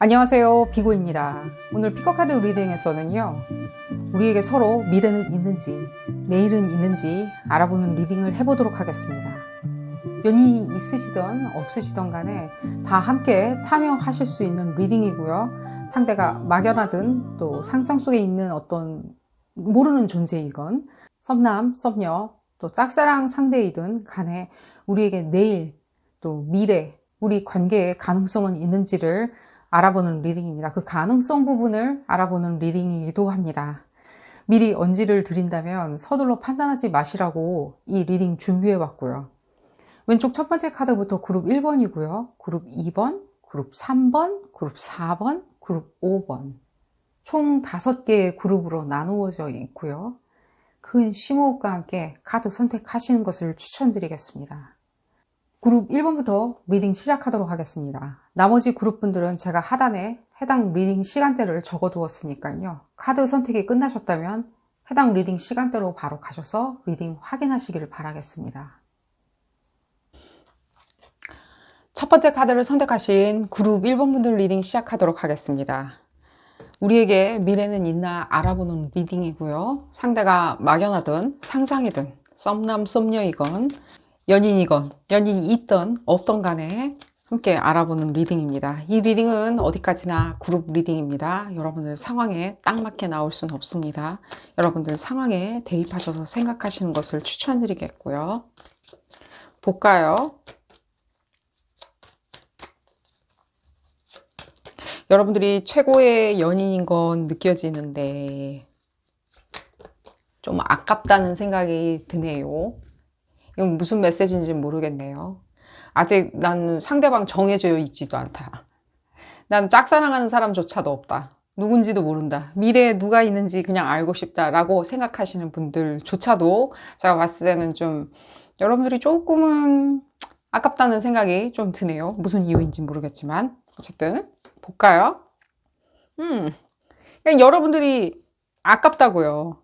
안녕하세요, 비고입니다. 오늘 피거카드 리딩에서는요, 우리에게 서로 미래는 있는지 내일은 있는지 알아보는 리딩을 해보도록 하겠습니다. 연인이 있으시던 없으시던 간에 다 함께 참여하실 수 있는 리딩이고요. 상대가 막연하든 또 상상 속에 있는 어떤 모르는 존재이건 썸남, 썸녀, 또 짝사랑 상대이든 간에 우리에게 내일 또 미래, 우리 관계에 가능성은 있는지를 알아보는 리딩입니다. 그 가능성 부분을 알아보는 리딩이기도 합니다. 미리 언지를 드린다면 서둘러 판단하지 마시라고 이 리딩 준비해 봤고요. 왼쪽 첫 번째 카드부터 그룹 1번이고요. 그룹 2번, 그룹 3번, 그룹 4번, 그룹 5번. 총 5개의 그룹으로 나누어져 있고요. 큰 심호흡과 함께 카드 선택하시는 것을 추천드리겠습니다. 그룹 1번부터 리딩 시작하도록 하겠습니다. 나머지 그룹분들은 제가 하단에 해당 리딩 시간대를 적어두었으니까요. 카드 선택이 끝나셨다면 해당 리딩 시간대로 바로 가셔서 리딩 확인하시기를 바라겠습니다. 첫 번째 카드를 선택하신 그룹 1번분들 리딩 시작하도록 하겠습니다. 우리에게 미래는 있나 알아보는 리딩이고요. 상대가 막연하든 상상이든 썸남 썸녀이건 연인이건 연인이 있던 없던 간에 함께 알아보는 리딩입니다. 이 리딩은 어디까지나 그룹 리딩입니다. 여러분들 상황에 딱 맞게 나올 수는 없습니다. 여러분들 상황에 대입하셔서 생각하시는 것을 추천드리겠고요. 볼까요? 여러분들이 최고의 연인인 건 느껴지는데 좀 아깝다는 생각이 드네요. 이건 무슨 메시지인지 모르겠네요. 아직 난 상대방 정해져 있지도 않다. 난 짝사랑하는 사람조차도 없다. 누군지도 모른다. 미래에 누가 있는지 그냥 알고 싶다라고 생각하시는 분들조차도 제가 봤을 때는 좀 여러분들이 조금은 아깝다는 생각이 좀 드네요. 무슨 이유인지 모르겠지만 어쨌든 볼까요? 그냥 여러분들이 아깝다고요.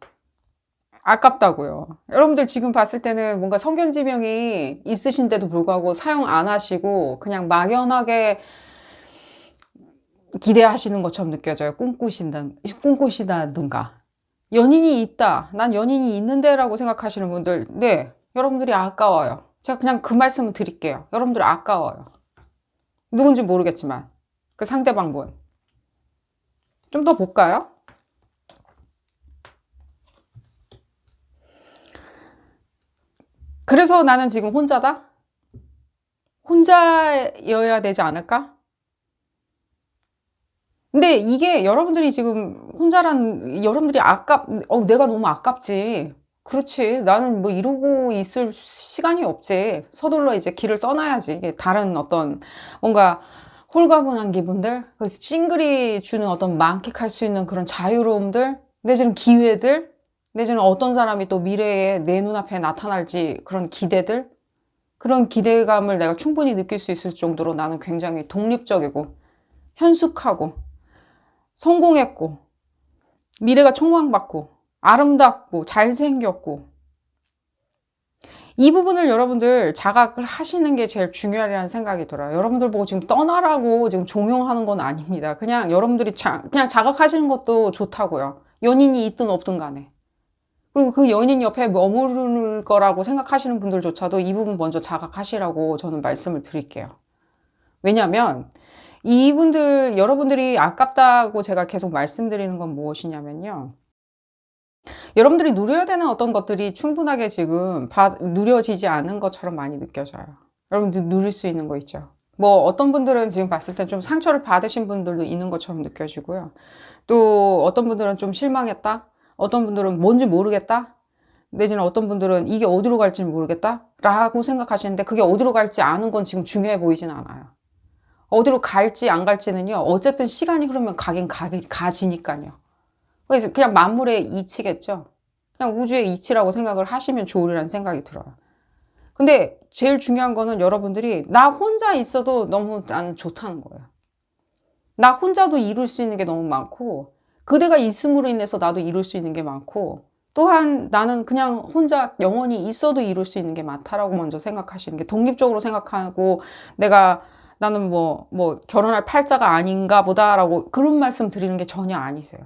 아깝다고요. 여러분들 지금 봤을 때는 뭔가 성견지명이 있으신데도 불구하고 사용 안 하시고 그냥 막연하게 기대하시는 것처럼 느껴져요. 꿈꾸시다든가. 연인이 있다. 난 연인이 있는데 라고 생각하시는 분들, 네. 여러분들이 아까워요. 제가 그냥 그 말씀을 드릴게요. 여러분들 아까워요. 누군지 모르겠지만. 그 상대방분. 좀 더 볼까요? 그래서 나는 지금 혼자다? 혼자여야 되지 않을까? 근데 이게 여러분들이 지금 여러분들이 내가 너무 아깝지. 그렇지. 나는 뭐 이러고 있을 시간이 없지. 서둘러 이제 길을 떠나야지. 이게 다른 어떤 뭔가 홀가분한 기분들, 그 싱글이 주는 어떤 만끽할 수 있는 그런 자유로움들, 내지는 기회들, 내지는 어떤 사람이 또 미래에 내 눈앞에 나타날지 그런 기대들, 그런 기대감을 내가 충분히 느낄 수 있을 정도로 나는 굉장히 독립적이고 현숙하고 성공했고 미래가 촉망받고 아름답고 잘생겼고 이 부분을 여러분들 자각을 하시는 게 제일 중요하다는 생각이 들어요. 여러분들 보고 지금 떠나라고 지금 종용하는 건 아닙니다. 그냥 여러분들이 그냥 자각하시는 것도 좋다고요. 연인이 있든 없든 간에. 그리고 그 연인 옆에 머무를 거라고 생각하시는 분들조차도 이 부분 먼저 자각하시라고 저는 말씀을 드릴게요. 왜냐하면 여러분들이 아깝다고 제가 계속 말씀드리는 건 무엇이냐면요. 여러분들이 누려야 되는 어떤 것들이 충분하게 지금 누려지지 않은 것처럼 많이 느껴져요. 여러분들 누릴 수 있는 거 있죠. 뭐 어떤 분들은 지금 봤을 때 좀 상처를 받으신 분들도 있는 것처럼 느껴지고요. 또 어떤 분들은 좀 실망했다. 어떤 분들은 뭔지 모르겠다. 내지는 어떤 분들은 이게 어디로 갈지 모르겠다 라고 생각하시는데 그게 어디로 갈지 아는 건 지금 중요해 보이진 않아요. 어디로 갈지 안 갈지는요. 어쨌든 시간이 흐르면 가지니까요. 그래서 그냥 만물의 이치겠죠. 그냥 우주의 이치라고 생각을 하시면 좋으리라는 생각이 들어요. 근데 제일 중요한 거는 여러분들이 나 혼자 있어도 너무 나는 좋다는 거예요. 나 혼자도 이룰 수 있는 게 너무 많고 그대가 있음으로 인해서 나도 이룰 수 있는 게 많고 또한 나는 그냥 혼자 영원히 있어도 이룰 수 있는 게 많다라고 먼저 생각하시는 게 독립적으로 생각하고 내가 나는 뭐 결혼할 팔자가 아닌가 보다라고 그런 말씀 드리는 게 전혀 아니세요.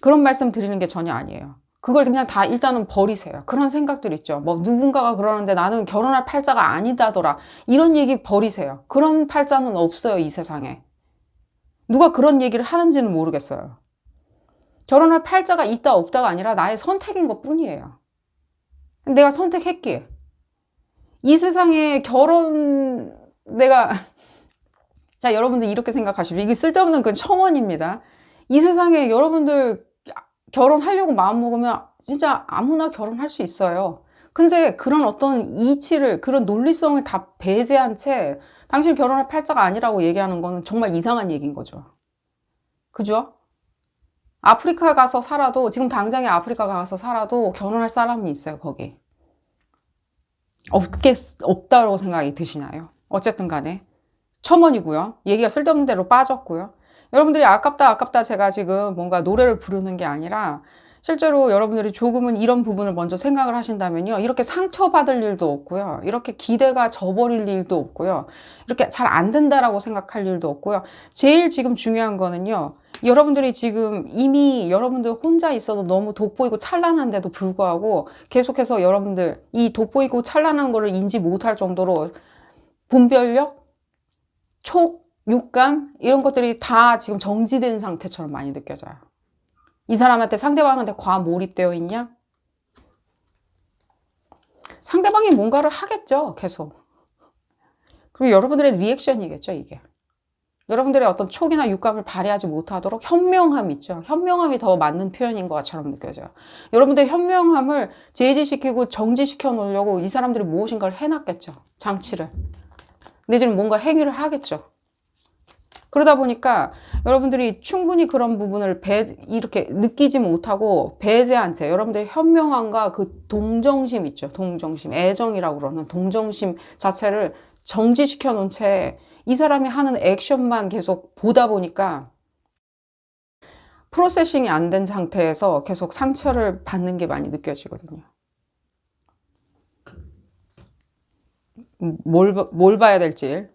그런 말씀 드리는 게 전혀 아니에요. 그걸 그냥 다 일단은 버리세요. 그런 생각들 있죠. 뭐 누군가가 그러는데 나는 결혼할 팔자가 아니다더라. 이런 얘기 버리세요. 그런 팔자는 없어요, 이 세상에. 누가 그런 얘기를 하는지는 모르겠어요. 결혼할 팔자가 있다 없다가 아니라 나의 선택인 것 뿐이에요. 내가 선택했기에. 이 세상에 자, 여러분들 이렇게 생각하십시오. 이게 쓸데없는 그 첨언입니다. 이 세상에 여러분들 결혼하려고 마음먹으면 진짜 아무나 결혼할 수 있어요. 근데 그런 어떤 이치를, 그런 논리성을 다 배제한 채 당신 결혼할 팔자가 아니라고 얘기하는 거는 정말 이상한 얘기인 거죠. 그죠? 아프리카 가서 살아도, 지금 당장에 아프리카 가서 살아도 결혼할 사람이 있어요, 거기. 없다고 생각이 드시나요? 어쨌든 간에. 첨언이고요. 얘기가 쓸데없는 대로 빠졌고요. 여러분들이 아깝다 제가 지금 뭔가 노래를 부르는 게 아니라 실제로 여러분들이 조금은 이런 부분을 먼저 생각을 하신다면요. 이렇게 상처받을 일도 없고요. 이렇게 기대가 져버릴 일도 없고요. 이렇게 잘 안 된다라고 생각할 일도 없고요. 제일 지금 중요한 거는요. 여러분들이 지금 이미 여러분들 혼자 있어도 너무 돋보이고 찬란한데도 불구하고 계속해서 여러분들 이 돋보이고 찬란한 거를 인지 못할 정도로 분별력, 촉, 육감 이런 것들이 다 지금 정지된 상태처럼 많이 느껴져요. 이 사람한테 상대방한테 과몰입되어 있냐? 상대방이 뭔가를 하겠죠, 계속. 그리고 여러분들의 리액션이겠죠, 이게. 여러분들의 어떤 촉이나 육감을 발휘하지 못하도록 현명함 있죠. 현명함이 더 맞는 표현인 것처럼 느껴져요. 여러분들의 현명함을 제지시키고 정지시켜 놓으려고 이 사람들이 무엇인가를 해놨겠죠. 장치를. 내지는 뭔가 행위를 하겠죠. 그러다 보니까 여러분들이 충분히 그런 부분을 이렇게 느끼지 못하고 배제한 채 여러분들의 현명함과 그 동정심 있죠. 동정심, 애정이라고 그러는 동정심 자체를 정지시켜 놓은 채 이 사람이 하는 액션만 계속 보다 보니까 프로세싱이 안 된 상태에서 계속 상처를 받는 게 많이 느껴지거든요. 뭘 봐야 될지.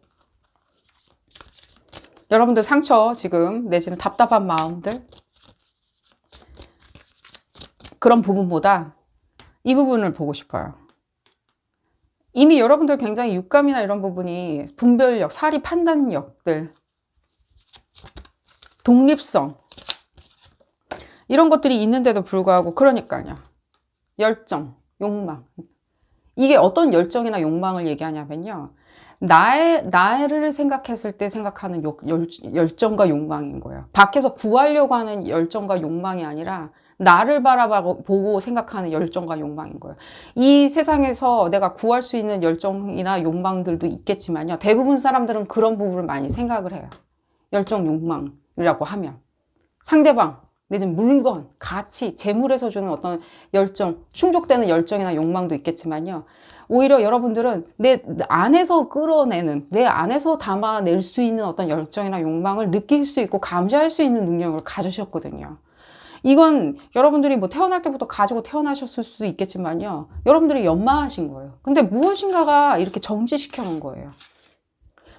여러분들 상처 지금 내지는 답답한 마음들 그런 부분보다 이 부분을 보고 싶어요. 이미 여러분들 굉장히 육감이나 이런 부분이 분별력, 사리 판단력들, 독립성 이런 것들이 있는데도 불구하고 그러니까요. 열정, 욕망 이게 어떤 열정이나 욕망을 얘기하냐면요. 나를 생각했을 때 생각하는 열정과 욕망인 거예요. 밖에서 구하려고 하는 열정과 욕망이 아니라 나를 바라보고 생각하는 열정과 욕망인 거예요. 이 세상에서 내가 구할 수 있는 열정이나 욕망들도 있겠지만요. 대부분 사람들은 그런 부분을 많이 생각을 해요. 열정, 욕망이라고 하면. 상대방, 내지는 물건, 가치, 재물에서 주는 어떤 열정, 충족되는 열정이나 욕망도 있겠지만요. 오히려 여러분들은 내 안에서 끌어내는, 내 안에서 담아낼 수 있는 어떤 열정이나 욕망을 느낄 수 있고 감지할 수 있는 능력을 가지셨거든요. 이건 여러분들이 뭐 태어날 때부터 가지고 태어나셨을 수도 있겠지만요. 여러분들이 연마하신 거예요. 근데 무엇인가가 이렇게 정지시켜 놓은 거예요.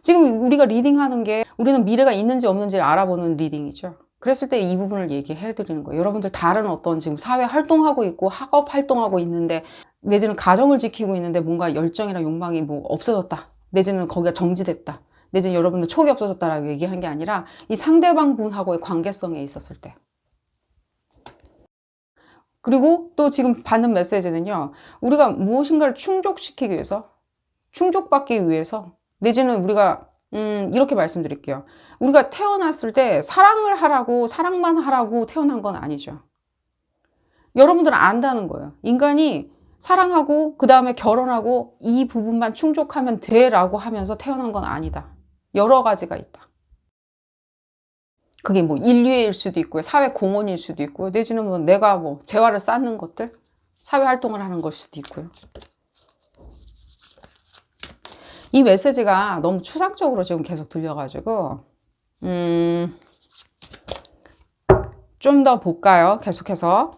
지금 우리가 리딩하는 게 우리는 미래가 있는지 없는지를 알아보는 리딩이죠. 그랬을 때 이 부분을 얘기해 드리는 거예요. 여러분들 다른 어떤 지금 사회 활동하고 있고 학업 활동하고 있는데 내지는 가정을 지키고 있는데 뭔가 열정이나 욕망이 뭐 없어졌다. 내지는 거기가 정지됐다. 내지는 여러분들 촉이 없어졌다라고 얘기하는 게 아니라 이 상대방 분하고의 관계성에 있었을 때. 그리고 또 지금 받는 메시지는요. 우리가 무엇인가를 충족시키기 위해서, 충족받기 위해서 내지는 우리가 이렇게 말씀드릴게요. 우리가 태어났을 때 사랑을 하라고 사랑만 하라고 태어난 건 아니죠. 여러분들은 안다는 거예요. 인간이 사랑하고 그 다음에 결혼하고 이 부분만 충족하면 돼 라고 하면서 태어난 건 아니다. 여러 가지가 있다. 그게 뭐 인류애일 수도 있고요. 사회 공헌일 수도 있고요. 내지는 뭐 내가 뭐 재화를 쌓는 것들, 사회 활동을 하는 걸 수도 있고요. 이 메시지가 너무 추상적으로 지금 계속 들려가지고 좀 더 볼까요? 계속해서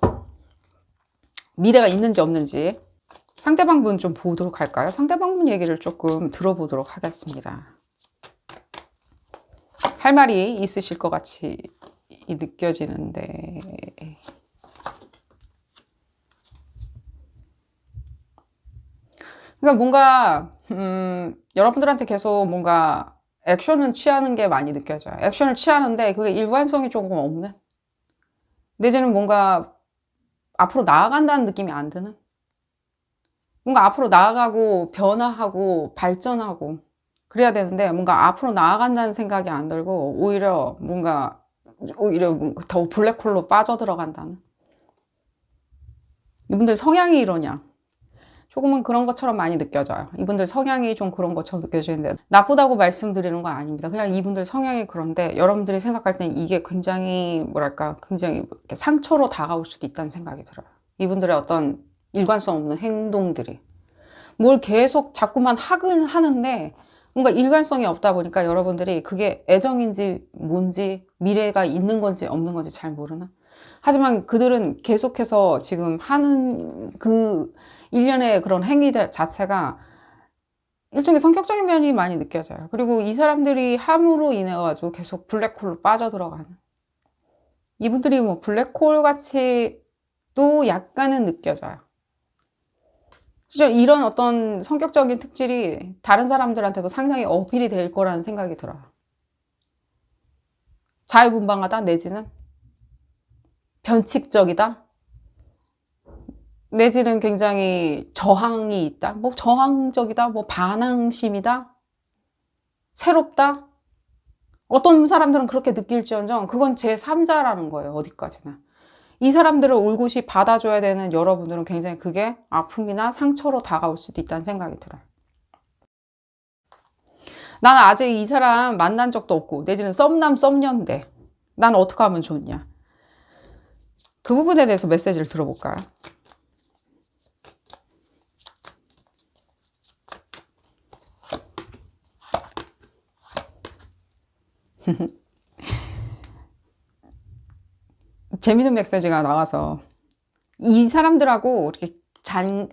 미래가 있는지 없는지 상대방 분 좀 보도록 할까요? 상대방 분 얘기를 조금 들어보도록 하겠습니다. 할 말이 있으실 것 같이 느껴지는데. 그러니까 뭔가 여러분들한테 계속 뭔가 액션은 취하는 게 많이 느껴져요. 액션을 취하는데 그게 일관성이 조금 없는, 내지는 뭔가 앞으로 나아간다는 느낌이 안 드는, 뭔가 앞으로 나아가고 변화하고 발전하고 그래야 되는데 뭔가 앞으로 나아간다는 생각이 안 들고 오히려 더 블랙홀로 빠져들어간다는, 이분들 성향이 이러냐, 조금은 그런 것처럼 많이 느껴져요. 이분들 성향이 좀 그런 것처럼 느껴지는데 나쁘다고 말씀드리는 건 아닙니다. 그냥 이분들 성향이 그런데 여러분들이 생각할 땐 이게 굉장히 뭐랄까, 굉장히 이렇게 상처로 다가올 수도 있다는 생각이 들어요. 이분들의 어떤 일관성 없는 행동들이 뭘 계속 자꾸만 하긴 하는데 뭔가 일관성이 없다 보니까 여러분들이 그게 애정인지 뭔지 미래가 있는 건지 없는 건지 잘 모르는, 하지만 그들은 계속해서 지금 하는 그 일련의 그런 행위들 자체가 일종의 성격적인 면이 많이 느껴져요. 그리고 이 사람들이 함으로 인해 가지고 계속 블랙홀로 빠져들어가는, 이분들이 뭐 블랙홀 같이도 약간은 느껴져요. 진짜 이런 어떤 성격적인 특질이 다른 사람들한테도 상당히 어필이 될 거라는 생각이 들어요. 자유분방하다 내지는 변칙적이다 내지는 굉장히 저항이 있다, 뭐 저항적이다, 뭐 반항심이다, 새롭다, 어떤 사람들은 그렇게 느낄지언정 그건 제3자라는 거예요. 어디까지나 이 사람들을 올곧이 받아줘야 되는 여러분들은 굉장히 그게 아픔이나 상처로 다가올 수도 있다는 생각이 들어요. 나는 아직 이 사람 만난 적도 없고 내지는 썸남 썸녀인데 난 어떻게 하면 좋냐, 그 부분에 대해서 메시지를 들어볼까요? 재밌는 메시지가 나와서 이 사람들하고 이렇게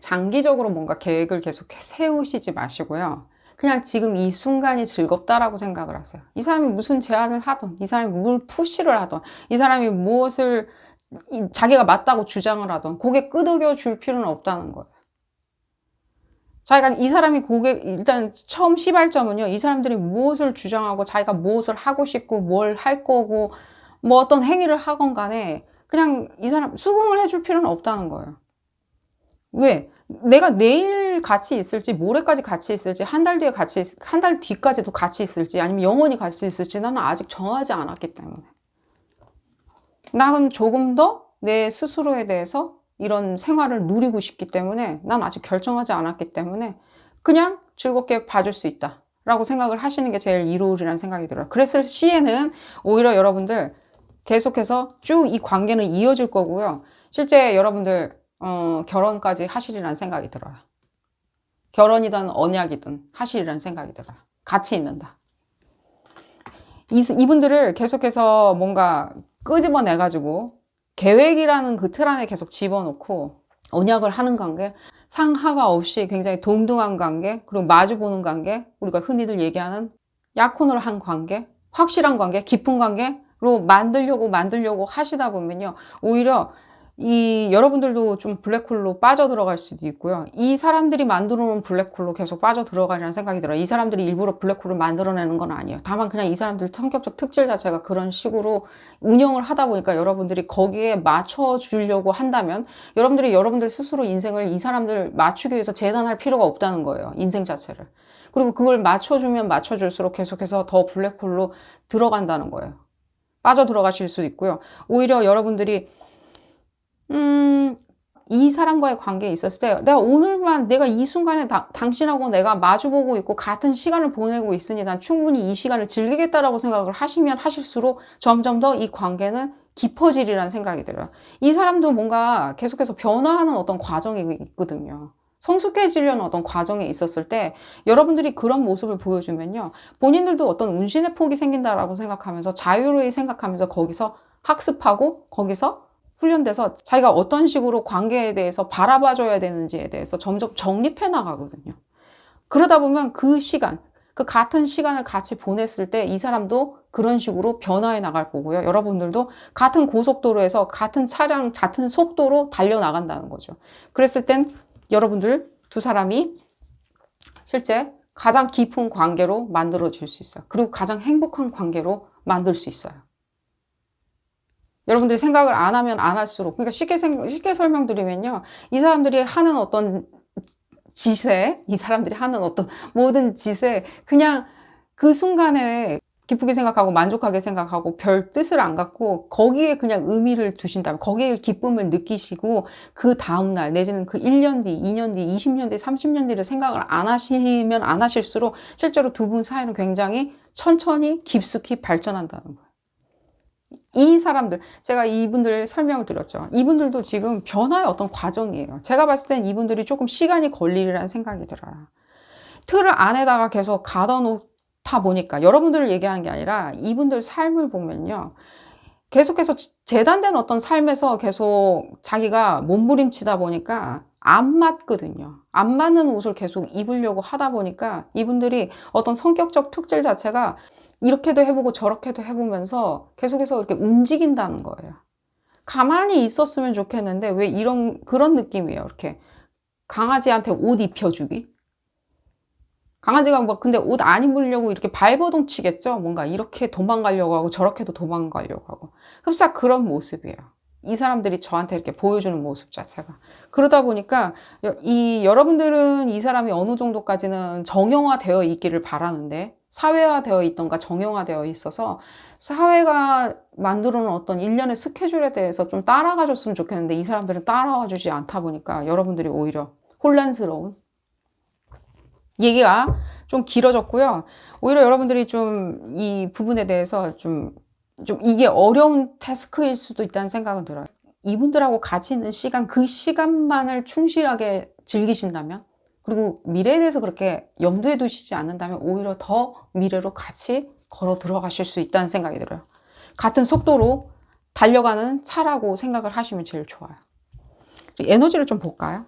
장기적으로 뭔가 계획을 계속 세우시지 마시고요. 그냥 지금 이 순간이 즐겁다라고 생각을 하세요. 이 사람이 무슨 제안을 하던, 이 사람이 뭘 푸시를 하던, 이 사람이 무엇을 자기가 맞다고 주장을 하던 그게 끄덕여 줄 필요는 없다는 거예요. 자기가 이 사람이 일단 처음 시발점은요, 이 사람들이 무엇을 주장하고 자기가 무엇을 하고 싶고 뭘 할 거고 뭐 어떤 행위를 하건 간에 그냥 이 사람 수긍을 해줄 필요는 없다는 거예요. 왜? 내가 내일 같이 있을지 모레까지 같이 있을지 한 달 뒤까지도 같이 있을지 아니면 영원히 같이 있을지 나는 아직 정하지 않았기 때문에, 나는 조금 더 내 스스로에 대해서 이런 생활을 누리고 싶기 때문에 난 아직 결정하지 않았기 때문에 그냥 즐겁게 봐줄 수 있다 라고 생각을 하시는 게 제일 이로울이라는 생각이 들어요. 그랬을 시에는 오히려 여러분들 계속해서 쭉 이 관계는 이어질 거고요. 실제 여러분들 결혼까지 하시리라는 생각이 들어요. 결혼이든 언약이든 하시리라는 생각이 들어요. 같이 있는다. 이분들을 계속해서 뭔가 끄집어내가지고 계획이라는 그 틀 안에 계속 집어넣고 언약을 하는 관계, 상하가 없이 굉장히 동등한 관계, 그리고 마주보는 관계, 우리가 흔히들 얘기하는 약혼을 한 관계, 확실한 관계, 깊은 관계로 만들려고 하시다 보면요, 오히려 여러분들도 좀 블랙홀로 빠져들어갈 수도 있고요. 이 사람들이 만들어 놓은 블랙홀로 계속 빠져들어가리라는 생각이 들어요. 이 사람들이 일부러 블랙홀을 만들어내는 건 아니에요. 다만 그냥 이 사람들 성격적 특질 자체가 그런 식으로 운영을 하다 보니까 여러분들이 거기에 맞춰주려고 한다면 여러분들 스스로 인생을 이 사람들 맞추기 위해서 재단할 필요가 없다는 거예요. 인생 자체를. 그리고 그걸 맞춰주면 맞춰줄수록 계속해서 더 블랙홀로 들어간다는 거예요. 빠져들어가실 수 있고요. 오히려 여러분들이 이 사람과의 관계에 있었을 때 내가 이 순간에 당신하고 내가 마주보고 있고 같은 시간을 보내고 있으니 난 충분히 이 시간을 즐기겠다라고 생각을 하시면 하실수록 점점 더 이 관계는 깊어지리라는 생각이 들어요. 이 사람도 뭔가 계속해서 변화하는 어떤 과정이 있거든요. 성숙해지려는 어떤 과정에 있었을 때 여러분들이 그런 모습을 보여주면요, 본인들도 어떤 운신의 폭이 생긴다라고 생각하면서 자유로이 생각하면서 거기서 학습하고 거기서 훈련돼서 자기가 어떤 식으로 관계에 대해서 바라봐줘야 되는지에 대해서 점점 정립해 나가거든요. 그러다 보면 그 시간, 그 같은 시간을 같이 보냈을 때 이 사람도 그런 식으로 변화해 나갈 거고요. 여러분들도 같은 고속도로에서 같은 차량, 같은 속도로 달려나간다는 거죠. 그랬을 땐 여러분들 두 사람이 실제 가장 깊은 관계로 만들어질 수 있어요. 그리고 가장 행복한 관계로 만들 수 있어요. 여러분들이 생각을 안 하면 안 할수록, 그러니까 쉽게 설명드리면요. 이 사람들이 하는 어떤 짓에, 이 사람들이 하는 어떤 모든 짓에 그냥 그 순간에 기쁘게 생각하고 만족하게 생각하고 별 뜻을 안 갖고 거기에 그냥 의미를 두신다면, 거기에 기쁨을 느끼시고 그 다음날 내지는 그 1년 뒤, 2년 뒤, 20년 뒤, 30년 뒤를 생각을 안 하시면 안 하실수록 실제로 두 분 사이는 굉장히 천천히 깊숙이 발전한다는 거예요. 이 사람들, 제가 이분들 설명을 드렸죠. 이분들도 지금 변화의 어떤 과정이에요. 제가 봤을 땐 이분들이 조금 시간이 걸리리라는 생각이 들어요. 틀을 안에다가 계속 가둬놓다 보니까, 여러분들을 얘기하는 게 아니라 이분들 삶을 보면요. 계속해서 재단된 어떤 삶에서 계속 자기가 몸부림치다 보니까 안 맞거든요. 안 맞는 옷을 계속 입으려고 하다 보니까 이분들이 어떤 성격적 특질 자체가 이렇게도 해보고 저렇게도 해보면서 계속해서 이렇게 움직인다는 거예요. 가만히 있었으면 좋겠는데 왜 그런 느낌이에요. 이렇게 강아지한테 옷 입혀주기. 강아지가 뭐 근데 옷 안 입으려고 이렇게 발버둥 치겠죠. 뭔가 이렇게 도망가려고 하고 저렇게도 도망가려고 하고. 흡사 그런 모습이에요. 이 사람들이 저한테 이렇게 보여주는 모습 자체가. 그러다 보니까 여러분들은 이 사람이 어느 정도까지는 정형화되어 있기를 바라는데, 사회화되어 있던가 정형화되어 있어서 사회가 만들어 놓은 어떤 일련의 스케줄에 대해서 좀 따라가 줬으면 좋겠는데 이 사람들은 따라와 주지 않다 보니까 여러분들이 오히려 혼란스러운, 얘기가 좀 길어졌고요. 오히려 여러분들이 좀 이 부분에 대해서 좀 이게 어려운 태스크일 수도 있다는 생각은 들어요. 이분들하고 같이 있는 시간, 그 시간만을 충실하게 즐기신다면, 그리고 미래에 대해서 그렇게 염두에 두시지 않는다면 오히려 더 미래로 같이 걸어 들어가실 수 있다는 생각이 들어요. 같은 속도로 달려가는 차라고 생각을 하시면 제일 좋아요. 에너지를 좀 볼까요?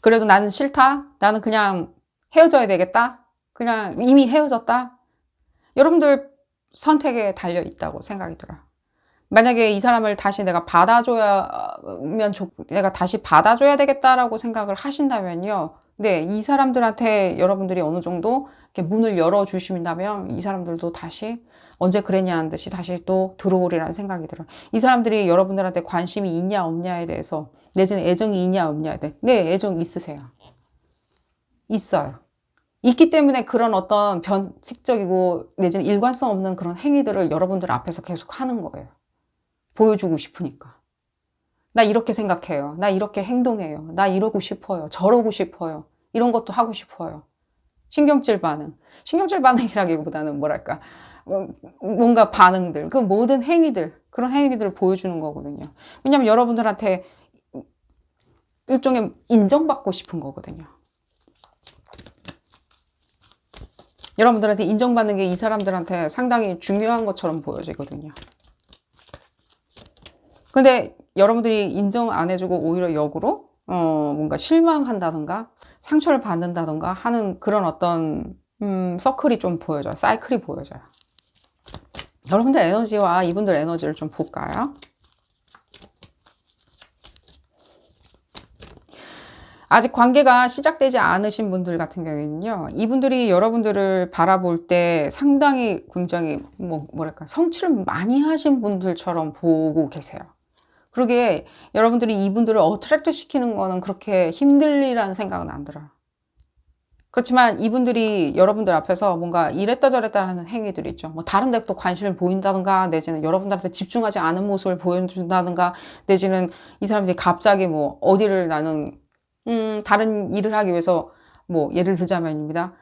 그래도 나는 싫다. 나는 그냥 헤어져야 되겠다. 그냥 이미 헤어졌다. 여러분들 선택에 달려 있다고 생각이 들어요. 만약에 이 사람을 다시 내가 내가 다시 받아줘야 되겠다라고 생각을 하신다면요. 네, 이 사람들한테 여러분들이 어느 정도 이렇게 문을 열어주신다면 이 사람들도 다시 언제 그랬냐는 듯이 다시 또 들어오리라는 생각이 들어요. 이 사람들이 여러분들한테 관심이 있냐 없냐에 대해서, 내지는 애정이 있냐 없냐에 대해, 네, 애정 있으세요. 있어요. 있기 때문에 그런 어떤 변칙적이고 내지는 일관성 없는 그런 행위들을 여러분들 앞에서 계속 하는 거예요. 보여주고 싶으니까. 나 이렇게 생각해요. 나 이렇게 행동해요. 나 이러고 싶어요. 저러고 싶어요. 이런 것도 하고 싶어요. 신경질 반응. 신경질 반응이라기보다는 뭐랄까. 뭔가 반응들. 그 모든 행위들. 그런 행위들을 보여주는 거거든요. 왜냐면 여러분들한테 일종의 인정받고 싶은 거거든요. 여러분들한테 인정받는 게 이 사람들한테 상당히 중요한 것처럼 보여지거든요. 근데 여러분들이 인정 안 해주고 오히려 역으로 뭔가 실망한다던가 상처를 받는다던가 하는 그런 어떤 서클이 좀 보여져요. 사이클이 보여져요. 여러분들 에너지와 이분들 에너지를 좀 볼까요? 아직 관계가 시작되지 않으신 분들 같은 경우에는요, 이분들이 여러분들을 바라볼 때 상당히 굉장히 뭐랄까 성취를 많이 하신 분들처럼 보고 계세요. 그러게 여러분들이 이분들을 어트랙트 시키는 거는 그렇게 힘들 일이라는 생각은 안 들어요. 그렇지만 이분들이 여러분들 앞에서 뭔가 이랬다 저랬다 하는 행위들이 있죠. 뭐 다른 데 또 관심을 보인다든가, 내지는 여러분들한테 집중하지 않은 모습을 보여준다든가, 내지는 이 사람들이 갑자기 뭐 어디를 나는 다른 일을 하기 위해서, 뭐 예를 들자면입니다.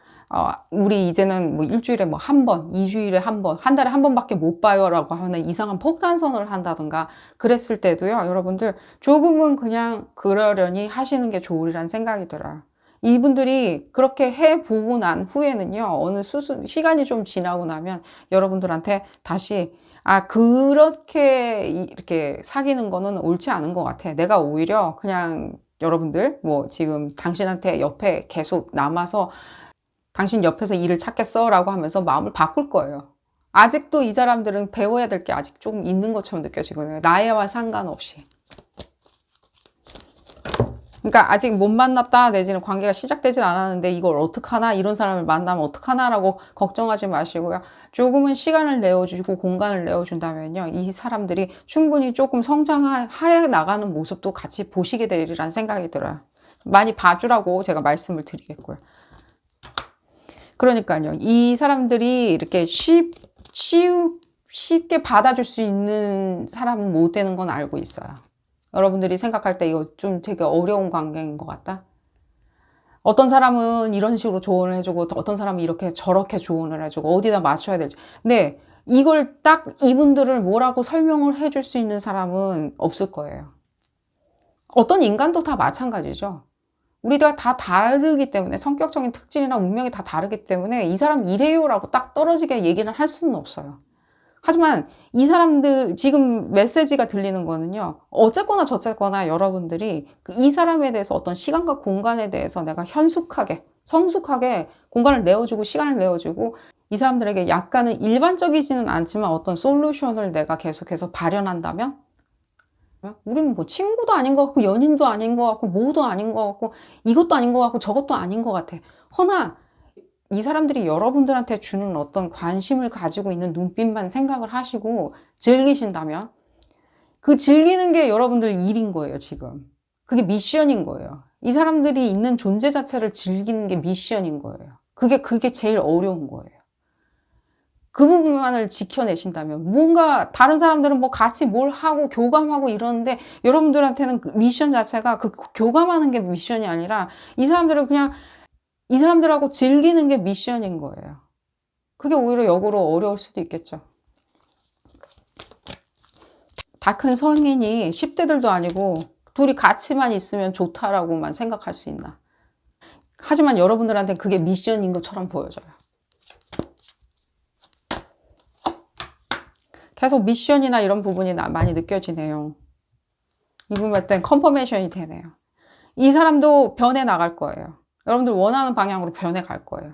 우리 이제는 뭐 일주일에 뭐 한 번, 2주일에 한 번, 한 달에 한 번밖에 못 봐요라고 하는 이상한 폭탄선을 한다든가 그랬을 때도요, 여러분들 조금은 그냥 그러려니 하시는 게 좋으리라는 생각이 들어요. 이분들이 그렇게 해보고 난 후에는요, 어느 시간이 좀 지나고 나면 여러분들한테 다시 그렇게 이렇게 사귀는 거는 옳지 않은 것 같아. 내가 오히려 그냥 여러분들 뭐 지금 당신한테 옆에 계속 남아서 당신 옆에서 일을 찾겠어 라고 하면서 마음을 바꿀 거예요. 아직도 이 사람들은 배워야 될 게 아직 조금 있는 것처럼 느껴지거든요. 나이와 상관없이. 그러니까 아직 못 만났다 내지는 관계가 시작되진 않았는데 이걸 어떡하나, 이런 사람을 만나면 어떡하나 라고 걱정하지 마시고요. 조금은 시간을 내어주고 공간을 내어준다면요, 이 사람들이 충분히 조금 성장해 나가는 모습도 같이 보시게 되리라는 생각이 들어요. 많이 봐주라고 제가 말씀을 드리겠고요. 그러니까요, 이 사람들이 이렇게 쉽게 받아줄 수 있는 사람은 못 되는 건 알고 있어요. 여러분들이 생각할 때 이거 좀 되게 어려운 관계인 것 같다. 어떤 사람은 이런 식으로 조언을 해주고 어떤 사람은 이렇게 저렇게 조언을 해주고 어디다 맞춰야 될지. 근데 이걸 딱 이분들을 뭐라고 설명을 해줄 수 있는 사람은 없을 거예요. 어떤 인간도 다 마찬가지죠. 우리가 다 다르기 때문에, 성격적인 특징이나 운명이 다 다르기 때문에 이 사람 이래요라고 딱 떨어지게 얘기를 할 수는 없어요. 하지만 이 사람들 지금 메시지가 들리는 거는요, 어쨌거나 저쨌거나 여러분들이 이 사람에 대해서 어떤 시간과 공간에 대해서 내가 현숙하게, 성숙하게 공간을 내어주고 시간을 내어주고 이 사람들에게 약간은 일반적이지는 않지만 어떤 솔루션을 내가 계속해서 발현한다면, 우리는 뭐 친구도 아닌 것 같고 연인도 아닌 것 같고 뭐도 아닌 것 같고 이것도 아닌 것 같고 저것도 아닌 것 같아. 허나 이 사람들이 여러분들한테 주는 어떤 관심을 가지고 있는 눈빛만 생각을 하시고 즐기신다면, 그 즐기는 게 여러분들 일인 거예요, 지금. 그게 미션인 거예요. 이 사람들이 있는 존재 자체를 즐기는 게 미션인 거예요. 그게 제일 어려운 거예요. 그 부분만을 지켜내신다면, 뭔가 다른 사람들은 뭐 같이 뭘 하고 교감하고 이러는데 여러분들한테는 그 미션 자체가 그 교감하는 게 미션이 아니라 이 사람들은 그냥 이 사람들하고 즐기는 게 미션인 거예요. 그게 오히려 역으로 어려울 수도 있겠죠. 다 큰 성인이 10대들도 아니고 둘이 같이만 있으면 좋다라고만 생각할 수 있나. 하지만 여러분들한테는 그게 미션인 것처럼 보여져요. 계속 미션이나 이런 부분이 많이 느껴지네요. 이 부분 할 땐 컨퍼메이션이 되네요. 이 사람도 변해 나갈 거예요. 여러분들 원하는 방향으로 변해갈 거예요.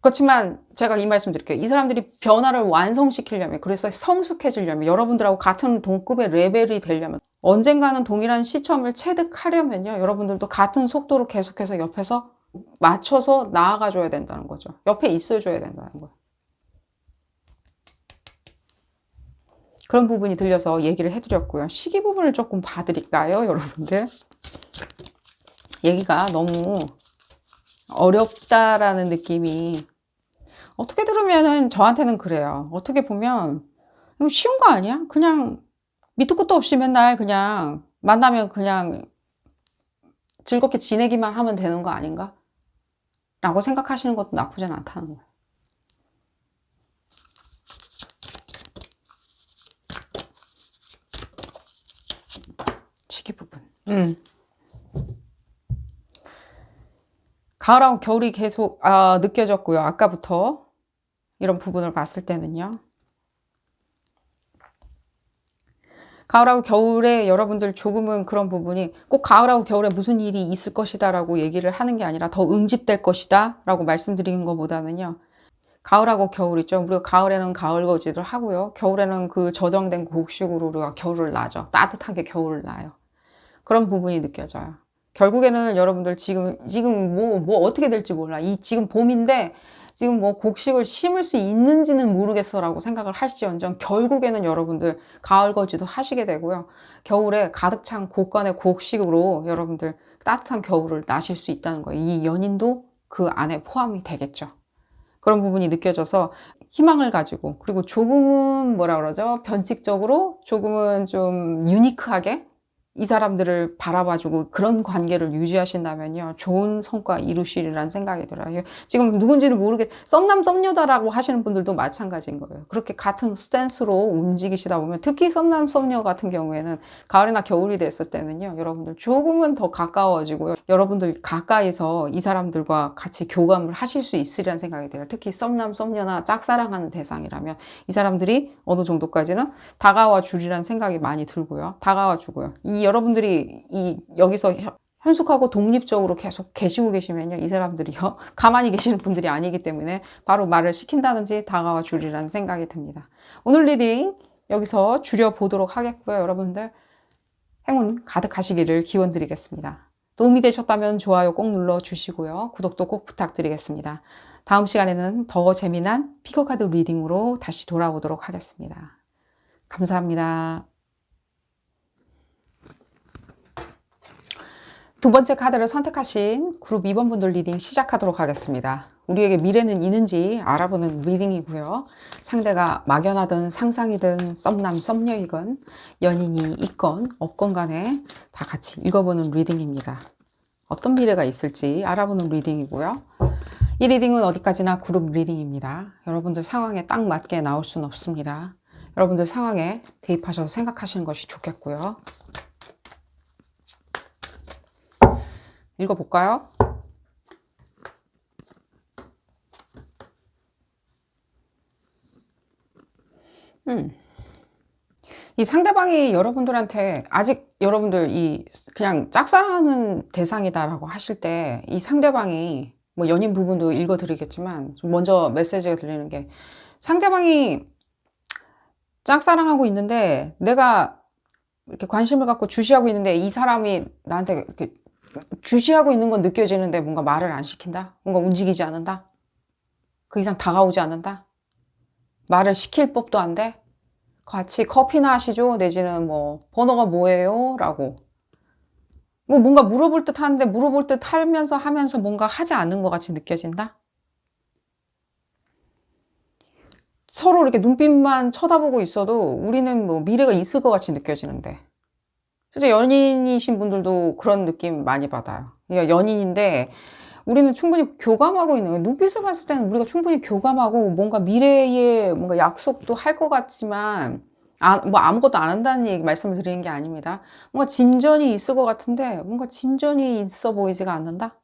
그렇지만 제가 이 말씀 드릴게요. 이 사람들이 변화를 완성시키려면, 그래서 성숙해지려면, 여러분들하고 같은 동급의 레벨이 되려면, 언젠가는 동일한 시점을 체득하려면요, 여러분들도 같은 속도로 계속해서 옆에서 맞춰서 나아가줘야 된다는 거죠. 옆에 있어줘야 된다는 거예요. 그런 부분이 들려서 얘기를 해드렸고요. 시기 부분을 조금 봐드릴까요, 여러분들? 얘기가 너무 어렵다라는 느낌이, 어떻게 들으면은 저한테는 그래요. 어떻게 보면 이거 쉬운 거 아니야? 그냥 밑도 끝도 없이 맨날 그냥 만나면 그냥 즐겁게 지내기만 하면 되는 거 아닌가? 라고 생각하시는 것도 나쁘진 않다는 거예요. 시기 부분. 가을하고 겨울이 계속 느껴졌고요. 아까부터 이런 부분을 봤을 때는요. 가을하고 겨울에 여러분들 조금은 그런 부분이 꼭 가을하고 겨울에 무슨 일이 있을 것이다 라고 얘기를 하는 게 아니라 더 응집될 것이다 라고 말씀드리는 것보다는요, 가을하고 겨울 있죠. 우리가 가을에는 가을거지를 하고요, 겨울에는 그 저장된 곡식으로 우리가 겨울을 나죠. 따뜻하게 겨울을 나요. 그런 부분이 느껴져요. 결국에는 여러분들 지금 뭐 어떻게 될지 몰라. 지금 봄인데 지금 뭐 곡식을 심을 수 있는지는 모르겠어라고 생각을 하시지언정 결국에는 여러분들 가을거지도 하시게 되고요. 겨울에 가득 찬 곳간의 곡식으로 여러분들 따뜻한 겨울을 나실 수 있다는 거예요. 이 연인도 그 안에 포함이 되겠죠. 그런 부분이 느껴져서 희망을 가지고, 그리고 조금은 뭐라 그러죠? 변칙적으로 조금은 좀 유니크하게 이 사람들을 바라봐주고 그런 관계를 유지하신다면요, 좋은 성과 이루시리라는 생각이 들어요. 지금 누군지를 모르게 썸남 썸녀다라고 하시는 분들도 마찬가지인 거예요. 그렇게 같은 스탠스로 움직이시다 보면, 특히 썸남 썸녀 같은 경우에는 가을이나 겨울이 됐을 때는요, 여러분들 조금은 더 가까워지고요, 여러분들 가까이서 이 사람들과 같이 교감을 하실 수 있으리라는 생각이 들어요. 특히 썸남 썸녀나 짝사랑하는 대상이라면 이 사람들이 어느 정도까지는 다가와 주리라는 생각이 많이 들고요. 다가와 주고요. 이 여러분들이 여기서 현숙하고 독립적으로 계속 계시고 계시면요, 이 사람들이요, 가만히 계시는 분들이 아니기 때문에 바로 말을 시킨다든지 다가와 주리라는 생각이 듭니다. 오늘 리딩 여기서 줄여보도록 하겠고요. 여러분들 행운 가득하시기를 기원드리겠습니다. 도움이 되셨다면 좋아요 꼭 눌러주시고요. 구독도 꼭 부탁드리겠습니다. 다음 시간에는 더 재미난 피거카드 리딩으로 다시 돌아오도록 하겠습니다. 감사합니다. 두 번째 카드를 선택하신 그룹 2번 분들 리딩 시작하도록 하겠습니다. 우리에게 미래는 있는지 알아보는 리딩이고요. 상대가 막연하든 상상이든 썸남 썸녀이건 연인이 있건 없건 간에 다 같이 읽어보는 리딩입니다. 어떤 미래가 있을지 알아보는 리딩이고요. 이 리딩은 어디까지나 그룹 리딩입니다. 여러분들 상황에 딱 맞게 나올 수는 없습니다. 여러분들 상황에 대입하셔서 생각하시는 것이 좋겠고요. 읽어볼까요? 이 상대방이 여러분들한테 아직 여러분들 그냥 짝사랑하는 대상이다라고 하실 때 이 상대방이 뭐 연인 부분도 읽어드리겠지만 좀 먼저 메시지가 들리는 게 상대방이 짝사랑하고 있는데 내가 이렇게 관심을 갖고 주시하고 있는데 이 사람이 나한테 이렇게 주시하고 있는 건 느껴지는데 뭔가 말을 안 시킨다? 뭔가 움직이지 않는다? 그 이상 다가오지 않는다? 말을 시킬 법도 안 돼? 같이 커피나 하시죠? 내지는 뭐 번호가 뭐예요? 라고 뭐 뭔가 물어볼 듯 하는데 물어볼 듯 하면서 뭔가 하지 않는 것 같이 느껴진다? 서로 이렇게 눈빛만 쳐다보고 있어도 우리는 뭐 미래가 있을 것 같이 느껴지는데 실제 연인이신 분들도 그런 느낌 많이 받아요. 그러니까 연인인데 우리는 충분히 교감하고 있는 거예요. 눈빛을 봤을 때는 우리가 충분히 교감하고 뭔가 미래에 뭔가 약속도 할 것 같지만 뭐 아무것도 안 한다는 얘기 말씀을 드리는 게 아닙니다. 뭔가 진전이 있을 것 같은데 뭔가 진전이 있어 보이지가 않는다?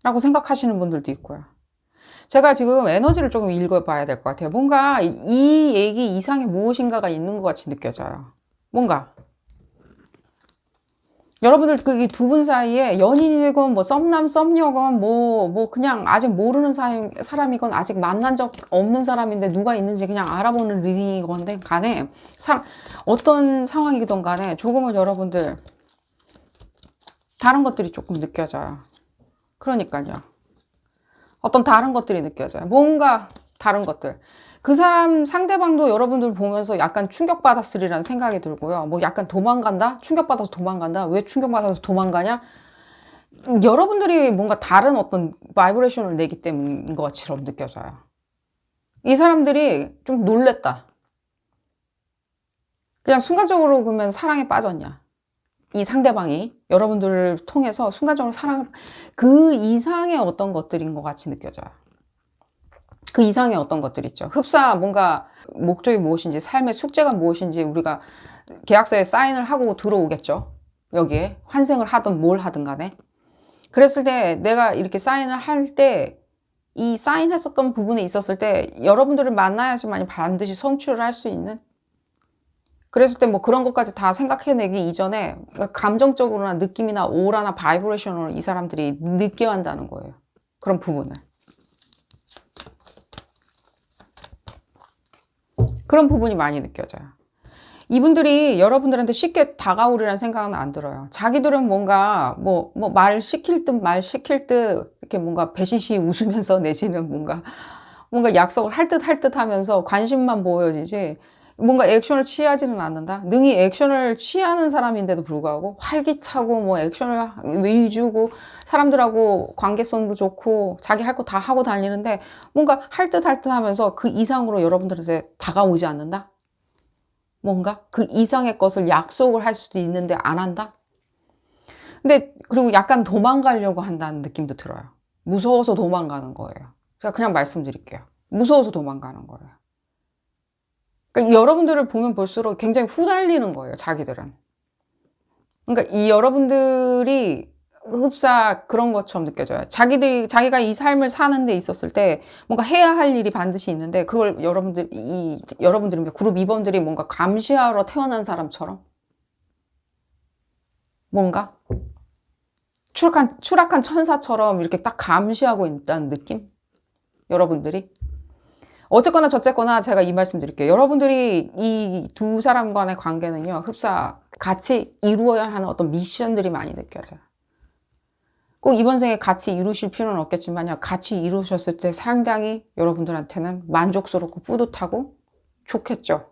라고 생각하시는 분들도 있고요. 제가 지금 에너지를 조금 읽어봐야 될 것 같아요. 뭔가 이 얘기 이상의 무엇인가가 있는 것 같이 느껴져요. 뭔가 여러분들 그 두 분 사이에 연인이건 뭐 썸남 썸녀건 뭐 그냥 아직 모르는 사람이건 아직 만난 적 없는 사람인데 누가 있는지 그냥 알아보는 리딩이건 간에 어떤 상황이든 간에 조금은 여러분들 다른 것들이 조금 느껴져요. 그러니까요. 어떤 다른 것들이 느껴져요. 뭔가 다른 것들. 그 사람 상대방도 여러분들 보면서 약간 충격받았으리라는 생각이 들고요. 뭐 약간 도망간다? 충격받아서 도망간다? 왜 충격받아서 도망가냐? 여러분들이 뭔가 다른 어떤 바이브레이션을 내기 때문인 것처럼 느껴져요. 이 사람들이 좀 놀랬다. 그냥 순간적으로 그러면 사랑에 빠졌냐? 이 상대방이 여러분들을 통해서 순간적으로 그 이상의 어떤 것들인 것 같이 느껴져요. 그 이상의 어떤 것들 있죠. 뭔가 목적이 무엇인지, 삶의 숙제가 무엇인지 우리가 계약서에 사인을 하고 들어오겠죠. 여기에 환생을 하든 뭘 하든 간에. 그랬을 때 내가 이렇게 사인을 할 때 이 사인했었던 부분에 있었을 때 여러분들을 만나야지만 반드시 성취를 할 수 있는, 그랬을 때 뭐 그런 것까지 다 생각해내기 이전에 감정적으로나 느낌이나 오라나 바이브레이션으로 이 사람들이 느껴한다는 거예요. 그런 부분을. 그런 부분이 많이 느껴져요. 이분들이 여러분들한테 쉽게 다가오리라는 생각은 안 들어요. 자기들은 뭔가 뭐 말 시킬 듯 이렇게 뭔가 배시시 웃으면서 내지는 뭔가 약속을 할 듯 하면서 관심만 보여지지 뭔가 액션을 취하지는 않는다. 능히 액션을 취하는 사람인데도 불구하고 활기차고 뭐 액션을 위주고 사람들하고 관계성도 좋고 자기 할 거 다 하고 다니는데 뭔가 할 듯 하면서 그 이상으로 여러분들한테 다가오지 않는다. 뭔가 그 이상의 것을 약속을 할 수도 있는데 안 한다. 근데 그리고 약간 도망가려고 한다는 느낌도 들어요. 무서워서 도망가는 거예요. 제가 그냥 말씀드릴게요. 무서워서 도망가는 거예요. 그러니까 여러분들을 보면 볼수록 굉장히 후달리는 거예요, 자기들은. 그러니까 이 여러분들이 흡사 그런 것처럼 느껴져요. 자기가 이 삶을 사는 데 있었을 때 뭔가 해야 할 일이 반드시 있는데 그걸 여러분들이 그룹 2번들이 뭔가 감시하러 태어난 사람처럼 뭔가 추락한 천사처럼 이렇게 딱 감시하고 있다는 느낌? 여러분들이? 어쨌거나 저쨌거나 제가 이 말씀 드릴게요. 여러분들이 이 두 사람 간의 관계는요, 흡사 같이 이루어야 하는 어떤 미션들이 많이 느껴져요. 꼭 이번 생에 같이 이루실 필요는 없겠지만요, 같이 이루셨을 때 상당히 여러분들한테는 만족스럽고 뿌듯하고 좋겠죠.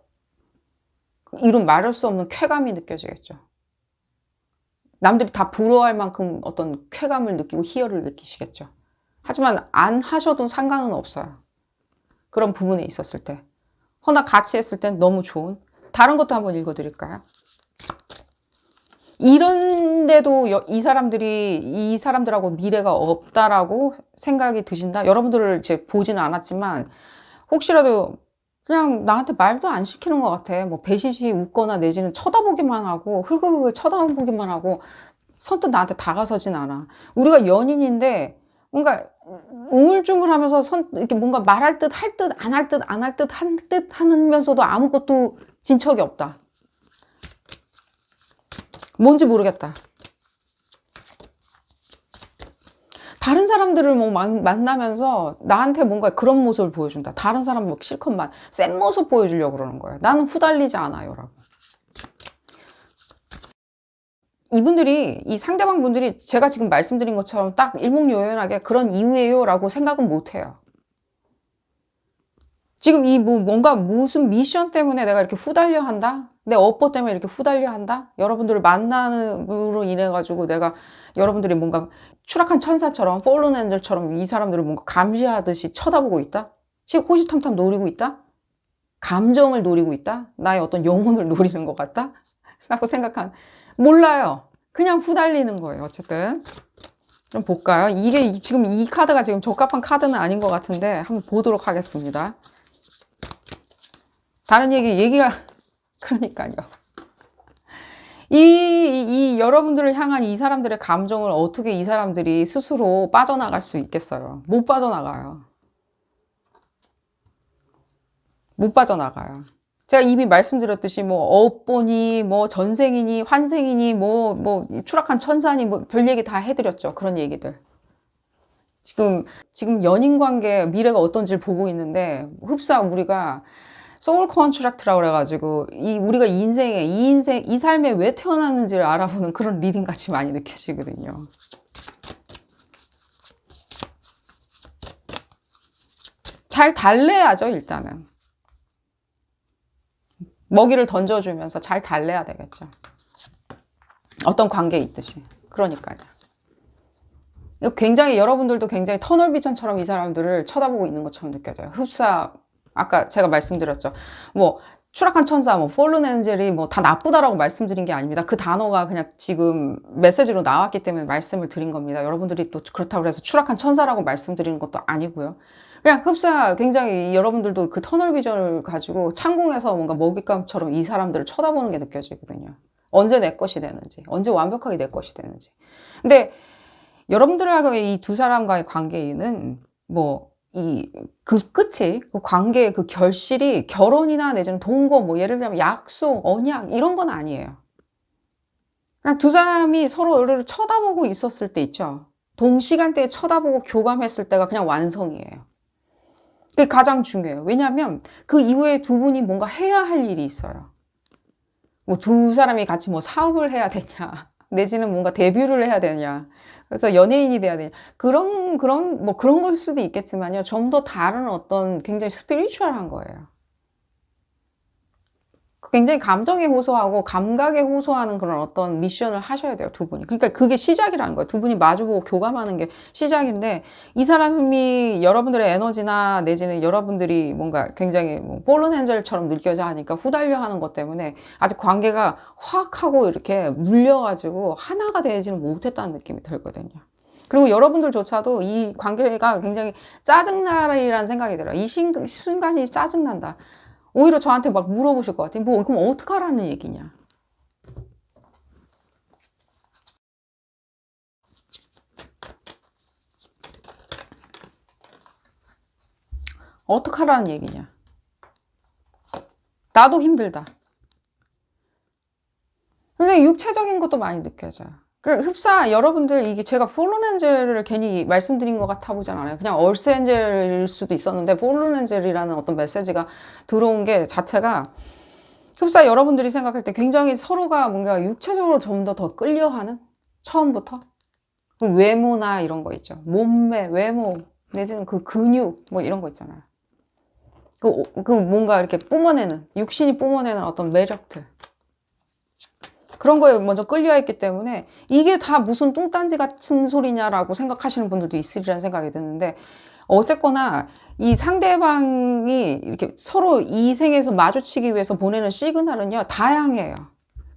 이룬 말할 수 없는 쾌감이 느껴지겠죠. 남들이 다 부러워할 만큼 어떤 쾌감을 느끼고 희열을 느끼시겠죠. 하지만 안 하셔도 상관은 없어요. 그런 부분에 있었을 때. 허나 같이 했을 땐 너무 좋은. 다른 것도 한번 읽어드릴까요? 이런데도 이 사람들하고 미래가 없다라고 생각이 드신다? 여러분들을 이제 보지는 않았지만, 혹시라도 그냥 나한테 말도 안 시키는 것 같아. 뭐 배시시 웃거나 내지는 쳐다보기만 하고, 흘금흘금 쳐다보기만 하고, 선뜻 나한테 다가서진 않아. 우리가 연인인데, 뭔가 우물쭈물하면서 이렇게 뭔가 말할 듯, 할 듯, 안 할 듯, 안 할 듯, 한 듯 하면서도 아무것도 진척이 없다. 뭔지 모르겠다. 다른 사람들을 뭐 만나면서 나한테 뭔가 그런 모습을 보여준다. 다른 사람 뭐 실컷만 센 모습 보여주려고 그러는 거예요. 나는 후달리지 않아요. 라고. 이분들이, 이 상대방 분들이 제가 지금 말씀드린 것처럼 딱 일목요연하게 그런 이유예요 라고 생각은 못 해요. 지금 이 뭔가 무슨 미션 때문에 내가 이렇게 후달려 한다? 내 업보 때문에 이렇게 후달려 한다? 여러분들을 만남으로 인해 가지고 내가 여러분들이 뭔가 추락한 천사처럼 폴른 엔젤처럼 이 사람들을 뭔가 감시하듯이 쳐다보고 있다? 호시탐탐 노리고 있다? 감정을 노리고 있다? 나의 어떤 영혼을 노리는 것 같다? 라고 몰라요. 그냥 후달리는 거예요. 어쨌든 좀 볼까요? 이게 지금 이 카드가 지금 적합한 카드는 아닌 것 같은데 한번 보도록 하겠습니다. 다른 얘기가 그러니까요. 여러분들을 향한 이 사람들의 감정을 어떻게 이 사람들이 스스로 빠져나갈 수 있겠어요? 못 빠져나가요. 못 빠져나가요. 제가 이미 말씀드렸듯이 뭐 업보니 뭐 전생이니 환생이니 뭐 추락한 천사니 뭐 별 얘기 다 해드렸죠. 그런 얘기들. 지금 연인 관계 미래가 어떤지를 보고 있는데 흡사 우리가 소울 컨트랙트라고 그래가지고 우리가 이 삶에 왜 태어났는지를 알아보는 그런 리딩 같이 많이 느껴지거든요. 잘 달래야죠, 일단은. 먹이를 던져주면서 잘 달래야 되겠죠. 어떤 관계에 있듯이. 그러니까요. 굉장히 여러분들도 굉장히 터널비전처럼 이 사람들을 쳐다보고 있는 것처럼 느껴져요. 흡사 아까 제가 말씀드렸죠. 뭐 추락한 천사, 뭐 폴른 엔젤이 뭐 다 나쁘다라고 말씀드린 게 아닙니다. 그 단어가 그냥 지금 메시지로 나왔기 때문에 말씀을 드린 겁니다. 여러분들이 또 그렇다고 해서 추락한 천사라고 말씀드리는 것도 아니고요. 그냥 흡사 굉장히 여러분들도 그 터널비전을 가지고 창공에서 뭔가 먹잇감처럼 이 사람들을 쳐다보는 게 느껴지거든요. 언제 내 것이 되는지, 언제 완벽하게 내 것이 되는지. 근데 여러분들하고 이 두 사람과의 관계는 그 끝이, 그 관계의 그 결실이 결혼이나 내지는 동거, 뭐 예를 들면 약속, 언약 이런 건 아니에요. 그냥 두 사람이 서로를 쳐다보고 있었을 때 있죠. 동시간대에 쳐다보고 교감했을 때가 그냥 완성이에요. 그게 가장 중요해요. 왜냐하면 그 이후에 두 분이 뭔가 해야 할 일이 있어요. 뭐 두 사람이 같이 뭐 사업을 해야 되냐, 내지는 뭔가 데뷔를 해야 되냐, 그래서 연예인이 돼야 되냐, 그런 걸 수도 있겠지만요. 좀 더 다른 어떤 굉장히 스피리추얼한 거예요. 굉장히 감정에 호소하고 감각에 호소하는 그런 어떤 미션을 하셔야 돼요, 두 분이. 그러니까 그게 시작이라는 거예요. 두 분이 마주보고 교감하는 게 시작인데, 이 사람이 여러분들의 에너지나 내지는 여러분들이 뭔가 굉장히 폴른 엔젤처럼 느껴져 하니까 후달려 하는 것 때문에 아직 관계가 확 하고 이렇게 물려가지고 하나가 되지는 못했다는 느낌이 들거든요. 그리고 여러분들조차도 이 관계가 굉장히 짜증나리라는 생각이 들어요. 이 순간이 짜증난다. 오히려 저한테 막 물어보실 것 같아요. 그럼 어떡하라는 얘기냐? 어떡하라는 얘기냐? 나도 힘들다. 근데 육체적인 것도 많이 느껴져요. 그 흡사 여러분들 이게 제가 폴른엔젤을 괜히 말씀드린 것 같아 보진 않아요. 그냥 얼스엔젤일 수도 있었는데 폴른엔젤이라는 어떤 메시지가 들어온 게 자체가 흡사 여러분들이 생각할 때 굉장히 서로가 뭔가 육체적으로 좀 더 끌려하는 처음부터 그 외모나 이런 거 있죠. 몸매, 외모 내지는 그 근육 뭐 이런 거 있잖아요. 그 뭔가 이렇게 뿜어내는 육신이 뿜어내는 어떤 매력들 그런 거에 먼저 끌려있기 때문에 이게 다 무슨 뚱딴지 같은 소리냐라고 생각하시는 분들도 있으리라는 생각이 드는데 어쨌거나 이 상대방이 이렇게 서로 이 생에서 마주치기 위해서 보내는 시그널은요 다양해요.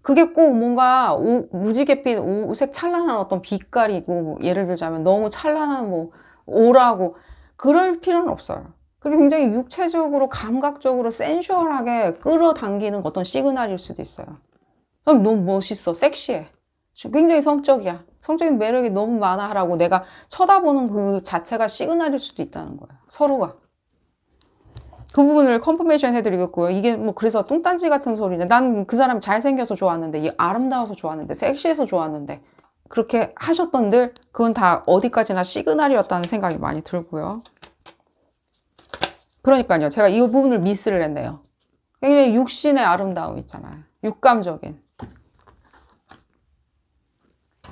그게 꼭 뭔가 무지갯빛 오색 찬란한 어떤 빛깔이고 뭐 예를 들자면 너무 찬란한 뭐 오라고 그럴 필요는 없어요. 그게 굉장히 육체적으로 감각적으로 센슈얼하게 끌어당기는 어떤 시그널일 수도 있어요. 너무 멋있어, 섹시해, 굉장히 성적이야, 성적인 매력이 너무 많아 라고 내가 쳐다보는 그 자체가 시그널일 수도 있다는 거예요. 서로가 그 부분을 컨퍼메이션 해드리겠고요. 이게 뭐 그래서 뚱딴지 같은 소리네, 난 그 사람이 잘생겨서 좋았는데 아름다워서 좋았는데 섹시해서 좋았는데 그렇게 하셨던들 그건 다 어디까지나 시그널이었다는 생각이 많이 들고요. 그러니까요 제가 이 부분을 미스를 했네요. 굉장히 육신의 아름다움 있잖아요. 육감적인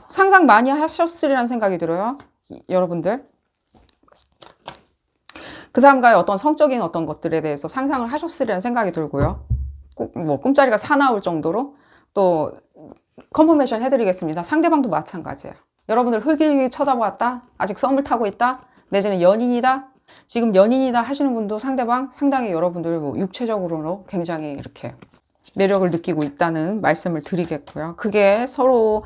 상상 많이 하셨으리라는 생각이 들어요. 여러분들 그 사람과의 어떤 성적인 어떤 것들에 대해서 상상을 하셨으리라는 생각이 들고요. 뭐 꿈자리가 사나울 정도로 또 컨퍼메이션 해드리겠습니다. 상대방도 마찬가지예요. 여러분들 흙일기 쳐다봤다, 아직 썸을 타고 있다, 내지는 연인이다, 지금 연인이다 하시는 분도 상대방 상당히 여러분들 뭐 육체적으로 굉장히 이렇게 매력을 느끼고 있다는 말씀을 드리겠고요. 그게 서로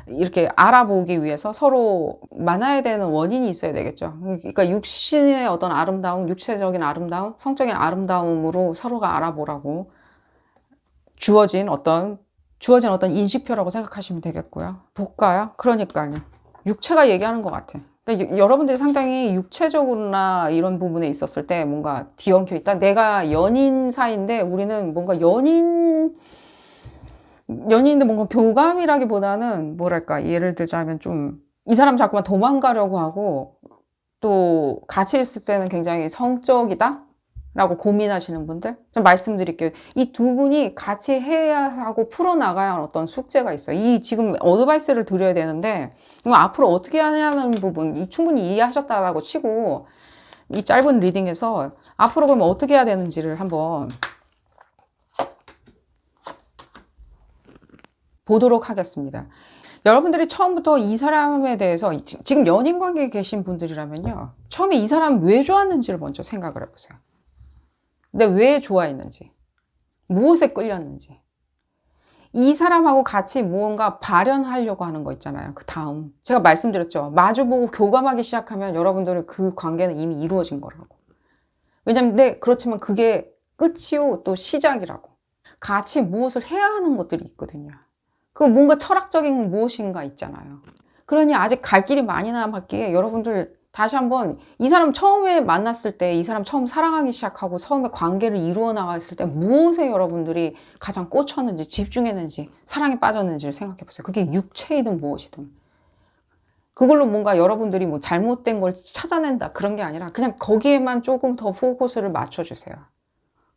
이렇게 알아보기 위해서 서로 만나야 되는 원인이 있어야 되겠죠. 그러니까 육신의 어떤 아름다움, 육체적인 아름다움, 성적인 아름다움으로 서로가 알아보라고 주어진 어떤 인식표라고 생각하시면 되겠고요. 볼까요? 그러니까요. 육체가 얘기하는 것 같아. 그러니까 여러분들이 상당히 육체적으로나 이런 부분에 있었을 때 뭔가 뒤엉켜 있다. 내가 연인 사이인데 우리는 뭔가 연인인데 뭔가 교감이라기보다는 뭐랄까 예를 들자면 좀 이 사람 자꾸만 도망가려고 하고 또 같이 있을 때는 굉장히 성적이다 라고 고민하시는 분들 좀 말씀드릴게요. 이 두 분이 같이 해야 하고 풀어나가야 하는 어떤 숙제가 있어요. 이 지금 어드바이스를 드려야 되는데 이거 앞으로 어떻게 하냐는 부분 이 충분히 이해하셨다라고 치고 이 짧은 리딩에서 앞으로 그럼 어떻게 해야 되는지를 한번 보도록 하겠습니다. 여러분들이 처음부터 이 사람에 대해서 지금 연인 관계에 계신 분들이라면요 처음에 이 사람 왜 좋았는지를 먼저 생각을 해보세요. 근데 왜 좋아했는지, 무엇에 끌렸는지, 이 사람하고 같이 무언가 발현하려고 하는 거 있잖아요. 그 다음 제가 말씀드렸죠. 마주보고 교감하기 시작하면 여러분들은 그 관계는 이미 이루어진 거라고. 왜냐면 네, 그렇지만 그게 끝이요 또 시작이라고. 같이 무엇을 해야 하는 것들이 있거든요. 그 뭔가 철학적인 무엇인가 있잖아요. 그러니 아직 갈 길이 많이 남았기에 여러분들 다시 한번 이 사람 처음에 만났을 때 이 사람 처음 사랑하기 시작하고 처음에 관계를 이루어 나갔을 때 무엇에 여러분들이 가장 꽂혔는지 집중했는지 사랑에 빠졌는지를 생각해 보세요. 그게 육체이든 무엇이든 그걸로 뭔가 여러분들이 뭐 잘못된 걸 찾아낸다 그런 게 아니라 그냥 거기에만 조금 더 포커스를 맞춰주세요.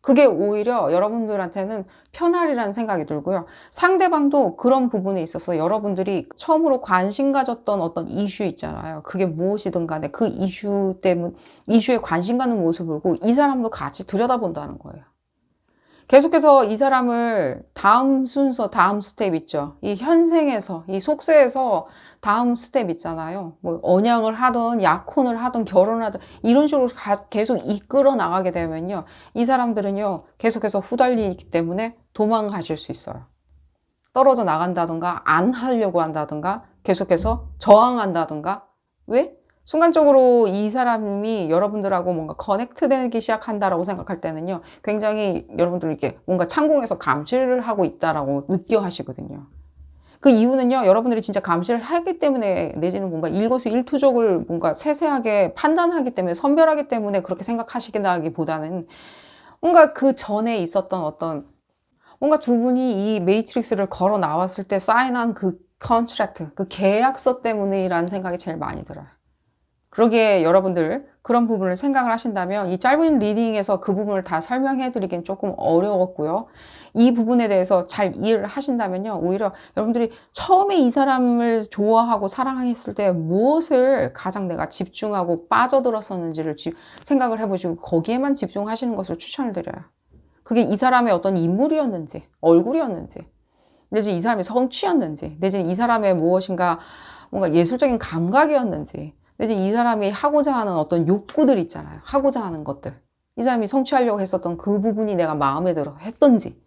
그게 오히려 여러분들한테는 편할이라는 생각이 들고요. 상대방도 그런 부분에 있어서 여러분들이 처음으로 관심 가졌던 어떤 이슈 있잖아요. 그게 무엇이든 간에 그 이슈에 관심 갖는 모습을 보고 이 사람도 같이 들여다본다는 거예요. 계속해서 이 사람을 다음 순서, 다음 스텝 있죠. 이 현생에서, 이 속세에서 다음 스텝 있잖아요. 뭐 언양을 하든 약혼을 하든 결혼하든 이런 식으로 계속 이끌어 나가게 되면요. 이 사람들은요. 계속해서 후달리기 때문에 도망가실 수 있어요. 떨어져 나간다든가 안 하려고 한다든가 계속해서 저항한다든가 왜? 순간적으로 이 사람이 여러분들하고 뭔가 커넥트 되기 시작한다라고 생각할 때는요. 굉장히 여러분들 이렇게 뭔가 창공에서 감시를 하고 있다라고 느껴 하시거든요. 그 이유는요. 여러분들이 진짜 감시를 하기 때문에 내지는 뭔가 일거수일투족을 뭔가 세세하게 판단하기 때문에 선별하기 때문에 그렇게 생각하시기보다는 뭔가 그 전에 있었던 어떤 뭔가 두 분이 이 매트릭스를 걸어 나왔을 때 사인한 그 컨트랙트, 그 계약서 때문이라는 생각이 제일 많이 들어요. 그러기에 여러분들 그런 부분을 생각을 하신다면 이 짧은 리딩에서 그 부분을 다 설명해 드리긴 조금 어려웠고요. 이 부분에 대해서 잘 이해를 하신다면요. 오히려 여러분들이 처음에 이 사람을 좋아하고 사랑했을 때 무엇을 가장 내가 집중하고 빠져들었었는지를 생각을 해보시고 거기에만 집중하시는 것을 추천을 드려요. 그게 이 사람의 어떤 인물이었는지, 얼굴이었는지, 내지 이 사람의 성취였는지, 내지 이 사람의 무엇인가 뭔가 예술적인 감각이었는지, 내지 이 사람이 하고자 하는 어떤 욕구들 있잖아요. 하고자 하는 것들. 이 사람이 성취하려고 했었던 그 부분이 내가 마음에 들어 했던지.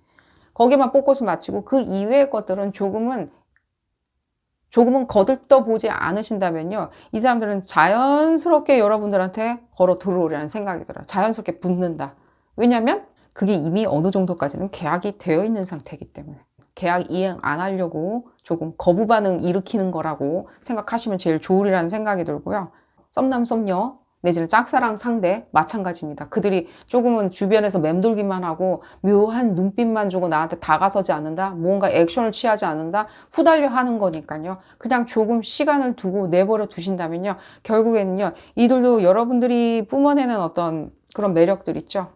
거기에만 포커스 맞추고 그 이외의 것들은 조금은 거들떠 보지 않으신다면요. 이 사람들은 자연스럽게 여러분들한테 걸어 들어오려는 생각이 들어요. 자연스럽게 붙는다. 왜냐면 그게 이미 어느 정도까지는 계약이 되어 있는 상태이기 때문에. 계약 이행 안 하려고 조금 거부 반응 일으키는 거라고 생각하시면 제일 좋으리라는 생각이 들고요. 썸남 썸녀 내지는 짝사랑 상대 마찬가지입니다. 그들이 조금은 주변에서 맴돌기만 하고 묘한 눈빛만 주고 나한테 다가서지 않는다. 뭔가 액션을 취하지 않는다. 후달려 하는 거니까요. 그냥 조금 시간을 두고 내버려 두신다면요. 결국에는요. 이들도 여러분들이 뿜어내는 어떤 그런 매력들 있죠.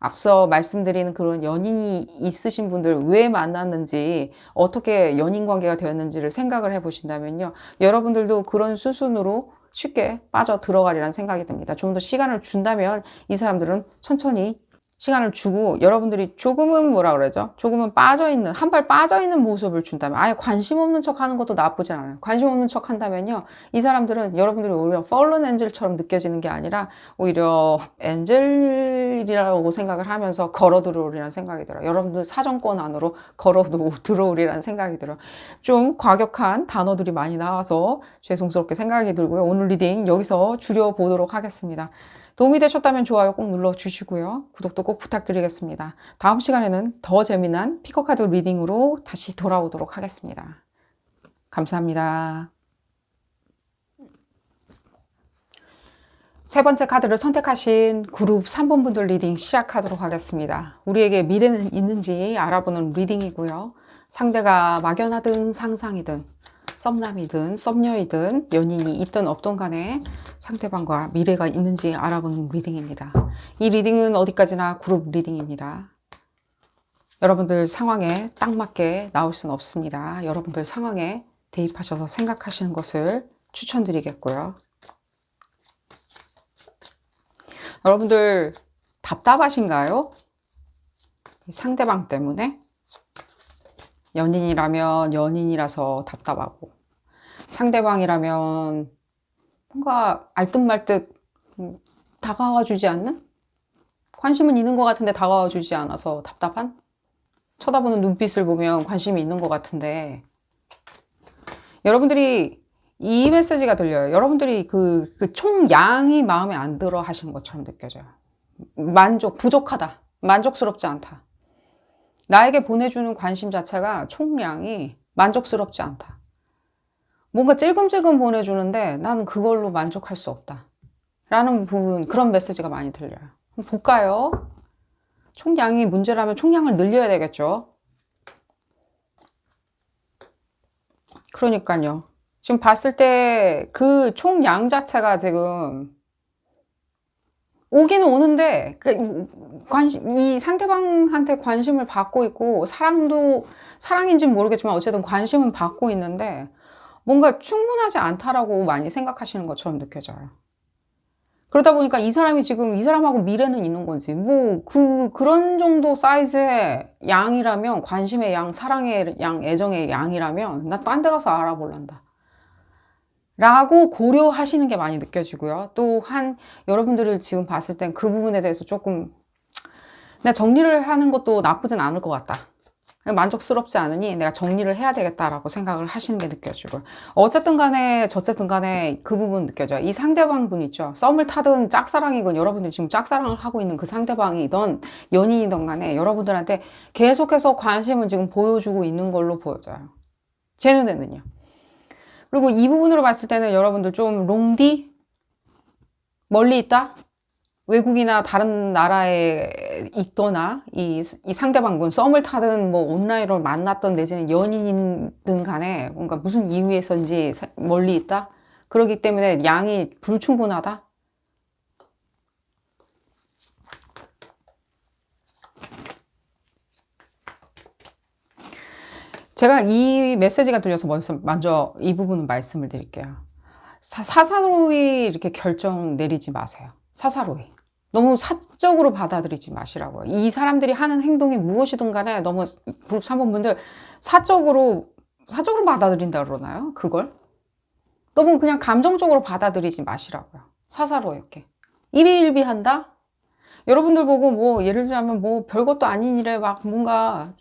앞서 말씀드리는 그런 연인이 있으신 분들 왜 만났는지 어떻게 연인 관계가 되었는지를 생각을 해 보신다면요. 여러분들도 그런 수순으로 쉽게 빠져 들어가리라는 생각이 듭니다. 좀 더 시간을 준다면 이 사람들은 천천히 시간을 주고 여러분들이 조금은 뭐라 그러죠? 조금은 빠져있는, 한 발 빠져있는 모습을 준다면 아예 관심 없는 척 하는 것도 나쁘지 않아요. 관심 없는 척 한다면요. 이 사람들은 여러분들이 오히려 펄런 엔젤처럼 느껴지는 게 아니라 오히려 엔젤이라고 생각을 하면서 걸어 들어오리라는 생각이 들어요. 여러분들 사정권 안으로 걸어 들어오리라는 생각이 들어요. 좀 과격한 단어들이 많이 나와서 죄송스럽게 생각이 들고요. 오늘 리딩 여기서 줄여보도록 하겠습니다. 도움이 되셨다면 좋아요 꼭 눌러주시고요. 구독도 꼭 부탁드리겠습니다. 다음 시간에는 더 재미난 피커카드 리딩으로 다시 돌아오도록 하겠습니다. 감사합니다. 세 번째 카드를 선택하신 그룹 3번 분들 리딩 시작하도록 하겠습니다. 우리에게 미래는 있는지 알아보는 리딩이고요. 상대가 막연하든 상상이든 썸남이든 썸녀이든 연인이 있든 없든 간에 상대방과 미래가 있는지 알아보는 리딩입니다. 이 리딩은 어디까지나 그룹 리딩입니다. 여러분들 상황에 딱 맞게 나올 수는 없습니다. 여러분들 상황에 대입하셔서 생각하시는 것을 추천드리겠고요. 여러분들 답답하신가요? 상대방 때문에? 연인이라면 연인이라서 답답하고 상대방이라면 뭔가 알듯말듯 다가와 주지 않는? 관심은 있는 것 같은데 다가와 주지 않아서 답답한? 쳐다보는 눈빛을 보면 관심이 있는 것 같은데 여러분들이 이 메시지가 들려요. 여러분들이 그 총양이 마음에 안 들어 하시는 것처럼 느껴져요. 부족하다. 만족스럽지 않다. 나에게 보내주는 관심 자체가 총량이 만족스럽지 않다. 뭔가 찔끔찔끔 보내주는데 나는 그걸로 만족할 수 없다. 라는 부분, 그런 메시지가 많이 들려요. 한번 볼까요? 총량이 문제라면 총량을 늘려야 되겠죠. 그러니까요. 지금 봤을 때 그 총량 자체가 지금 오기는 오는데 이 상대방한테 관심을 받고 있고 사랑인지는 모르겠지만 어쨌든 관심은 받고 있는데 뭔가 충분하지 않다라고 많이 생각하시는 것처럼 느껴져요. 그러다 보니까 이 사람하고 미래는 있는 건지 그런 정도 사이즈의 양이라면 관심의 양, 사랑의 양, 애정의 양이라면 나 딴 데 가서 알아볼란다 라고 고려하시는 게 많이 느껴지고요. 또한 여러분들을 지금 봤을 땐 그 부분에 대해서 조금 내가 정리를 하는 것도 나쁘진 않을 것 같다. 만족스럽지 않으니 내가 정리를 해야 되겠다라고 생각을 하시는 게 느껴지고요. 어쨌든 간에 저쨌든 간에 그 부분 느껴져요. 이 상대방 분 있죠. 썸을 타든 짝사랑이건 여러분들이 지금 짝사랑을 하고 있는 그 상대방이든 연인이든 간에 여러분들한테 계속해서 관심을 지금 보여주고 있는 걸로 보여져요. 제 눈에는요. 그리고 이 부분으로 봤을 때는 여러분들 좀 롱디? 멀리 있다? 외국이나 다른 나라에 있거나 이 상대방분 썸을 타든 뭐 온라인으로 만났던 내지는 연인이든 간에 뭔가 무슨 이유에서인지 멀리 있다? 그러기 때문에 양이 불충분하다? 제가 이 메시지가 들려서 먼저 이 부분은 말씀을 드릴게요. 사사로이 이렇게 결정 내리지 마세요. 사사로이. 너무 사적으로 받아들이지 마시라고요. 이 사람들이 하는 행동이 무엇이든 간에 너무 그룹 3번분들 사적으로 받아들인다 그러나요? 그걸? 너무 그냥 감정적으로 받아들이지 마시라고요. 사사로이렇게. 일희일비한다? 여러분들 보고 뭐 예를 들자면 뭐 별것도 아닌 일에 막 뭔가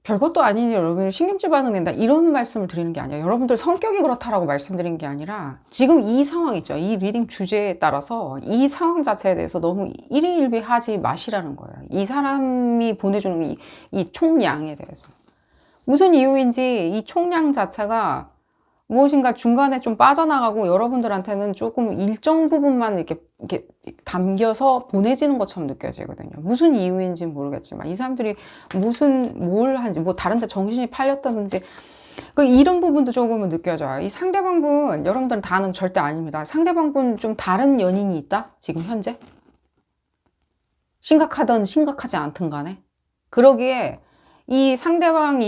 별것도 아닌 일 여러분이 신경질 반응낸다 이런 말씀을 드리는 게 아니에요. 여러분들 성격이 그렇다라고 말씀드린 게 아니라 지금 이 상황 있죠. 이 리딩 주제에 따라서 이 상황 자체에 대해서 너무 일희일비하지 마시라는 거예요. 이 사람이 보내주는 이 총량에 대해서 무슨 이유인지 이 총량 자체가 무엇인가 중간에 좀 빠져나가고 여러분들한테는 조금 일정 부분만 이렇게 담겨서 보내지는 것처럼 느껴지거든요. 무슨 이유인지는 모르겠지만 이 사람들이 뭘 하는지 뭐 다른 데 정신이 팔렸다든지 이런 부분도 조금은 느껴져요. 이 상대방분 여러분들은 다는 절대 아닙니다. 상대방분 좀 다른 연인이 있다? 지금 현재? 심각하든 심각하지 않든 간에 그러기에 이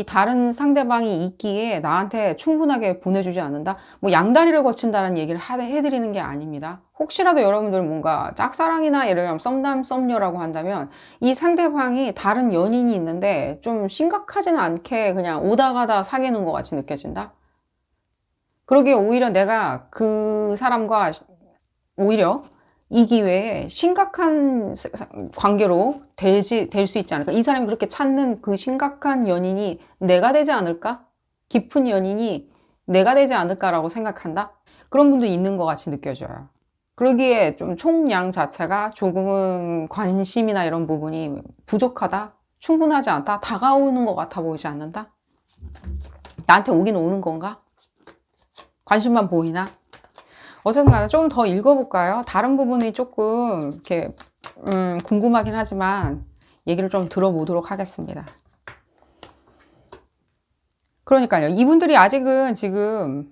다른 상대방이 있기에 나한테 충분하게 보내주지 않는다? 뭐 양다리를 거친다는 얘기를 해드리는 게 아닙니다. 혹시라도 여러분들 뭔가 짝사랑이나 예를 들면 썸남, 썸녀라고 한다면 이 상대방이 다른 연인이 있는데 좀 심각하지는 않게 그냥 오다 가다 사귀는 것 같이 느껴진다? 그러기에 오히려 내가 그 사람과 오히려 이 기회에 심각한 관계로 될 수 있지 않을까? 이 사람이 그렇게 찾는 그 심각한 연인이 내가 되지 않을까? 깊은 연인이 내가 되지 않을까라고 생각한다? 그런 분도 있는 것 같이 느껴져요. 그러기에 좀 총량 자체가 조금은 관심이나 이런 부분이 부족하다? 충분하지 않다? 다가오는 것 같아 보이지 않는다? 나한테 오긴 오는 건가? 관심만 보이나? 어쨌든 간에 좀 더 읽어볼까요? 다른 부분이 조금 이렇게 궁금하긴 하지만 얘기를 좀 들어보도록 하겠습니다. 그러니까요. 이분들이 아직은 지금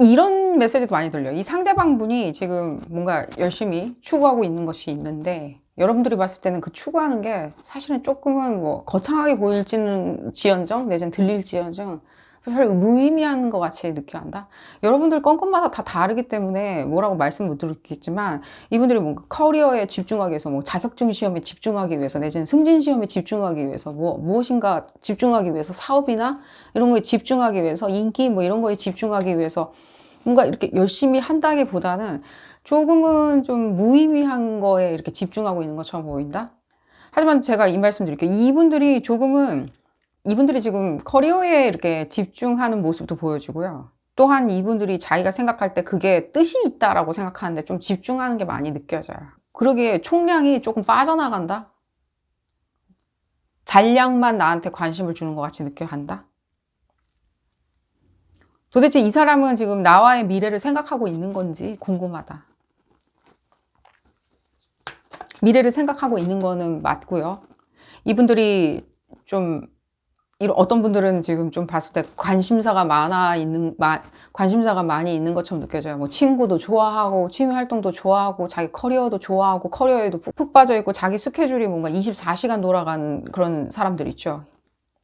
이런 메시지도 많이 들려요. 이 상대방 분이 지금 뭔가 열심히 추구하고 있는 것이 있는데 여러분들이 봤을 때는 그 추구하는 게 사실은 조금은 뭐 거창하게 보일지는 지연정 내지는 들릴지언정 별 무의미한 것 같이 느껴한다. 여러분들 건건마다 다 다르기 때문에 뭐라고 말씀 못 드리겠지만 이분들이 뭔가 커리어에 집중하기 위해서 뭐 자격증 시험에 집중하기 위해서 내지는 승진 시험에 집중하기 위해서 무엇인가 집중하기 위해서 사업이나 이런 거에 집중하기 위해서 인기 뭐 이런 거에 집중하기 위해서 뭔가 이렇게 열심히 한다기보다는 조금은 좀 무의미한 거에 이렇게 집중하고 있는 것처럼 보인다. 하지만 제가 이 말씀 드릴게요. 이분들이 지금 커리어에 이렇게 집중하는 모습도 보여주고요. 또한 이분들이 자기가 생각할 때 그게 뜻이 있다라고 생각하는데 좀 집중하는 게 많이 느껴져요. 그러기에 총량이 조금 빠져나간다? 잔량만 나한테 관심을 주는 것 같이 느껴한다? 도대체 이 사람은 지금 나와의 미래를 생각하고 있는 건지 궁금하다. 미래를 생각하고 있는 거는 맞고요. 이분들이 좀 어떤 분들은 지금 좀 봤을 때 관심사가 많이 있는 것처럼 느껴져요. 뭐 친구도 좋아하고 취미 활동도 좋아하고 자기 커리어도 좋아하고 커리어에도 푹 빠져 있고 자기 스케줄이 뭔가 24시간 돌아가는 그런 사람들 있죠.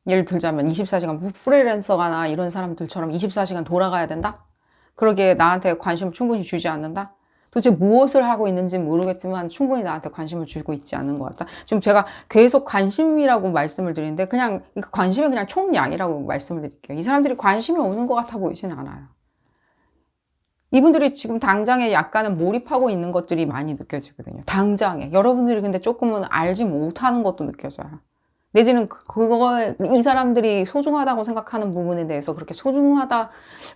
예를 들자면 24시간 프리랜서나 이런 사람들처럼 24시간 돌아가야 된다? 그러기에 나한테 관심을 충분히 주지 않는다? 도대체 무엇을 하고 있는지 모르겠지만 충분히 나한테 관심을 주고 있지 않는 것 같다. 지금 제가 계속 관심이라고 말씀을 드리는데 그냥 관심은 그냥 총량이라고 말씀을 드릴게요. 이 사람들이 관심이 없는 것 같아 보이지는 않아요. 이분들이 지금 당장에 약간은 몰입하고 있는 것들이 많이 느껴지거든요. 당장에. 여러분들이 근데 조금은 알지 못하는 것도 느껴져요. 내지는 이 사람들이 소중하다고 생각하는 부분에 대해서 그렇게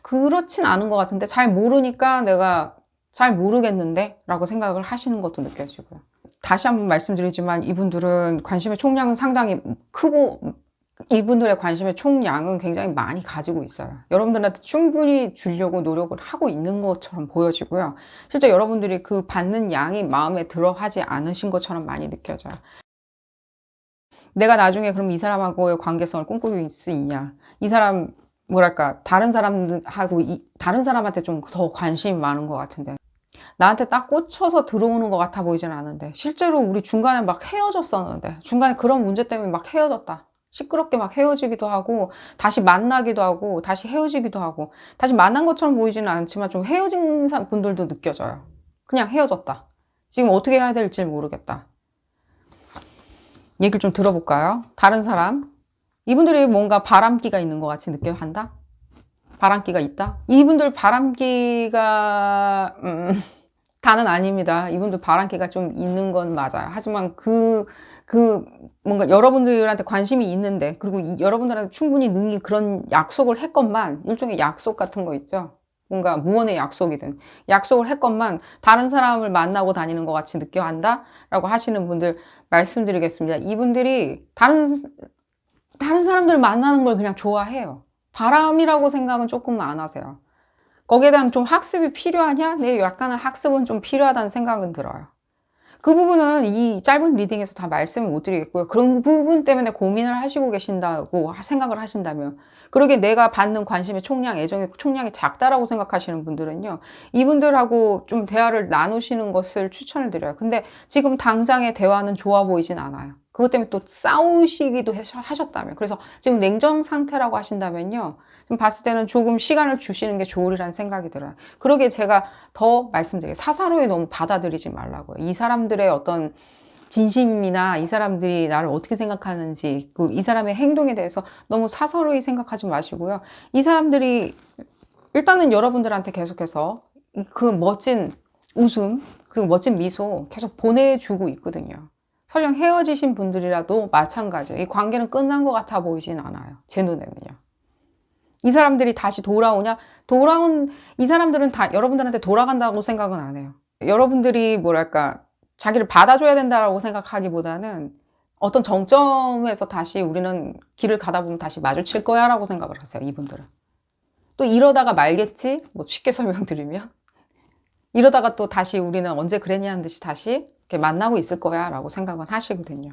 그렇진 않은 것 같은데 잘 모르니까 내가 잘 모르겠는데? 라고 생각을 하시는 것도 느껴지고요. 다시 한번 말씀드리지만 이분들은 관심의 총량은 상당히 크고 이분들의 관심의 총량은 굉장히 많이 가지고 있어요. 여러분들한테 충분히 주려고 노력을 하고 있는 것처럼 보여지고요. 실제 여러분들이 그 받는 양이 마음에 들어 하지 않으신 것처럼 많이 느껴져요. 내가 나중에 그럼 이 사람하고의 관계성을 꿈꿀 수 있냐? 이 사람, 뭐랄까, 다른 사람하고, 다른 사람한테 좀 더 관심이 많은 것 같은데. 나한테 딱 꽂혀서 들어오는 것 같아 보이진 않은데. 실제로 우리 중간에 막 헤어졌었는데. 중간에 그런 문제 때문에 막 헤어졌다. 시끄럽게 막 헤어지기도 하고, 다시 만나기도 하고, 다시 헤어지기도 하고, 다시 만난 것처럼 보이지는 않지만 좀 헤어진 분들도 느껴져요. 그냥 헤어졌다. 지금 어떻게 해야 될지 모르겠다. 얘기를 좀 들어볼까요? 다른 사람. 이분들이 뭔가 바람기가 있는 것 같이 느껴한다? 바람기가 있다? 이분들 바람기가, 다는 아닙니다. 이분들 바람기가 좀 있는 건 맞아요. 하지만 뭔가 여러분들한테 관심이 있는데, 그리고 여러분들한테 충분히 능히 그런 약속을 했건만, 일종의 약속 같은 거 있죠? 뭔가 무언의 약속이든, 약속을 했건만, 다른 사람을 만나고 다니는 것 같이 느껴한다? 라고 하시는 분들 말씀드리겠습니다. 이분들이 다른 사람들 만나는 걸 그냥 좋아해요. 바람이라고 생각은 조금 안 하세요. 거기에 대한 좀 학습이 필요하냐? 네, 약간은 학습은 좀 필요하다는 생각은 들어요. 그 부분은 이 짧은 리딩에서 다 말씀을 못 드리겠고요. 그런 부분 때문에 고민을 하시고 계신다고 생각을 하신다면, 그러게 내가 받는 관심의 총량, 애정의 총량이 작다라고 생각하시는 분들은요, 이분들하고 좀 대화를 나누시는 것을 추천을 드려요. 근데 지금 당장의 대화는 좋아 보이진 않아요. 그것 때문에 또 싸우시기도 하셨다면, 그래서 지금 냉정 상태라고 하신다면요, 좀 봤을 때는 조금 시간을 주시는 게 좋으리라는 생각이 들어요. 그러게 제가 더 말씀드려요. 사사로이 너무 받아들이지 말라고요. 이 사람들의 어떤 진심이나 이 사람들이 나를 어떻게 생각하는지, 이 사람의 행동에 대해서 너무 사사로이 생각하지 마시고요. 이 사람들이 일단은 여러분들한테 계속해서 그 멋진 웃음, 그리고 멋진 미소 계속 보내주고 있거든요. 설령 헤어지신 분들이라도 마찬가지예요. 이 관계는 끝난 것 같아 보이진 않아요. 제 눈에는요. 이 사람들이 다시 돌아오냐? 이 사람들은 다 여러분들한테 돌아간다고 생각은 안 해요. 여러분들이 뭐랄까, 자기를 받아줘야 된다고 생각하기보다는 어떤 정점에서 다시 우리는 길을 가다 보면 다시 마주칠 거야 라고 생각을 하세요, 이분들은. 또 이러다가 말겠지? 뭐 쉽게 설명드리면. 이러다가 또 다시 우리는 언제 그랬냐는 듯이 다시 이렇게 만나고 있을 거야 라고 생각은 하시거든요.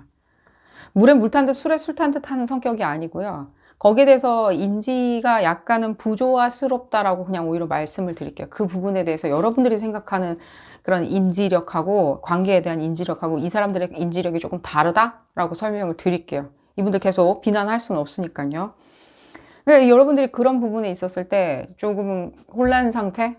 물에 물 탄 듯 술에 술 탄 듯 하는 성격이 아니고요. 거기에 대해서 인지가 약간은 부조화스럽다라고 그냥 오히려 말씀을 드릴게요. 그 부분에 대해서 여러분들이 생각하는 그런 인지력하고 관계에 대한 인지력하고 이 사람들의 인지력이 조금 다르다라고 설명을 드릴게요. 이분들 계속 비난할 수는 없으니까요. 그러니까 여러분들이 그런 부분에 있었을 때 조금은 혼란 상태?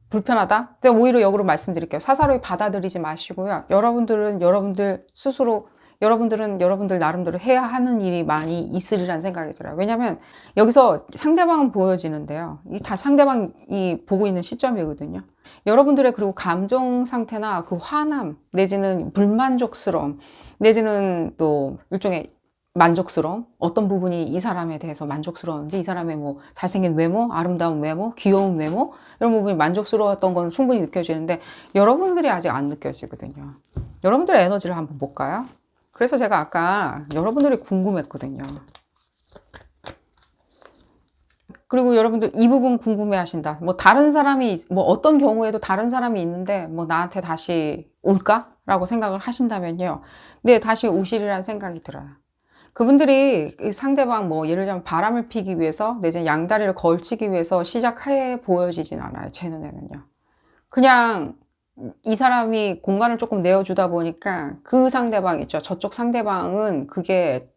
불편하다? 근데 오히려 역으로 말씀드릴게요. 사사로이 받아들이지 마시고요. 여러분들은 여러분들 스스로 여러분들은 여러분들 나름대로 해야 하는 일이 많이 있으리라는 생각이 들어요. 왜냐하면 여기서 상대방은 보여지는데요. 이 다 상대방이 보고 있는 시점이거든요. 여러분들의 그리고 감정 상태나 그 화남 내지는 불만족스러움 내지는 또 일종의 만족스러움, 어떤 부분이 이 사람에 대해서 만족스러운지, 이 사람의 뭐 잘생긴 외모, 아름다운 외모, 귀여운 외모 이런 부분이 만족스러웠던 건 충분히 느껴지는데 여러분들이 아직 안 느껴지거든요. 여러분들의 에너지를 한번 볼까요? 그래서 제가 아까 여러분들이 궁금했거든요. 그리고 여러분들 이 부분 궁금해 하신다. 뭐 다른 사람이, 뭐 어떤 경우에도 다른 사람이 있는데 뭐 나한테 다시 올까? 라고 생각을 하신다면요. 네, 다시 오시리라는 생각이 들어요. 그분들이 상대방 뭐 예를 들면 바람을 피기 위해서 내지는 양다리를 걸치기 위해서 시작해 보여지진 않아요. 제 눈에는요. 그냥 이 사람이 공간을 조금 내어주다 보니까 그 상대방 있죠. 저쪽 상대방은 그게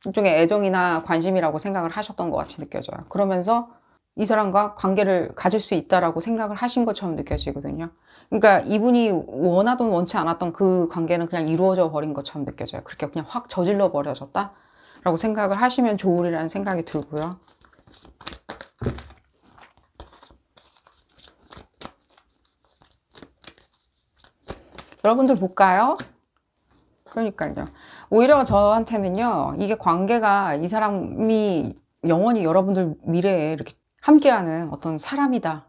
일종의 애정이나 관심이라고 생각을 하셨던 것 같이 느껴져요. 그러면서 이 사람과 관계를 가질 수 있다라고 생각을 하신 것처럼 느껴지거든요. 그러니까 이분이 원하던 원치 않았던 그 관계는 그냥 이루어져 버린 것처럼 느껴져요. 그렇게 그냥 확 저질러 버려졌다라고 생각을 하시면 좋으리라는 생각이 들고요. 여러분들 볼까요? 그러니까요. 오히려 저한테는요, 이게 관계가 이 사람이 영원히 여러분들 미래에 이렇게 함께하는 어떤 사람이다.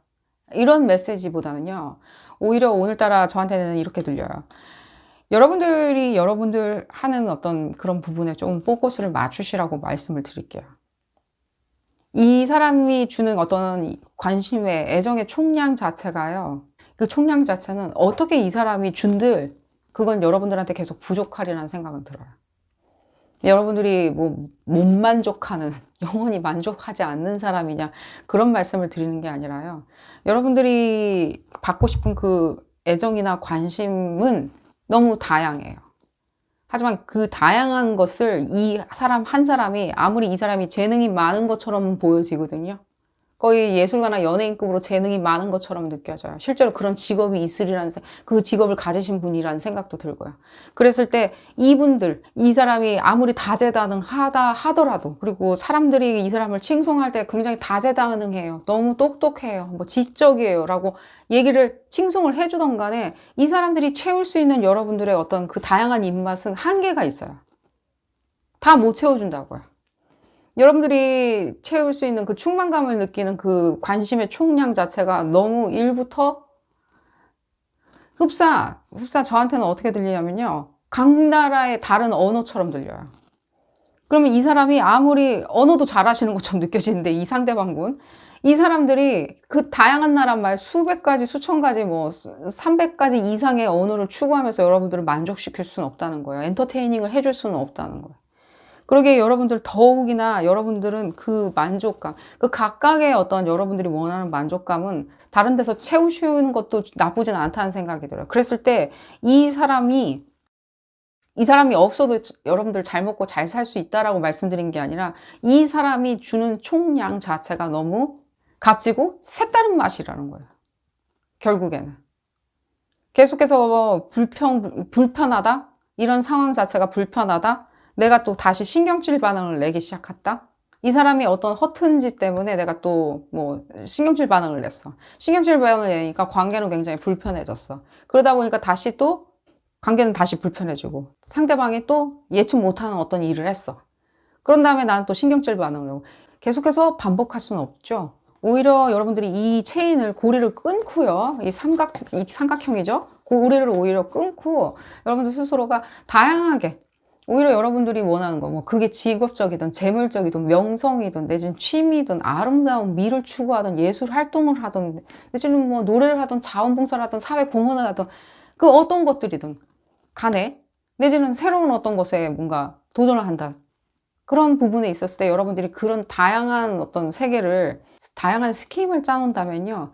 이런 메시지보다는요, 오히려 오늘따라 저한테는 이렇게 들려요. 여러분들이 여러분들 하는 어떤 그런 부분에 좀 포커스를 맞추시라고 말씀을 드릴게요. 이 사람이 주는 어떤 관심의 애정의 총량 자체가요. 그 총량 자체는 어떻게 이 사람이 준들 그건 여러분들한테 계속 부족하리라는 생각은 들어요. 여러분들이 뭐 못 만족하는 영원히 만족하지 않는 사람이냐 그런 말씀을 드리는 게 아니라요. 여러분들이 받고 싶은 그 애정이나 관심은 너무 다양해요. 하지만 그 다양한 것을 이 사람 한 사람이 아무리 이 사람이 재능이 많은 것처럼 보여지거든요. 거의 예술가나 연예인급으로 재능이 많은 것처럼 느껴져요. 실제로 그런 직업이 있으리라는, 그 직업을 가지신 분이라는 생각도 들고요. 그랬을 때 이분들, 이 사람이 아무리 다재다능하다 하더라도, 그리고 사람들이 이 사람을 칭송할 때 굉장히 다재다능해요. 너무 똑똑해요. 뭐 지적이에요. 라고 얘기를 칭송을 해주던 간에 이 사람들이 채울 수 있는 여러분들의 어떤 그 다양한 입맛은 한계가 있어요. 다 못 채워준다고요. 여러분들이 채울 수 있는 그 충만감을 느끼는 그 관심의 총량 자체가 너무 1부터 흡사 저한테는 어떻게 들리냐면요. 각 나라의 다른 언어처럼 들려요. 그러면 이 사람이 아무리 언어도 잘하시는 것처럼 느껴지는데 이 상대방분 이 사람들이 그 다양한 나라 말 수백 가지 수천 가지 뭐 300가지 이상의 언어를 추구하면서 여러분들을 만족시킬 수는 없다는 거예요. 엔터테이닝을 해줄 수는 없다는 거예요. 그러기에 여러분들 더욱이나 여러분들은 그 만족감, 그 각각의 어떤 여러분들이 원하는 만족감은 다른 데서 채우시는 것도 나쁘진 않다는 생각이 들어요. 그랬을 때 이 사람이 없어도 여러분들 잘 먹고 잘 살 수 있다라고 말씀드린 게 아니라 이 사람이 주는 총량 자체가 너무 값지고 색다른 맛이라는 거예요. 결국에는. 계속해서 불편하다? 이런 상황 자체가 불편하다? 내가 또 다시 신경질 반응을 내기 시작했다? 이 사람이 어떤 허튼 짓 때문에 내가 또 뭐 신경질 반응을 냈어. 신경질 반응을 내니까 관계는 굉장히 불편해졌어. 그러다 보니까 다시 또 관계는 다시 불편해지고 상대방이 또 예측 못하는 어떤 일을 했어. 그런 다음에 나는 또 신경질 반응을 내고 계속해서 반복할 수는 없죠. 오히려 여러분들이 이 체인을 고리를 끊고요. 이 삼각형이죠. 고리를 오히려 끊고 여러분들 스스로가 다양하게 오히려 여러분들이 원하는 거, 뭐, 그게 직업적이든, 재물적이든, 명성이든, 내지는 취미든, 아름다운 미를 추구하든, 예술 활동을 하든, 내지는 뭐, 노래를 하든, 자원봉사를 하든, 사회 공헌을 하든, 그 어떤 것들이든 간에, 내지는 새로운 어떤 것에 뭔가 도전을 한다. 그런 부분에 있었을 때 여러분들이 그런 다양한 어떤 세계를, 다양한 스की임을 짜놓는다면요.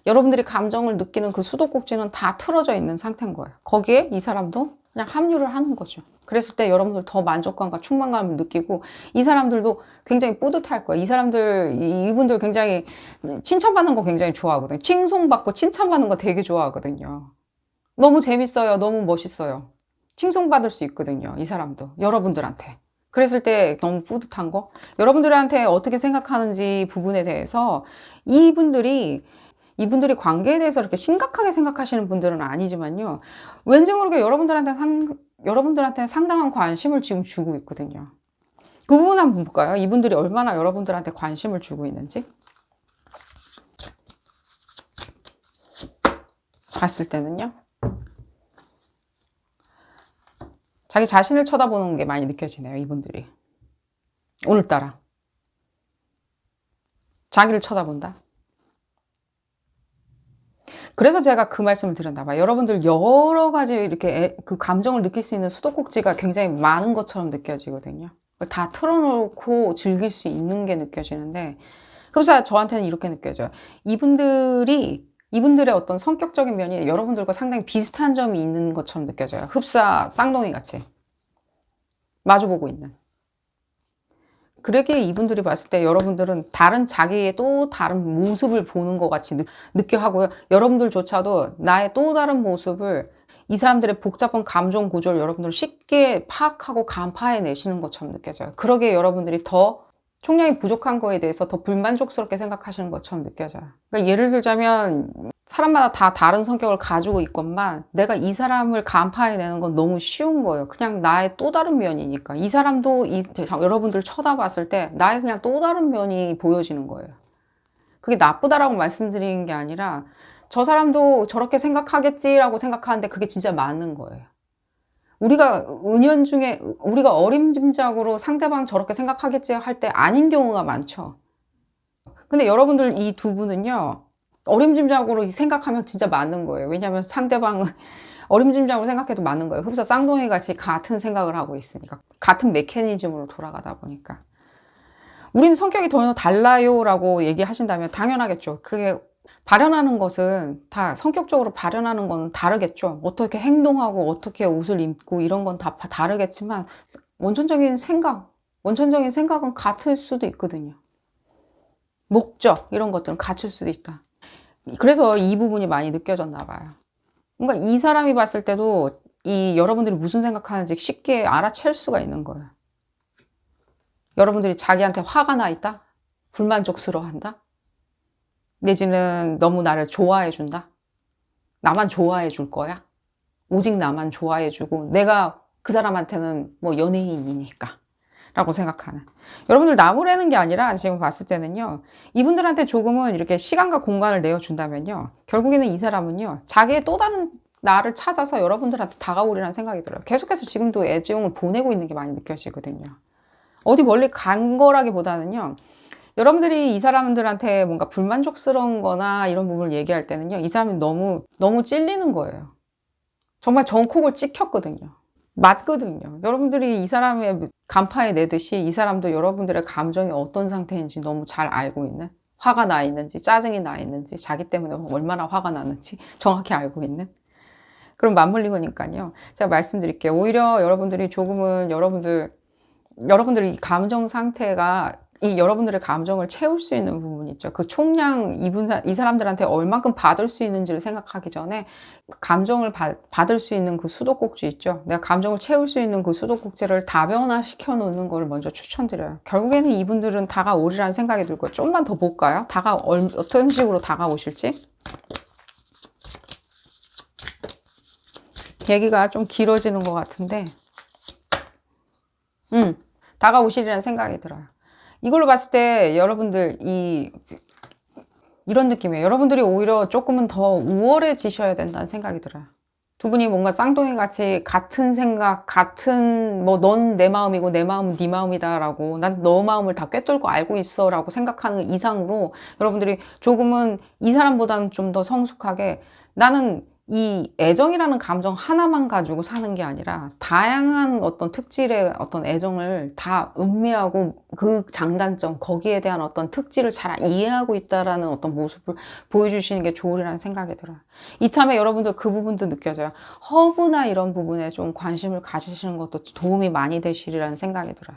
여러분들이 감정을 느끼는 그 수도꼭지는 다 틀어져 있는 상태인 거예요. 거기에 이 사람도 그냥 합류를 하는 거죠. 그랬을 때 여러분들 더 만족감과 충만감을 느끼고 이 사람들도 굉장히 뿌듯할 거예요. 이분들 굉장히 칭찬받는 거 굉장히 좋아하거든요. 칭송받고 칭찬받는 거 되게 좋아하거든요. 너무 재밌어요. 너무 멋있어요. 칭송받을 수 있거든요. 이 사람도. 여러분들한테. 그랬을 때 너무 뿌듯한 거. 여러분들한테 어떻게 생각하는지 부분에 대해서 이분들이 관계에 대해서 이렇게 심각하게 생각하시는 분들은 아니지만요. 왠지 모르게 여러분들한테 상당한 관심을 지금 주고 있거든요. 그 부분 한번 볼까요? 이분들이 얼마나 여러분들한테 관심을 주고 있는지. 봤을 때는요. 자기 자신을 쳐다보는 게 많이 느껴지네요. 이분들이. 오늘따라. 자기를 쳐다본다. 그래서 제가 그 말씀을 드렸나 봐요. 여러분들 여러 가지 이렇게 그 감정을 느낄 수 있는 수도꼭지가 굉장히 많은 것처럼 느껴지거든요. 다 틀어놓고 즐길 수 있는 게 느껴지는데, 그래서 저한테는 이렇게 느껴져요. 이분들의 어떤 성격적인 면이 여러분들과 상당히 비슷한 점이 있는 것처럼 느껴져요. 흡사 쌍둥이 같이. 마주보고 있는. 그러기에 이분들이 봤을 때 여러분들은 자기의 또 다른 모습을 보는 것 같이 느껴 하고요. 여러분들조차도 나의 또 다른 모습을 이 사람들의 복잡한 감정 구조를 여러분들 쉽게 파악하고 간파해 내시는 것처럼 느껴져요. 그러기에 여러분들이 더 총량이 부족한 거에 대해서 더 불만족스럽게 생각하시는 것처럼 느껴져요. 그러니까 예를 들자면 사람마다 다 다른 성격을 가지고 있건만 내가 이 사람을 간파해내는 건 너무 쉬운 거예요. 그냥 나의 또 다른 면이니까. 이 사람도 여러분들 쳐다봤을 때 나의 그냥 또 다른 면이 보여지는 거예요. 그게 나쁘다라고 말씀드리는 게 아니라 저 사람도 저렇게 생각하겠지라고 생각하는데 그게 진짜 맞는 거예요. 우리가 은연중에 우리가 어림짐작으로 상대방 저렇게 생각하겠지 할 때 아닌 경우가 많죠. 근데 여러분들 이 두 분은요, 어림짐작으로 생각하면 진짜 맞는 거예요. 왜냐하면 상대방은 어림짐작으로 생각해도 맞는 거예요. 흡사 쌍둥이 같이 같은 생각을 하고 있으니까. 같은 메커니즘으로 돌아가다 보니까. 우리는 성격이 전혀 달라요 라고 얘기하신다면 당연하겠죠. 그게 발현하는 것은 다 성격적으로 발현하는 건 다르겠죠. 어떻게 행동하고 어떻게 옷을 입고 이런 건 다 다르겠지만 원천적인 생각은 같을 수도 있거든요. 목적 이런 것들은 갖출 수도 있다. 그래서 이 부분이 많이 느껴졌나 봐요. 뭔가 이 사람이 봤을 때도 이 여러분들이 무슨 생각하는지 쉽게 알아챌 수가 있는 거예요. 여러분들이 자기한테 화가 나 있다? 불만족스러워한다? 내지는 너무 나를 좋아해 준다? 나만 좋아해 줄 거야? 오직 나만 좋아해 주고 내가 그 사람한테는 뭐 연예인이니까 라고 생각하는. 여러분들 나무라는 게 아니라 지금 봤을 때는요, 이분들한테 조금은 이렇게 시간과 공간을 내어준다면요, 결국에는 이 사람은요, 자기의 또 다른 나를 찾아서 여러분들한테 다가오리라는 생각이 들어요. 계속해서 지금도 애정을 보내고 있는 게 많이 느껴지거든요. 어디 멀리 간 거라기보다는요, 여러분들이 이 사람들한테 뭔가 불만족스러운 거나 이런 부분을 얘기할 때는요, 이 사람이 너무 찔리는 거예요. 정말 정콕을 찍혔거든요. 맞거든요. 여러분들이 이 사람의 간파에 내듯이 이 사람도 여러분들의 감정이 어떤 상태인지 너무 잘 알고 있는, 화가 나 있는지 짜증이 나 있는지 자기 때문에 얼마나 화가 나는지 정확히 알고 있는 그런 맞물리고니까요. 제가 말씀드릴게요. 오히려 여러분들이 조금은 여러분들의 감정 상태가 이 여러분들의 감정을 채울 수 있는 부분이 있죠. 그 총량 이 사람들한테 얼만큼 받을 수 있는지를 생각하기 전에 감정을 받을 수 있는 그 수도꼭지 있죠. 내가 감정을 채울 수 있는 그 수도꼭지를 다변화시켜 놓는 걸 먼저 추천드려요. 결국에는 이분들은 다가오리라는 생각이 들고 좀만 더 볼까요? 어떤 식으로 다가오실지. 얘기가 좀 길어지는 것 같은데 다가오시리라는 생각이 들어요. 이걸로 봤을 때 여러분들 이런 느낌이에요. 여러분들이 오히려 조금은 더 우월해지셔야 된다는 생각이 들어요. 두 분이 뭔가 쌍둥이 같이 같은 생각, 같은 뭐 넌 내 마음이고 내 마음은 네 마음이다라고 난 너 마음을 다 꿰뚫고 알고 있어라고 생각하는 이상으로 여러분들이 조금은 이 사람보다는 좀 더 성숙하게 나는 이 애정이라는 감정 하나만 가지고 사는 게 아니라 다양한 어떤 특질의 어떤 애정을 다 음미하고 그 장단점, 거기에 대한 어떤 특질을 잘 이해하고 있다라는 어떤 모습을 보여주시는 게 좋으리라는 생각이 들어요. 이참에 여러분들 그 부분도 느껴져요. 허브나 이런 부분에 좀 관심을 가지시는 것도 도움이 많이 되시리라는 생각이 들어요.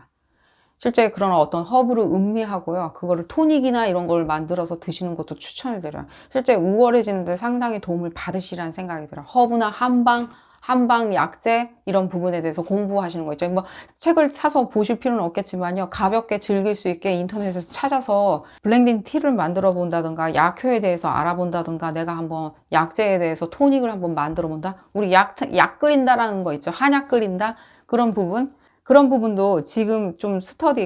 실제 그런 어떤 허브를 음미하고요. 그거를 토닉이나 이런 걸 만들어서 드시는 것도 추천을 드려요. 실제 우월해지는데 상당히 도움을 받으시라는 생각이 들어요. 허브나 한방 약재 이런 부분에 대해서 공부하시는 거 있죠. 뭐 책을 사서 보실 필요는 없겠지만요. 가볍게 즐길 수 있게 인터넷에서 찾아서 블렌딩 티를 만들어 본다든가 약효에 대해서 알아본다든가 내가 한번 약재에 대해서 토닉을 한번 만들어 본다. 우리 약 끓인다라는 거 있죠. 한약 끓인다. 그런 부분도 지금 좀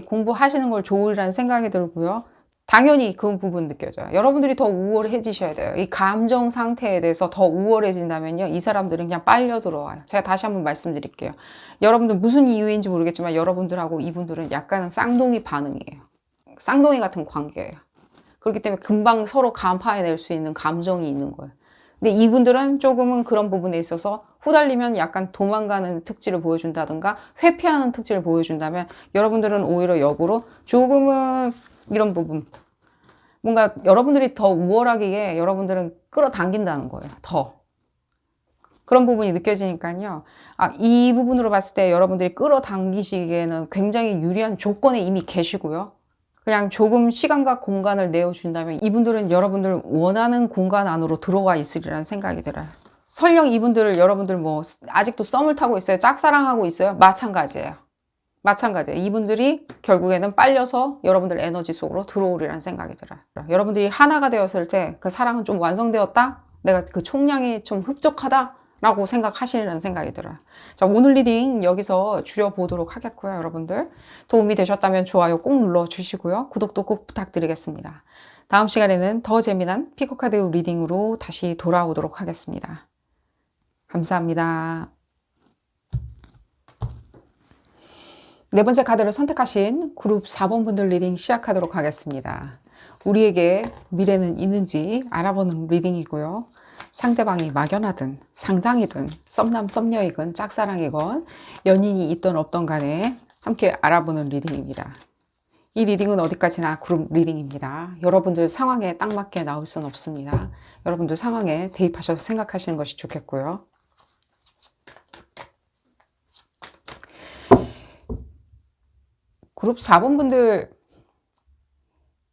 공부하시는 걸 좋으리라는 생각이 들고요. 당연히 그 부분 느껴져요. 여러분들이 더 우월해지셔야 돼요. 이 감정 상태에 대해서 더 우월해진다면요. 이 사람들은 그냥 빨려 들어와요. 제가 다시 한번 말씀드릴게요. 여러분들 무슨 이유인지 모르겠지만 여러분들하고 이분들은 약간은 쌍둥이 반응이에요. 쌍둥이 같은 관계예요. 그렇기 때문에 금방 서로 간파해낼 수 있는 감정이 있는 거예요. 근데 이분들은 조금은 그런 부분에 있어서 후달리면 약간 도망가는 특질을 보여준다든가 회피하는 특질을 보여준다면 여러분들은 오히려 역으로 조금은 이런 부분 뭔가 여러분들이 더 우월하기에 여러분들은 끌어당긴다는 거예요. 더 그런 부분이 느껴지니까요. 이 부분으로 봤을 때 여러분들이 끌어당기시기에는 굉장히 유리한 조건에 이미 계시고요. 그냥 조금 시간과 공간을 내어준다면 이분들은 여러분들 원하는 공간 안으로 들어와 있으리라는 생각이 들어요. 설령 여러분들 뭐 아직도 썸을 타고 있어요. 짝사랑하고 있어요. 마찬가지예요. 이분들이 결국에는 빨려서 여러분들 에너지 속으로 들어오리라는 생각이 들어요. 여러분들이 하나가 되었을 때 그 사랑은 좀 완성되었다? 내가 그 총량이 좀 흡족하다? 라고 생각하시리라는 생각이 들어요. 자, 오늘 리딩 여기서 줄여보도록 하겠고요. 여러분들 도움이 되셨다면 좋아요 꼭 눌러주시고요. 구독도 꼭 부탁드리겠습니다. 다음 시간에는 더 재미난 피코카드 리딩으로 다시 돌아오도록 하겠습니다. 감사합니다. 네 번째 카드를 선택하신 그룹 4번 분들 리딩 시작하도록 하겠습니다. 우리에게 미래는 있는지 알아보는 리딩이고요. 상대방이 막연하든 상당이든 썸남 썸녀이건 짝사랑이건 연인이 있던 없던 간에 함께 알아보는 리딩입니다. 이 리딩은 어디까지나 그룹 리딩입니다. 여러분들 상황에 딱 맞게 나올 수는 없습니다. 여러분들 상황에 대입하셔서 생각하시는 것이 좋겠고요. 그룹 4번 분들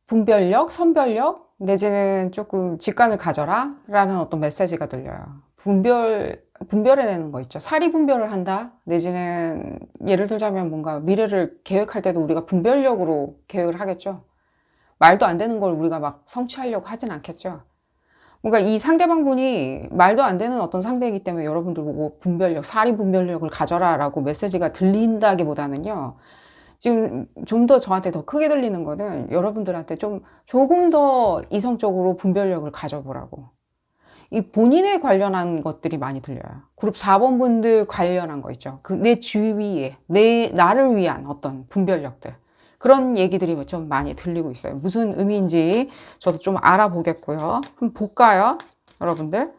분별력, 선별력 내지는 조금 직관을 가져라 라는 어떤 메시지가 들려요. 분별해내는 거 있죠. 사리 분별을 한다 내지는 예를 들자면 뭔가 미래를 계획할 때도 우리가 분별력으로 계획을 하겠죠. 말도 안 되는 걸 우리가 막 성취하려고 하진 않겠죠. 뭔가 이 상대방 분이 말도 안 되는 어떤 상대이기 때문에 여러분들 보고 분별력, 사리 분별력을 가져라 라고 메시지가 들린다기보다는요, 지금 좀 더 저한테 더 크게 들리는 거는 여러분들한테 조금 더 이성적으로 분별력을 가져보라고. 이 본인에 관련한 것들이 많이 들려요. 그룹 4번 분들 관련한 거 있죠. 내 주위에, 나를 위한 어떤 분별력들. 그런 얘기들이 좀 많이 들리고 있어요. 무슨 의미인지 저도 좀 알아보겠고요. 한번 볼까요? 여러분들.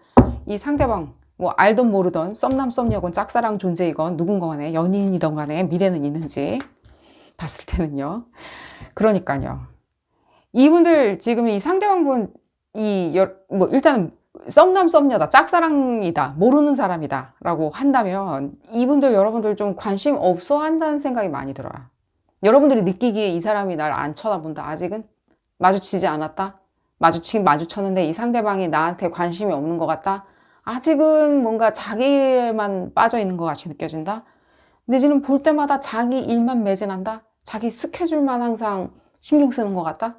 이 상대방, 뭐 알던 모르던 썸남 썸녀건 짝사랑 존재이건 누군가 간에 연인이던 간에 미래는 있는지 봤을 때는요. 그러니까요. 이분들 지금 이 상대방분 일단은 썸남 썸녀다, 짝사랑이다, 모르는 사람이다 라고 한다면 이분들 여러분들 좀 관심 없어 한다는 생각이 많이 들어요. 여러분들이 느끼기에 이 사람이 날 안 쳐다본다, 아직은 마주치지 않았다, 마주쳤는데 이 상대방이 나한테 관심이 없는 것 같다, 아직은 뭔가 자기에만 빠져 있는 것 같이 느껴진다, 내지는 볼 때마다 자기 일만 매진한다, 자기 스케줄만 항상 신경 쓰는 것 같다,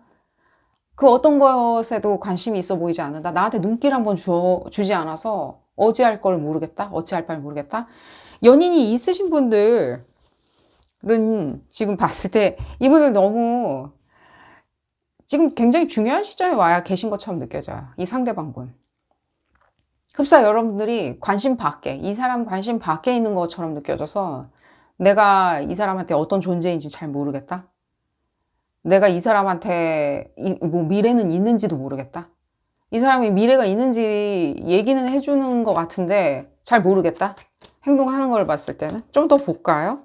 그 어떤 것에도 관심이 있어 보이지 않는다, 나한테 눈길 한번 주지 않아서 어찌할 걸 모르겠다, 어찌할 바를 모르겠다. 연인이 있으신 분들은 지금 봤을 때 이분들 너무 지금 굉장히 중요한 시점에 와야 계신 것처럼 느껴져요. 이 상대방분. 흡사 여러분들이 관심 밖에, 이 사람 관심 밖에 있는 것처럼 느껴져서 내가 이 사람한테 어떤 존재인지 잘 모르겠다. 내가 이 사람한테 뭐 미래는 있는지도 모르겠다. 이 사람이 미래가 있는지 얘기는 해주는 것 같은데 잘 모르겠다. 행동하는 걸 봤을 때는. 좀 더 볼까요?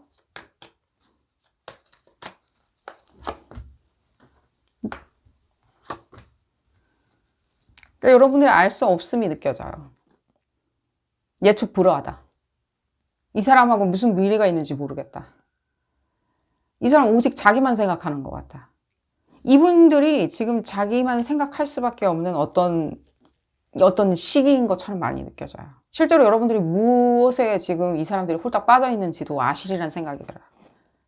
그러니까 여러분들이 알 수 없음이 느껴져요. 예측 불허하다. 이 사람하고 무슨 미래가 있는지 모르겠다. 이 사람 오직 자기만 생각하는 것 같다. 이분들이 지금 자기만 생각할 수밖에 없는 어떤 시기인 것처럼 많이 느껴져요. 실제로 여러분들이 무엇에 지금 이 사람들이 홀딱 빠져 있는지도 아시리란 생각이 들어요.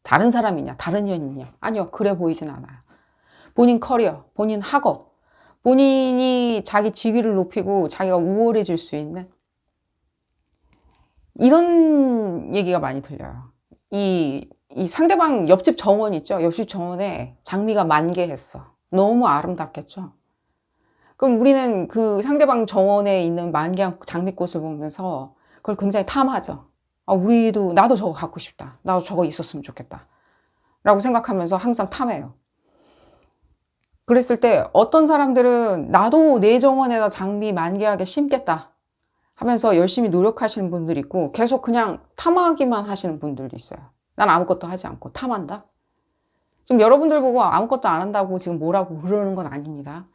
다른 사람이냐, 다른 연인이냐? 아니요, 그래 보이진 않아요. 본인 커리어, 본인 학업, 본인이 자기 직위를 높이고 자기가 우월해질 수 있는 이런 얘기가 많이 들려요. 이 상대방 옆집 정원 있죠? 옆집 정원에 장미가 만개했어. 너무 아름답겠죠? 그럼 우리는 그 상대방 정원에 있는 만개한 장미꽃을 보면서 그걸 굉장히 탐하죠. 나도 저거 갖고 싶다. 나도 저거 있었으면 좋겠다. 라고 생각하면서 항상 탐해요. 그랬을 때 어떤 사람들은 나도 내 정원에다 장미 만개하게 심겠다 하면서 열심히 노력하시는 분들이 있고 계속 그냥 탐하기만 하시는 분들도 있어요. 난 아무것도 하지 않고 탐한다? 지금 여러분들 보고 아무것도 안 한다고 지금 뭐라고 그러는 건 아닙니다.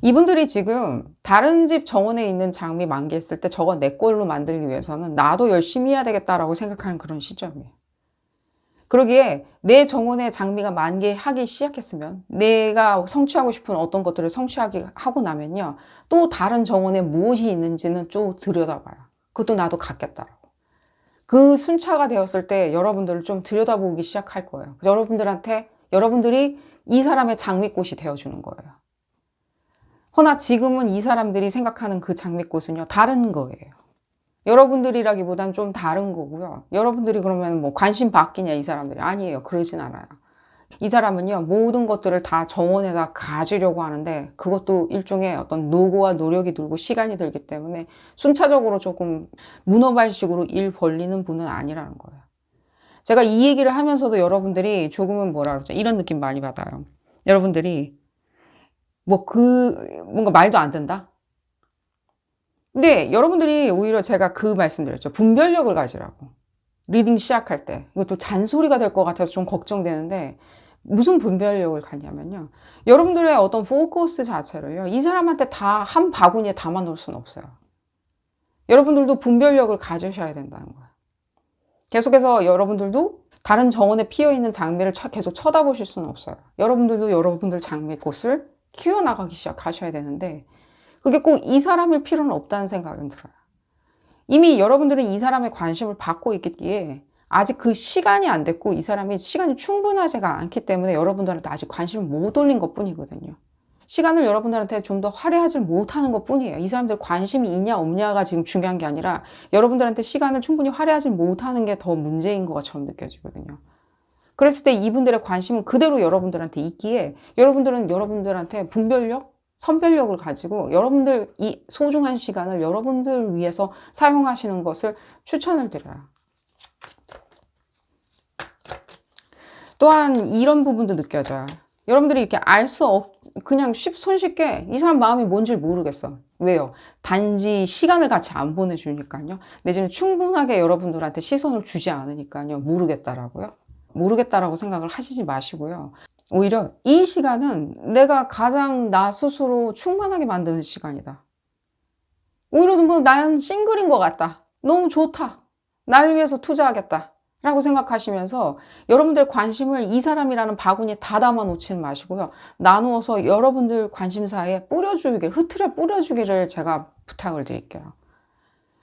이분들이 지금 다른 집 정원에 있는 장미 만개했을 때 저거 내 걸로 만들기 위해서는 나도 열심히 해야 되겠다라고 생각하는 그런 시점이에요. 그러기에 내 정원에 장미가 만개하기 시작했으면 내가 성취하고 싶은 어떤 것들을 성취하고 나면요, 또 다른 정원에 무엇이 있는지는 좀 들여다봐요. 그것도 나도 갖겠다라고. 그 순차가 되었을 때 여러분들을 좀 들여다보기 시작할 거예요. 여러분들이 이 사람의 장미꽃이 되어주는 거예요. 허나 지금은 이 사람들이 생각하는 그 장미꽃은요, 다른 거예요. 여러분들이라기보단 좀 다른 거고요. 여러분들이 그러면 뭐 관심 받기냐, 이 사람들이. 아니에요. 그러진 않아요. 이 사람은요, 모든 것들을 다 정원에다 가지려고 하는데 그것도 일종의 어떤 노고와 노력이 들고 시간이 들기 때문에 순차적으로 조금 문어발식으로 일 벌리는 분은 아니라는 거예요. 제가 이 얘기를 하면서도 여러분들이 조금은 뭐라 그러죠? 이런 느낌 많이 받아요. 여러분들이 뭔가 말도 안 된다? 근데 여러분들이 오히려 제가 그 말씀드렸죠. 분별력을 가지라고. 리딩 시작할 때. 이것도 잔소리가 될 것 같아서 좀 걱정되는데, 무슨 분별력을 갖냐면요. 여러분들의 어떤 포커스 자체를요, 이 사람한테 다 한 바구니에 담아 놓을 수는 없어요. 여러분들도 분별력을 가지셔야 된다는 거예요. 계속해서 여러분들도 다른 정원에 피어있는 장미를 계속 쳐다보실 수는 없어요. 여러분들도 여러분들 장미꽃을 키워나가기 시작하셔야 되는데, 그게 꼭 이 사람일 필요는 없다는 생각은 들어요. 이미 여러분들은 이 사람의 관심을 받고 있기에 아직 그 시간이 안 됐고 이 사람이 시간이 충분하지가 않기 때문에 여러분들한테 아직 관심을 못 올린 것 뿐이거든요. 시간을 여러분들한테 좀 더 할애하지 못하는 것 뿐이에요. 이 사람들 관심이 있냐 없냐가 지금 중요한 게 아니라 여러분들한테 시간을 충분히 할애하지 못하는 게 더 문제인 것처럼 느껴지거든요. 그랬을 때 이분들의 관심은 그대로 여러분들한테 있기에 여러분들은 여러분들한테 분별력, 선별력을 가지고 여러분들 이 소중한 시간을 여러분들 위해서 사용하시는 것을 추천을 드려요. 또한 이런 부분도 느껴져요. 여러분들이 이렇게 그냥 손쉽게 이 사람 마음이 뭔지 모르겠어. 왜요? 단지 시간을 같이 안 보내주니까요. 내지는 충분하게 여러분들한테 시선을 주지 않으니까요. 모르겠다라고요. 모르겠다라고 생각을 하시지 마시고요. 오히려 이 시간은 내가 가장 나 스스로 충만하게 만드는 시간이다. 오히려 난 싱글인 것 같다. 너무 좋다. 날 위해서 투자하겠다. 라고 생각하시면서 여러분들 관심을 이 사람이라는 바구니에 다 담아 놓지는 마시고요. 나누어서 여러분들 관심사에 흐트려 뿌려주기를 제가 부탁을 드릴게요.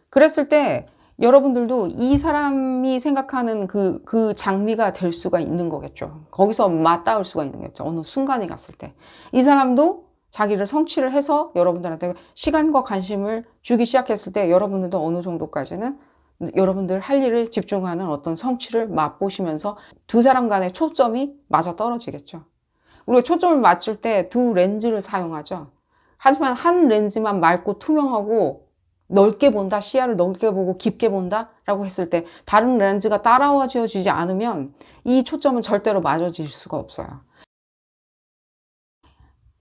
그랬을 때 여러분들도 이 사람이 생각하는 그 장미가 될 수가 있는 거겠죠. 거기서 맞닿을 수가 있는 거겠죠. 어느 순간에 갔을 때. 이 사람도 자기를 성취를 해서 여러분들한테 시간과 관심을 주기 시작했을 때 여러분들도 어느 정도까지는 여러분들 할 일을 집중하는 어떤 성취를 맛보시면서 두 사람 간의 초점이 맞아 떨어지겠죠. 우리가 초점을 맞출 때 두 렌즈를 사용하죠. 하지만 한 렌즈만 맑고 투명하고 넓게 본다, 시야를 넓게 보고 깊게 본다 라고 했을 때 다른 렌즈가 따라와 주지 않으면 이 초점은 절대로 맞아질 수가 없어요.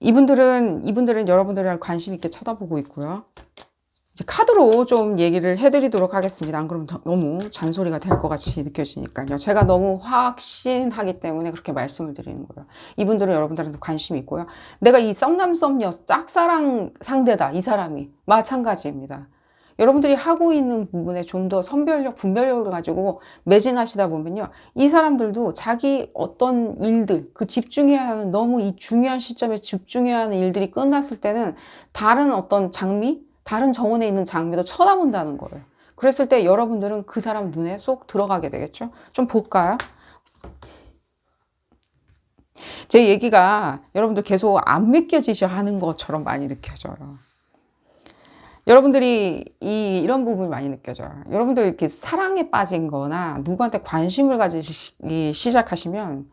이분들은 여러분들을 관심 있게 쳐다보고 있고요. 이제 카드로 좀 얘기를 해드리도록 하겠습니다. 안 그러면 너무 잔소리가 될 것 같이 느껴지니까요. 제가 너무 확신하기 때문에 그렇게 말씀을 드리는 거예요. 이분들은 여러분들한테 관심이 있고요. 내가 이 썸남썸녀 짝사랑 상대다. 이 사람이 마찬가지입니다. 여러분들이 하고 있는 부분에 좀 더 선별력, 분별력을 가지고 매진하시다 보면요. 이 사람들도 자기 어떤 일들, 집중해야 하는 너무 이 중요한 시점에 집중해야 하는 일들이 끝났을 때는 다른 어떤 다른 정원에 있는 장미도 쳐다본다는 거예요. 그랬을 때 여러분들은 그 사람 눈에 쏙 들어가게 되겠죠? 좀 볼까요? 제 얘기가 여러분들 계속 안 믿겨지셔 하는 것처럼 많이 느껴져요. 여러분들이 이런 부분이 많이 느껴져요. 여러분들 이렇게 사랑에 빠진 거나 누구한테 관심을 가지기 시작하시면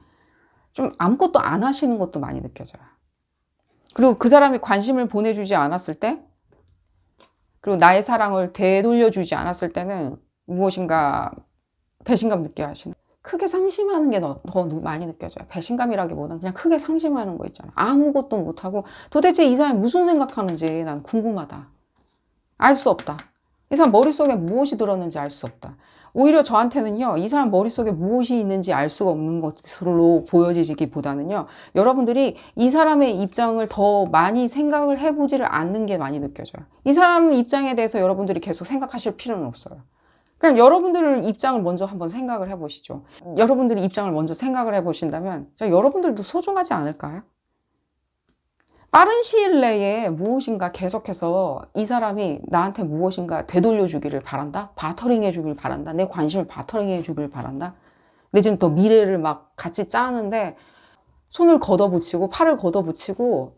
좀 아무것도 안 하시는 것도 많이 느껴져요. 그리고 그 사람이 관심을 보내주지 않았을 때, 그리고 나의 사랑을 되돌려주지 않았을 때는 무엇인가 배신감 느껴 하시는. 크게 상심하는 게 더 많이 느껴져요. 배신감이라기보다는 그냥 크게 상심하는 거 있잖아. 아무것도 못하고 도대체 이 사람이 무슨 생각하는지 난 궁금하다. 알 수 없다. 이 사람 머릿속에 무엇이 들었는지 알 수 없다. 오히려 저한테는요, 이 사람 머릿속에 무엇이 있는지 알 수가 없는 것으로 보여지기보다는요, 여러분들이 이 사람의 입장을 더 많이 생각을 해보지를 않는 게 많이 느껴져요. 이 사람 입장에 대해서 여러분들이 계속 생각하실 필요는 없어요. 그냥 여러분들 입장을 먼저 한번 생각을 해보시죠. 여러분들이 입장을 먼저 생각을 해보신다면 여러분들도 소중하지 않을까요? 빠른 시일 내에 무엇인가 계속해서 이 사람이 나한테 무엇인가 되돌려주기를 바란다? 바터링 해주길 바란다? 내 관심을 바터링 해주길 바란다? 내지는 더 미래를 막 같이 짜는데 손을 걷어붙이고 팔을 걷어붙이고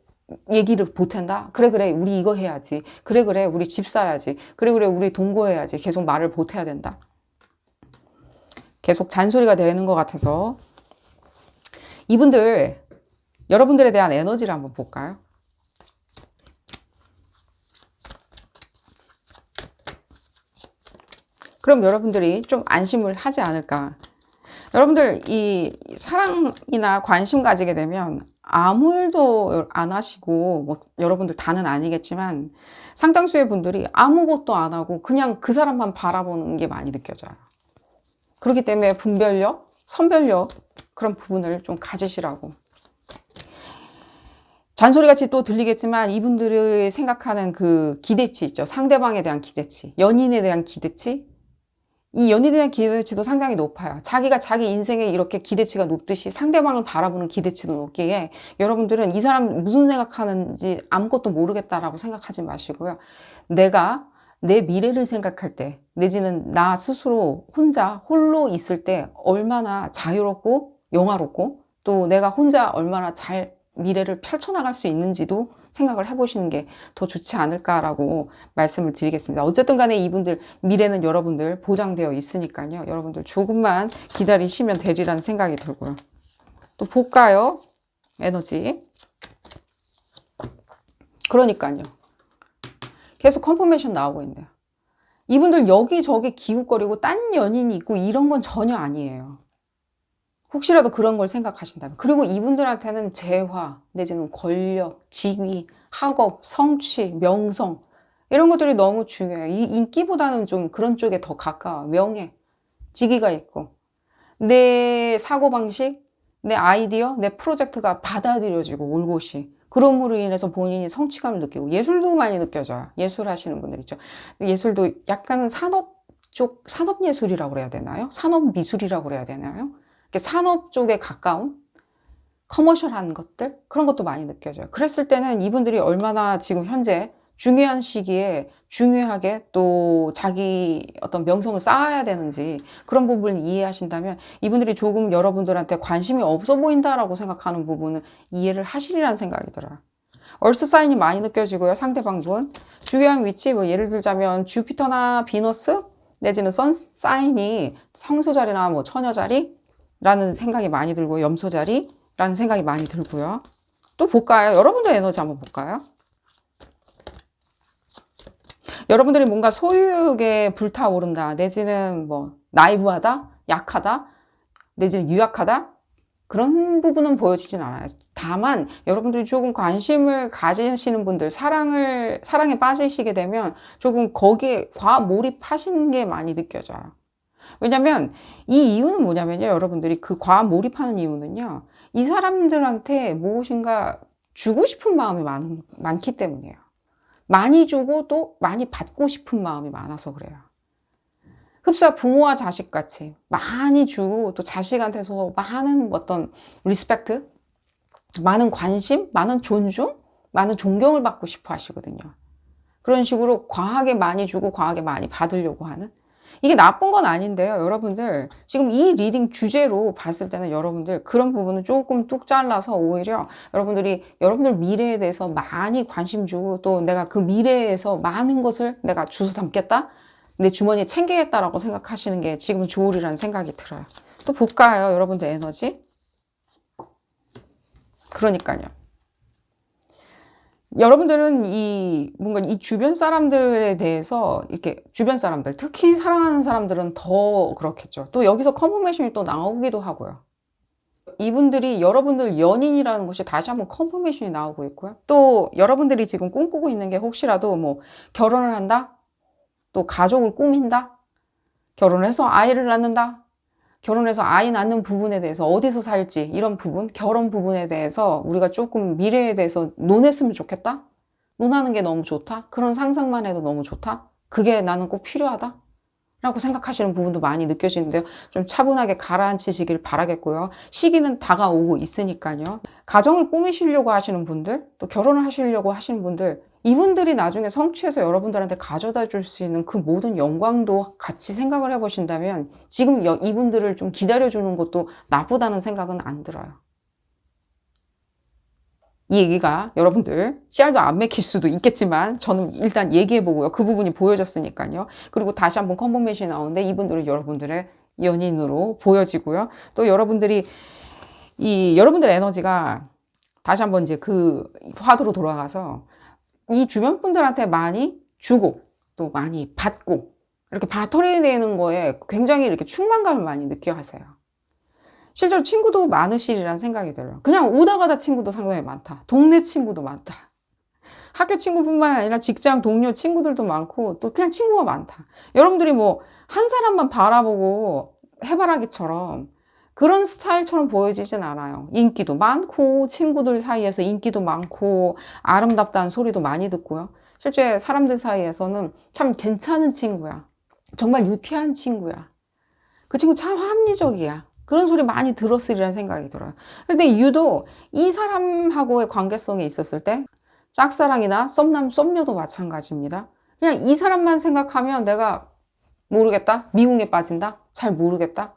얘기를 보탠다? 그래 우리 이거 해야지. 그래 우리 집 사야지. 그래 우리 동거해야지. 계속 말을 보태야 된다. 계속 잔소리가 되는 것 같아서 이분들 여러분들에 대한 에너지를 한번 볼까요? 그럼 여러분들이 좀 안심을 하지 않을까. 여러분들 이 사랑이나 관심 가지게 되면 아무 일도 안 하시고 뭐 여러분들 다는 아니겠지만 상당수의 분들이 아무것도 안 하고 그냥 그 사람만 바라보는 게 많이 느껴져요. 그렇기 때문에 분별력, 선별력 그런 부분을 좀 가지시라고. 잔소리같이 또 들리겠지만 이분들이 생각하는 그 기대치 있죠. 상대방에 대한 기대치, 연인에 대한 기대치. 이 연인에 대한 기대치도 상당히 높아요. 자기가 자기 인생에 이렇게 기대치가 높듯이 상대방을 바라보는 기대치도 높기에 여러분들은 이 사람 무슨 생각하는지 아무것도 모르겠다라고 생각하지 마시고요. 내가 내 미래를 생각할 때 내지는 나 스스로 혼자 홀로 있을 때 얼마나 자유롭고 영화롭고 또 내가 혼자 얼마나 잘 미래를 펼쳐나갈 수 있는지도 생각을 해보시는 게 더 좋지 않을까라고 말씀을 드리겠습니다. 어쨌든 간에 이분들 미래는 여러분들 보장되어 있으니까요. 여러분들 조금만 기다리시면 되리라는 생각이 들고요. 또 볼까요? 에너지. 그러니까요. 계속 컨퍼메이션 나오고 있네요. 이분들 여기저기 기웃거리고 딴 연인이 있고 이런 건 전혀 아니에요. 혹시라도 그런 걸 생각하신다면. 그리고 이분들한테는 재화, 내지는 권력, 직위, 학업, 성취, 명성 이런 것들이 너무 중요해요. 이 인기보다는 좀 그런 쪽에 더 가까워. 명예, 직위가 있고 내 사고방식, 내 아이디어, 내 프로젝트가 받아들여지고 올곧이 그럼으로 인해서 본인이 성취감을 느끼고 예술도 많이 느껴져요. 예술 하시는 분들 있죠. 예술도 약간은 산업 쪽, 산업예술이라고 그래야 되나요? 산업미술이라고 그래야 되나요? 산업 쪽에 가까운 커머셜한 것들 그런 것도 많이 느껴져요. 그랬을 때는 이분들이 얼마나 지금 현재 중요한 시기에 중요하게 또 자기 어떤 명성을 쌓아야 되는지 그런 부분을 이해하신다면 이분들이 조금 여러분들한테 관심이 없어 보인다라고 생각하는 부분은 이해를 하시리라는 생각이 들어요. 얼스 사인이 많이 느껴지고요. 상대방분 중요한 위치 뭐 예를 들자면 주피터나 비너스 내지는 선 사인이 성소 자리나 뭐 처녀 자리 라는 생각이 많이 들고 염소 자리 라는 생각이 많이 들고요. 또 볼까요? 여러분들 에너지 한번 볼까요? 여러분들이 뭔가 소유욕에 불타오른다 내지는 뭐 나이브하다 약하다 내지는 유약하다 그런 부분은 보여지진 않아요. 다만 여러분들이 조금 관심을 가지시는 분들 사랑에 빠지시게 되면 조금 거기에 과몰입하시는 게 많이 느껴져요. 왜냐면 이 이유는 뭐냐면요. 여러분들이 그 과한 몰입하는 이유는요. 이 사람들한테 무엇인가 주고 싶은 마음이 많기 때문이에요. 많이 주고 또 많이 받고 싶은 마음이 많아서 그래요. 흡사 부모와 자식같이 많이 주고 또 자식한테서 많은 어떤 리스펙트, 많은 관심, 많은 존중, 많은 존경을 받고 싶어 하시거든요. 그런 식으로 과하게 많이 주고 과하게 많이 받으려고 하는 이게 나쁜 건 아닌데요. 여러분들 지금 이 리딩 주제로 봤을 때는 여러분들 그런 부분은 조금 뚝 잘라서 오히려 여러분들이 여러분들 미래에 대해서 많이 관심 주고 또 내가 그 미래에서 많은 것을 내가 주워 담겠다? 내 주머니에 챙기겠다라고 생각하시는 게 지금 좋으리라는 생각이 들어요. 또 볼까요? 여러분들 에너지? 그러니까요. 여러분들은 뭔가 이 주변 사람들에 대해서 이렇게 주변 사람들, 특히 사랑하는 사람들은 더 그렇겠죠. 또 여기서 컨퍼메이션이 또 나오기도 하고요. 이분들이 여러분들 연인이라는 것이 다시 한번 컨퍼메이션이 나오고 있고요. 또 여러분들이 지금 꿈꾸고 있는 게 혹시라도 뭐 결혼을 한다? 또 가족을 꾸민다? 결혼해서 아이를 낳는다? 결혼해서 아이 낳는 부분에 대해서 어디서 살지 이런 부분 결혼 부분에 대해서 우리가 조금 미래에 대해서 논했으면 좋겠다 논하는 게 너무 좋다 그런 상상만 해도 너무 좋다 그게 나는 꼭 필요하다 라고 생각하시는 부분도 많이 느껴지는데요 좀 차분하게 가라앉히시길 바라겠고요 시기는 다가오고 있으니까요 가정을 꾸미시려고 하시는 분들 또 결혼을 하시려고 하시는 분들 이분들이 나중에 성취해서 여러분들한테 가져다 줄 수 있는 그 모든 영광도 같이 생각을 해보신다면 지금 이분들을 좀 기다려주는 것도 나쁘다는 생각은 안 들어요. 이 얘기가 여러분들 씨알도 안 맥힐 수도 있겠지만 저는 일단 얘기해보고요. 그 부분이 보여졌으니까요. 그리고 다시 한번 컨퍼메이션이 나오는데 이분들은 여러분들의 연인으로 보여지고요. 또 여러분들이 여러분들의 에너지가 다시 한번 이제 그 화두로 돌아가서 이 주변 분들한테 많이 주고 또 많이 받고 이렇게 바토리 내는 거에 굉장히 이렇게 충만감을 많이 느껴 하세요. 실제로 친구도 많으시리란 생각이 들어요. 그냥 오다 가다 친구도 상당히 많다. 동네 친구도 많다. 학교 친구뿐만 아니라 직장 동료 친구들도 많고 또 그냥 친구가 많다. 여러분들이 뭐 한 사람만 바라보고 해바라기처럼 그런 스타일처럼 보여지진 않아요. 인기도 많고 친구들 사이에서 인기도 많고 아름답다는 소리도 많이 듣고요. 실제 사람들 사이에서는 참 괜찮은 친구야. 정말 유쾌한 친구야. 그 친구 참 합리적이야. 그런 소리 많이 들었으리라는 생각이 들어요. 근데 유독 이 사람하고의 관계성에 있었을 때 짝사랑이나 썸남, 썸녀도 마찬가지입니다. 그냥 이 사람만 생각하면 내가 모르겠다? 미궁에 빠진다? 잘 모르겠다?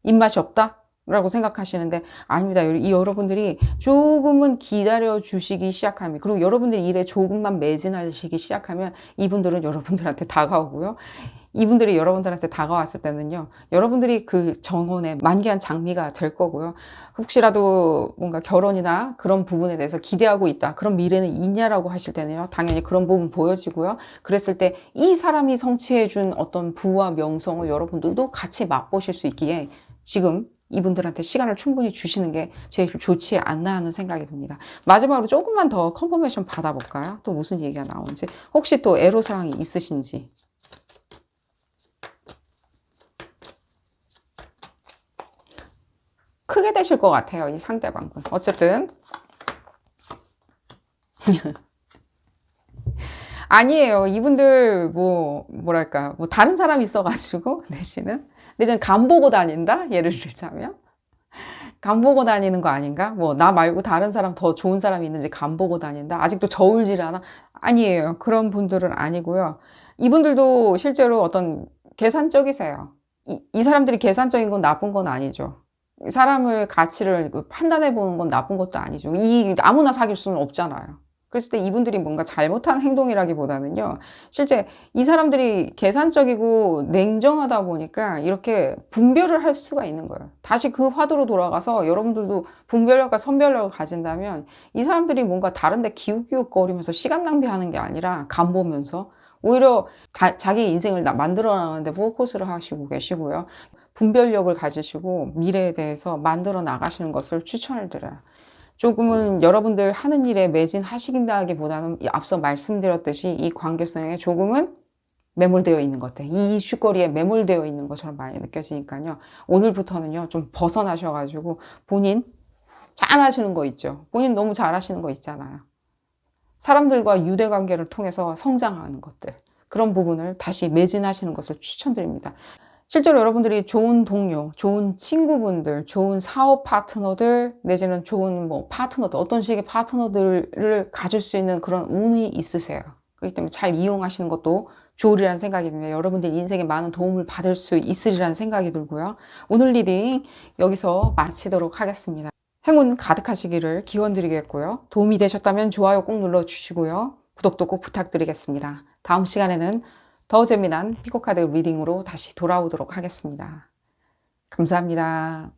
입맛이 없다? 라고 생각하시는데 아닙니다. 이 여러분들이 조금은 기다려 주시기 시작하면 그리고 여러분들이 일에 조금만 매진하시기 시작하면 이분들은 여러분들한테 다가오고요. 이분들이 여러분들한테 다가왔을 때는요, 여러분들이 그 정원의 만개한 장미가 될 거고요. 혹시라도 뭔가 결혼이나 그런 부분에 대해서 기대하고 있다. 그런 미래는 있냐라고 하실 때는요, 당연히 그런 부분 보여지고요. 그랬을 때 이 사람이 성취해준 어떤 부와 명성을 여러분들도 같이 맛보실 수 있기에 지금 이분들한테 시간을 충분히 주시는 게 제일 좋지 않나 하는 생각이 듭니다. 마지막으로 조금만 더 컨퍼메이션 받아볼까요? 또 무슨 얘기가 나오는지. 혹시 또 애로사항이 있으신지. 크게 되실 것 같아요. 이 상대방은. 어쨌든 아니에요. 이분들 뭐랄까 뭐 다른 사람이 있어가지고 내지는 간 보고 다닌다? 예를 들자면 간 보고 다니는 거 아닌가? 뭐 나 말고 다른 사람 더 좋은 사람이 있는지 간 보고 다닌다? 아직도 저울질 않아? 아니에요. 그런 분들은 아니고요. 이분들도 실제로 어떤 계산적이세요. 이 사람들이 계산적인 건 나쁜 건 아니죠. 사람을 가치를 판단해 보는 건 나쁜 것도 아니죠. 아무나 사귈 수는 없잖아요. 그랬을 때 이분들이 뭔가 잘못한 행동이라기보다는요, 실제 이 사람들이 계산적이고 냉정하다 보니까 이렇게 분별을 할 수가 있는 거예요. 다시 그 화두로 돌아가서 여러분들도 분별력과 선별력을 가진다면 이 사람들이 뭔가 다른데 기웃기웃거리면서 시간 낭비하는 게 아니라 간 보면서 오히려 자기 인생을 만들어 나가는데 포커스를 하시고 계시고요. 분별력을 가지시고 미래에 대해서 만들어 나가시는 것을 추천을 드려요. 조금은 여러분들 하는 일에 매진하시긴다기보다는 앞서 말씀드렸듯이 이 관계성에 조금은 매몰되어 있는 것들, 이 이슈거리에 매몰되어 있는 것처럼 많이 느껴지니까요. 오늘부터는요, 좀 벗어나셔가지고 본인 잘하시는 거 있죠. 본인 너무 잘하시는 거 있잖아요. 사람들과 유대관계를 통해서 성장하는 것들. 그런 부분을 다시 매진하시는 것을 추천드립니다. 실제로 여러분들이 좋은 동료, 좋은 친구분들, 좋은 사업 파트너들, 내지는 좋은 파트너들, 어떤 식의 파트너들을 가질 수 있는 그런 운이 있으세요. 그렇기 때문에 잘 이용하시는 것도 좋으리라는 생각이 듭니다. 여러분들 인생에 많은 도움을 받을 수 있으리라는 생각이 들고요. 오늘 리딩 여기서 마치도록 하겠습니다. 행운 가득하시기를 기원드리겠고요. 도움이 되셨다면 좋아요 꼭 눌러주시고요. 구독도 꼭 부탁드리겠습니다. 다음 시간에는 더 재미난 피코카드 리딩으로 다시 돌아오도록 하겠습니다. 감사합니다.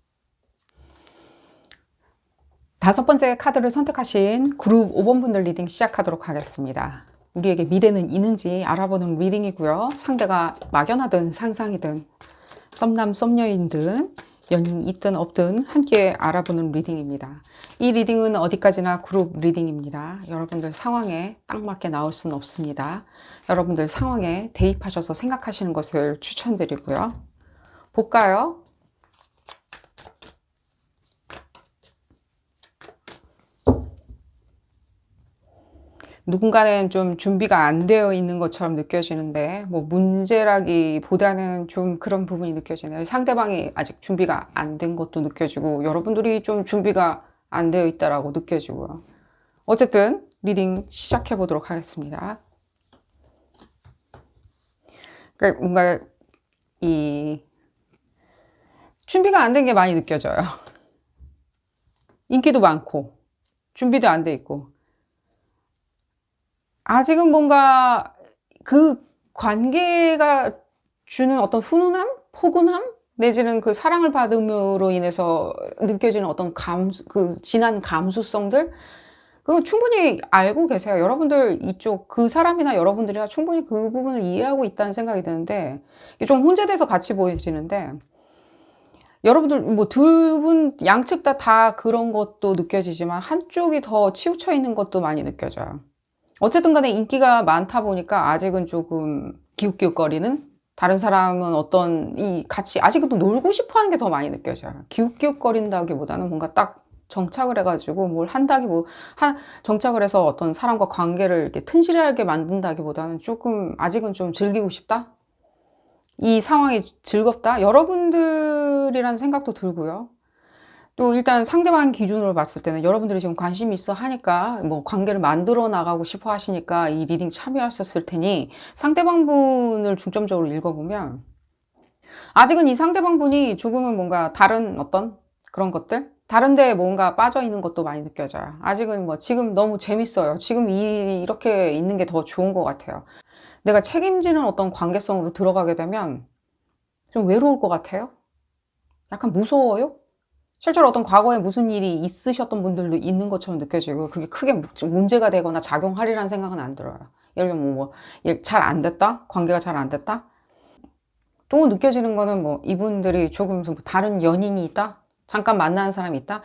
5번째 카드를 선택하신 그룹 5번 분들 리딩 시작하도록 하겠습니다. 우리에게 미래는 있는지 알아보는 리딩이고요. 상대가 막연하든 상상이든 썸남 썸녀이든 연인이 있든 없든 함께 알아보는 리딩입니다. 이 리딩은 어디까지나 그룹 리딩입니다. 여러분들 상황에 딱 맞게 나올 수는 없습니다. 여러분들 상황에 대입하셔서 생각하시는 것을 추천드리고요. 볼까요? 누군가는 좀 준비가 안 되어 있는 것처럼 느껴지는데 문제라기보다는 좀 그런 부분이 느껴지네요. 상대방이 아직 준비가 안 된 것도 느껴지고 여러분들이 좀 준비가 안 되어 있다라고 느껴지고요. 어쨌든 리딩 시작해 보도록 하겠습니다. 그러니까 뭔가 이 준비가 안 된 게 많이 느껴져요. 인기도 많고 준비도 안 돼 있고 아직은 뭔가 그 관계가 주는 어떤 훈훈함? 포근함? 내지는 그 사랑을 받음으로 인해서 느껴지는 어떤 진한 감수성들? 그거 충분히 알고 계세요. 여러분들 이쪽 그 사람이나 여러분들이나 충분히 그 부분을 이해하고 있다는 생각이 드는데 이게 좀 혼재돼서 같이 보여지는데 여러분들 뭐 두 분 양측 다 그런 것도 느껴지지만 한쪽이 더 치우쳐 있는 것도 많이 느껴져요. 어쨌든 간에 인기가 많다 보니까 아직은 조금 기웃기웃거리는, 다른 사람은 어떤 이 같이 아직은 또 놀고 싶어 하는 게 더 많이 느껴져요. 기웃기웃거린다기보다는 뭔가 딱 정착을 해가지고 뭘 한다기 정착을 해서 어떤 사람과 관계를 이렇게 튼실하게 만든다기보다는 조금 아직은 좀 즐기고 싶다? 이 상황이 즐겁다? 여러분들이란 생각도 들고요. 또 일단 상대방 기준으로 봤을 때는 여러분들이 지금 관심이 있어 하니까 뭐 관계를 만들어 나가고 싶어 하시니까 이 리딩 참여하셨을 테니, 상대방 분을 중점적으로 읽어보면 아직은 이 상대방 분이 조금은 뭔가 다른 어떤 그런 것들, 다른데 뭔가 빠져 있는 것도 많이 느껴져요. 아직은 뭐 지금 너무 재밌어요. 지금 이렇게 있는 게 더 좋은 것 같아요. 내가 책임지는 어떤 관계성으로 들어가게 되면 좀 외로울 것 같아요. 약간 무서워요. 실제로 어떤 과거에 무슨 일이 있으셨던 분들도 있는 것처럼 느껴지고, 그게 크게 문제가 되거나 작용하리라는 생각은 안 들어요. 예를 들면 잘 안 됐다? 관계가 잘 안 됐다? 또 느껴지는 거는 뭐 이분들이 조금 다른 연인이 있다? 잠깐 만나는 사람이 있다?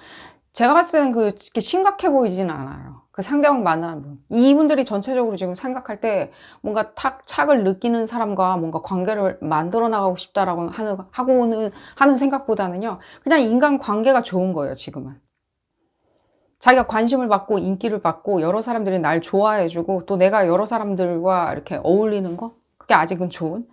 제가 봤을 때는 그렇게 심각해 보이지는 않아요. 그 상대방 만나는 분. 이분들이 전체적으로 지금 생각할 때 뭔가 착을 느끼는 사람과 뭔가 관계를 만들어 나가고 싶다라고 하는 생각보다는요, 그냥 인간 관계가 좋은 거예요, 지금은. 자기가 관심을 받고 인기를 받고 여러 사람들이 날 좋아해주고 또 내가 여러 사람들과 이렇게 어울리는 거? 그게 아직은 좋은?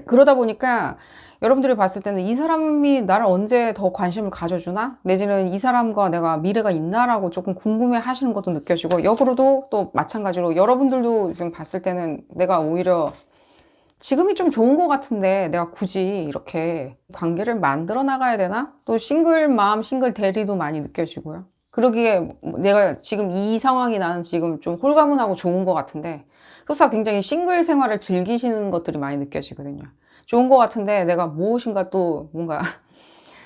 그러다 보니까 여러분들이 봤을 때는 이 사람이 나를 언제 더 관심을 가져주나? 내지는 이 사람과 내가 미래가 있나라고 조금 궁금해 하시는 것도 느껴지고, 역으로도 또 마찬가지로 여러분들도 지금 봤을 때는 내가 오히려 지금이 좀 좋은 것 같은데 내가 굳이 이렇게 관계를 만들어 나가야 되나? 또 싱글 마음, 싱글 대리도 많이 느껴지고요. 그러기에 내가 지금 이 상황이 나는 지금 좀 홀가분하고 좋은 것 같은데, 그래서 굉장히 싱글 생활을 즐기시는 것들이 많이 느껴지거든요. 좋은 것 같은데 내가 무엇인가 또 뭔가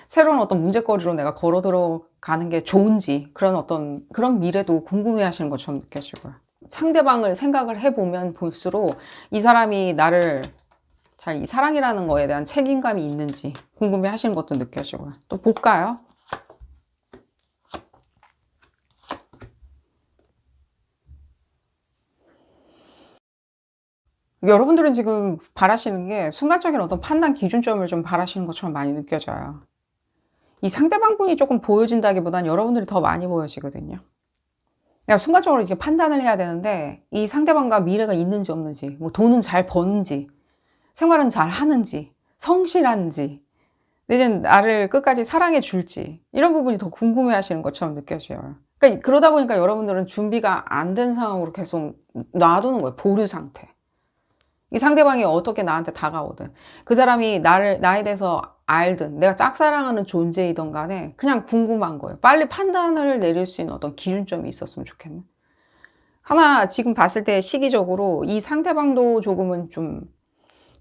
새로운 어떤 문제거리로 내가 걸어 들어가는 게 좋은지, 그런 미래도 궁금해 하시는 것처럼 느껴지고요. 상대방을 생각을 해보면 볼수록 이 사람이 나를 잘 이 사랑이라는 거에 대한 책임감이 있는지 궁금해 하시는 것도 느껴지고요. 또 볼까요? 여러분들은 지금 바라시는 게 순간적인 어떤 판단 기준점을 좀 바라시는 것처럼 많이 느껴져요. 이 상대방분이 조금 보여진다기보단 여러분들이 더 많이 보여지거든요. 그러니까 순간적으로 이렇게 판단을 해야 되는데, 이 상대방과 미래가 있는지 없는지, 뭐 돈은 잘 버는지, 생활은 잘 하는지, 성실한지, 내지는 나를 끝까지 사랑해 줄지, 이런 부분이 더 궁금해 하시는 것처럼 느껴져요. 그러니까 그러다 보니까 여러분들은 준비가 안 된 상황으로 계속 놔두는 거예요. 보류 상태. 이 상대방이 어떻게 나한테 다가오든, 그 사람이 나에 대해서 알든, 내가 짝사랑하는 존재이든 간에 그냥 궁금한 거예요. 빨리 판단을 내릴 수 있는 어떤 기준점이 있었으면 좋겠네. 하나 지금 봤을 때 시기적으로 이 상대방도 조금은 좀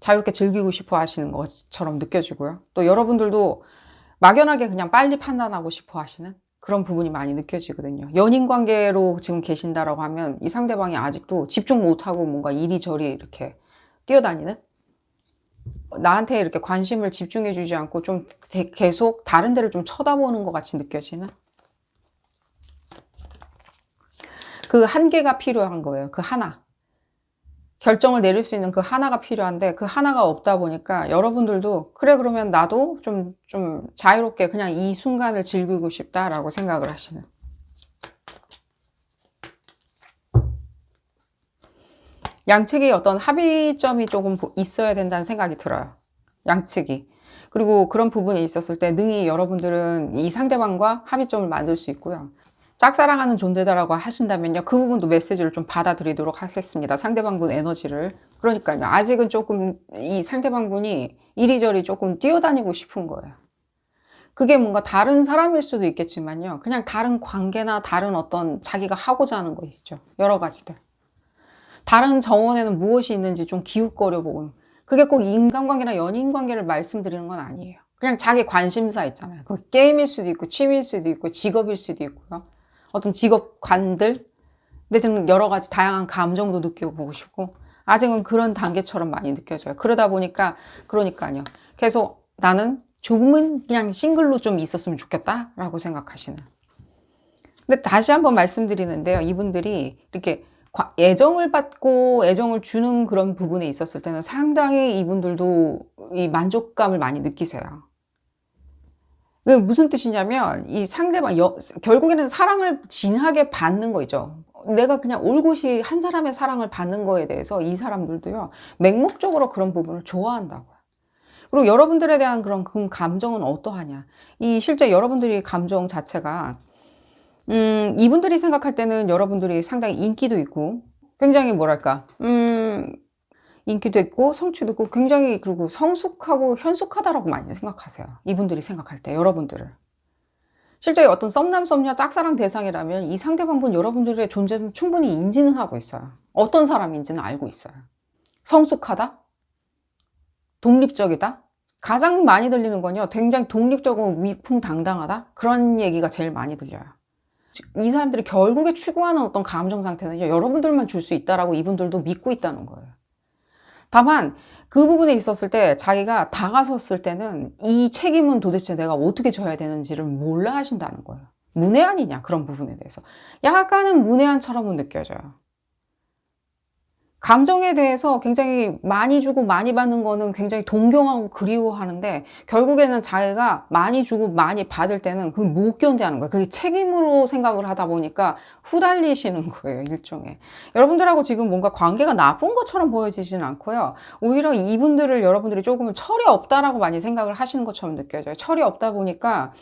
자유롭게 즐기고 싶어 하시는 것처럼 느껴지고요. 또 여러분들도 막연하게 그냥 빨리 판단하고 싶어 하시는 그런 부분이 많이 느껴지거든요. 연인 관계로 지금 계신다라고 하면 이 상대방이 아직도 집중 못하고 뭔가 이리저리 이렇게 뛰어다니는, 나한테 이렇게 관심을 집중해 주지 않고 좀 계속 다른 데를 좀 쳐다보는 것 같이 느껴지는 그 한계가 필요한 거예요. 그 하나. 결정을 내릴 수 있는 그 하나가 필요한데, 그 하나가 없다 보니까 여러분들도 그래 그러면 나도 좀 자유롭게 그냥 이 순간을 즐기고 싶다라고 생각을 하시는, 양측이 어떤 합의점이 조금 있어야 된다는 생각이 들어요. 양측이. 그리고 그런 부분에 있었을 때 능히 여러분들은 이 상대방과 합의점을 만들 수 있고요. 짝사랑하는 존재다라고 하신다면요, 그 부분도 메시지를 좀 받아들이도록 하겠습니다. 상대방분 에너지를. 그러니까요, 아직은 조금 이 상대방분이 이리저리 조금 뛰어다니고 싶은 거예요. 그게 뭔가 다른 사람일 수도 있겠지만요, 그냥 다른 관계나 다른 어떤 자기가 하고자 하는 거 있죠. 여러 가지들. 다른 정원에는 무엇이 있는지 좀 기웃거려 보고, 그게 꼭 인간관계나 연인관계를 말씀드리는 건 아니에요. 그냥 자기 관심사 있잖아요. 그 게임일 수도 있고 취미일 수도 있고 직업일 수도 있고요. 어떤 직업관들, 근데 지금 여러 가지 다양한 감정도 느끼고 보고 싶고, 아직은 그런 단계처럼 많이 느껴져요. 그러다 보니까, 그러니까요, 계속 나는 조금은 그냥 싱글로 좀 있었으면 좋겠다라고 생각하시는. 근데 다시 한번 말씀드리는데요. 이분들이 이렇게 애정을 받고 애정을 주는 그런 부분에 있었을 때는 상당히 이분들도 이 만족감을 많이 느끼세요. 그게 무슨 뜻이냐면 이 상대방 결국에는 사랑을 진하게 받는 거죠. 내가 그냥 올곧이 한 사람의 사랑을 받는 거에 대해서 이 사람들도요, 맹목적으로 그런 부분을 좋아한다고요. 그리고 여러분들에 대한 그런 그 감정은 어떠하냐. 이 실제 여러분들이 감정 자체가 이분들이 생각할 때는 여러분들이 상당히 인기도 있고 굉장히 뭐랄까 인기도 있고 성취도 있고 굉장히, 그리고 성숙하고 현숙하다라고 많이 생각하세요. 이분들이 생각할 때 여러분들을. 실제 어떤 썸남 썸녀 짝사랑 대상이라면 이 상대방분 여러분들의 존재는 충분히 인지는 하고 있어요. 어떤 사람인지는 알고 있어요. 성숙하다? 독립적이다? 가장 많이 들리는 건요, 굉장히 독립적이고 위풍당당하다? 그런 얘기가 제일 많이 들려요. 이 사람들이 결국에 추구하는 어떤 감정 상태는요, 여러분들만 줄 수 있다라고 이분들도 믿고 있다는 거예요. 다만 그 부분에 있었을 때 자기가 다가섰을 때는 이 책임은 도대체 내가 어떻게 져야 되는지를 몰라 하신다는 거예요. 문외한이냐, 그런 부분에 대해서. 약간은 문외한처럼은 느껴져요. 감정에 대해서 굉장히 많이 주고 많이 받는 거는 굉장히 동경하고 그리워하는데, 결국에는 자기가 많이 주고 많이 받을 때는 그걸 못 견디하는 거예요. 그게 책임으로 생각을 하다 보니까 후달리시는 거예요, 일종의. 여러분들하고 지금 뭔가 관계가 나쁜 것처럼 보여지진 않고요. 오히려 이분들을 여러분들이 조금은 철이 없다라고 많이 생각을 하시는 것처럼 느껴져요. 철이 없다 보니까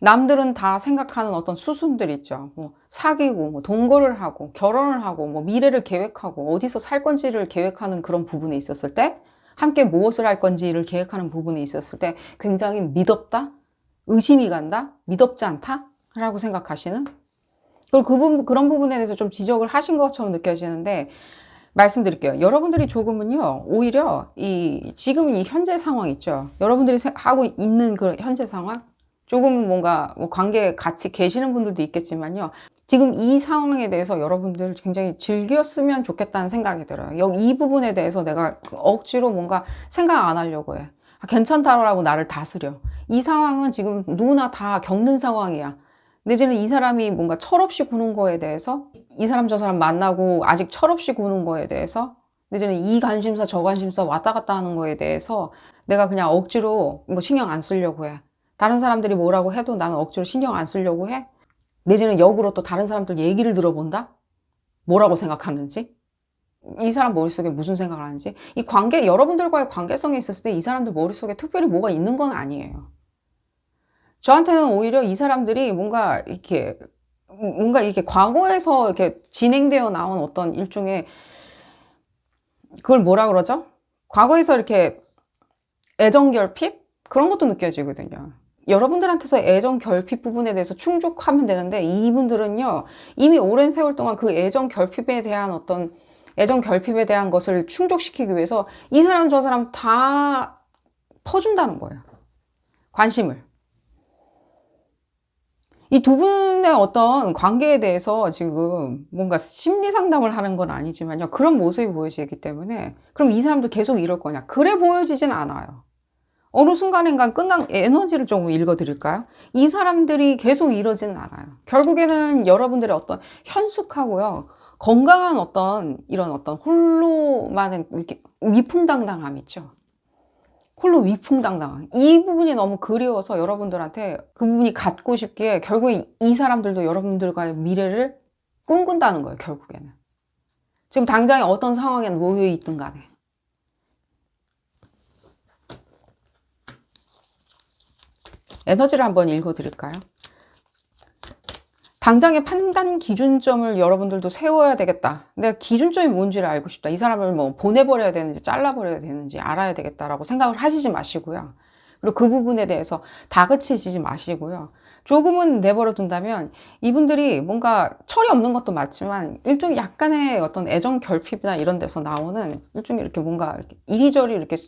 남들은 다 생각하는 어떤 수순들 있죠. 뭐 사귀고, 뭐 동거를 하고, 결혼을 하고, 뭐 미래를 계획하고, 어디서 살 건지를 계획하는 그런 부분에 있었을 때, 함께 무엇을 할 건지를 계획하는 부분에 있었을 때 굉장히 미덥다? 의심이 간다? 미덥지 않다? 라고 생각하시는? 그리고 그런 부분에 대해서 좀 지적을 하신 것처럼 느껴지는데, 말씀드릴게요. 여러분들이 조금은요, 오히려 지금 이 현재 상황 있죠. 여러분들이 하고 있는 그 현재 상황? 조금 뭔가 뭐 관계에 같이 계시는 분들도 있겠지만요, 지금 이 상황에 대해서 여러분들 굉장히 즐겼으면 좋겠다는 생각이 들어요. 이 부분에 대해서 내가 억지로 뭔가 생각 안 하려고 해. 괜찮다라고 나를 다스려. 이 상황은 지금 누구나 다 겪는 상황이야. 내지는 이 사람이 뭔가 철없이 구는 거에 대해서, 이 사람 저 사람 만나고 아직 철없이 구는 거에 대해서, 내지는 이 관심사 저 관심사 왔다 갔다 하는 거에 대해서 내가 그냥 억지로 뭐 신경 안 쓰려고 해. 다른 사람들이 뭐라고 해도 나는 억지로 신경 안 쓰려고 해. 내지는 역으로 또 다른 사람들 얘기를 들어본다? 뭐라고 생각하는지? 이 사람 머릿속에 무슨 생각을 하는지? 이 관계, 여러분들과의 관계성에 있었을 때 이 사람들 머릿속에 특별히 뭐가 있는 건 아니에요. 저한테는 오히려 이 사람들이 뭔가 이렇게 과거에서 이렇게 진행되어 나온 어떤 일종의, 그걸 뭐라 그러죠? 과거에서 이렇게 애정 결핍? 그런 것도 느껴지거든요. 여러분들한테서 애정 결핍 부분에 대해서 충족하면 되는데, 이분들은요, 이미 오랜 세월 동안 그 애정 결핍에 대한 것을 충족시키기 위해서 이 사람 저 사람 다 퍼준다는 거예요. 관심을. 이 두 분의 어떤 관계에 대해서 지금 뭔가 심리 상담을 하는 건 아니지만요, 그런 모습이 보여지기 때문에, 그럼 이 사람도 계속 이럴 거냐? 그래 보여지진 않아요. 어느 순간인가 끝난 에너지를 조금 읽어드릴까요? 이 사람들이 계속 이러지는 않아요. 결국에는 여러분들의 어떤 현숙하고요, 건강한 이런 홀로만의 이렇게 위풍당당함 있죠. 홀로 위풍당당한 이 부분이 너무 그리워서 여러분들한테 그 부분이 갖고 싶기에 결국에 이 사람들도 여러분들과의 미래를 꿈꾼다는 거예요. 결국에는 지금 당장에 어떤 상황에 놓여 있든 간에. 에너지를 한번 읽어드릴까요? 당장의 판단 기준점을 여러분들도 세워야 되겠다. 내가 기준점이 뭔지를 알고 싶다. 이 사람을 뭐 보내버려야 되는지 잘라버려야 되는지 알아야 되겠다라고 생각을 하시지 마시고요. 그리고 그 부분에 대해서 다그치시지 마시고요. 조금은 내버려 둔다면 이분들이 뭔가 철이 없는 것도 맞지만 일종의 약간의 어떤 애정 결핍이나 이런 데서 나오는 일종의 이렇게 뭔가 이렇게 이리저리 이렇게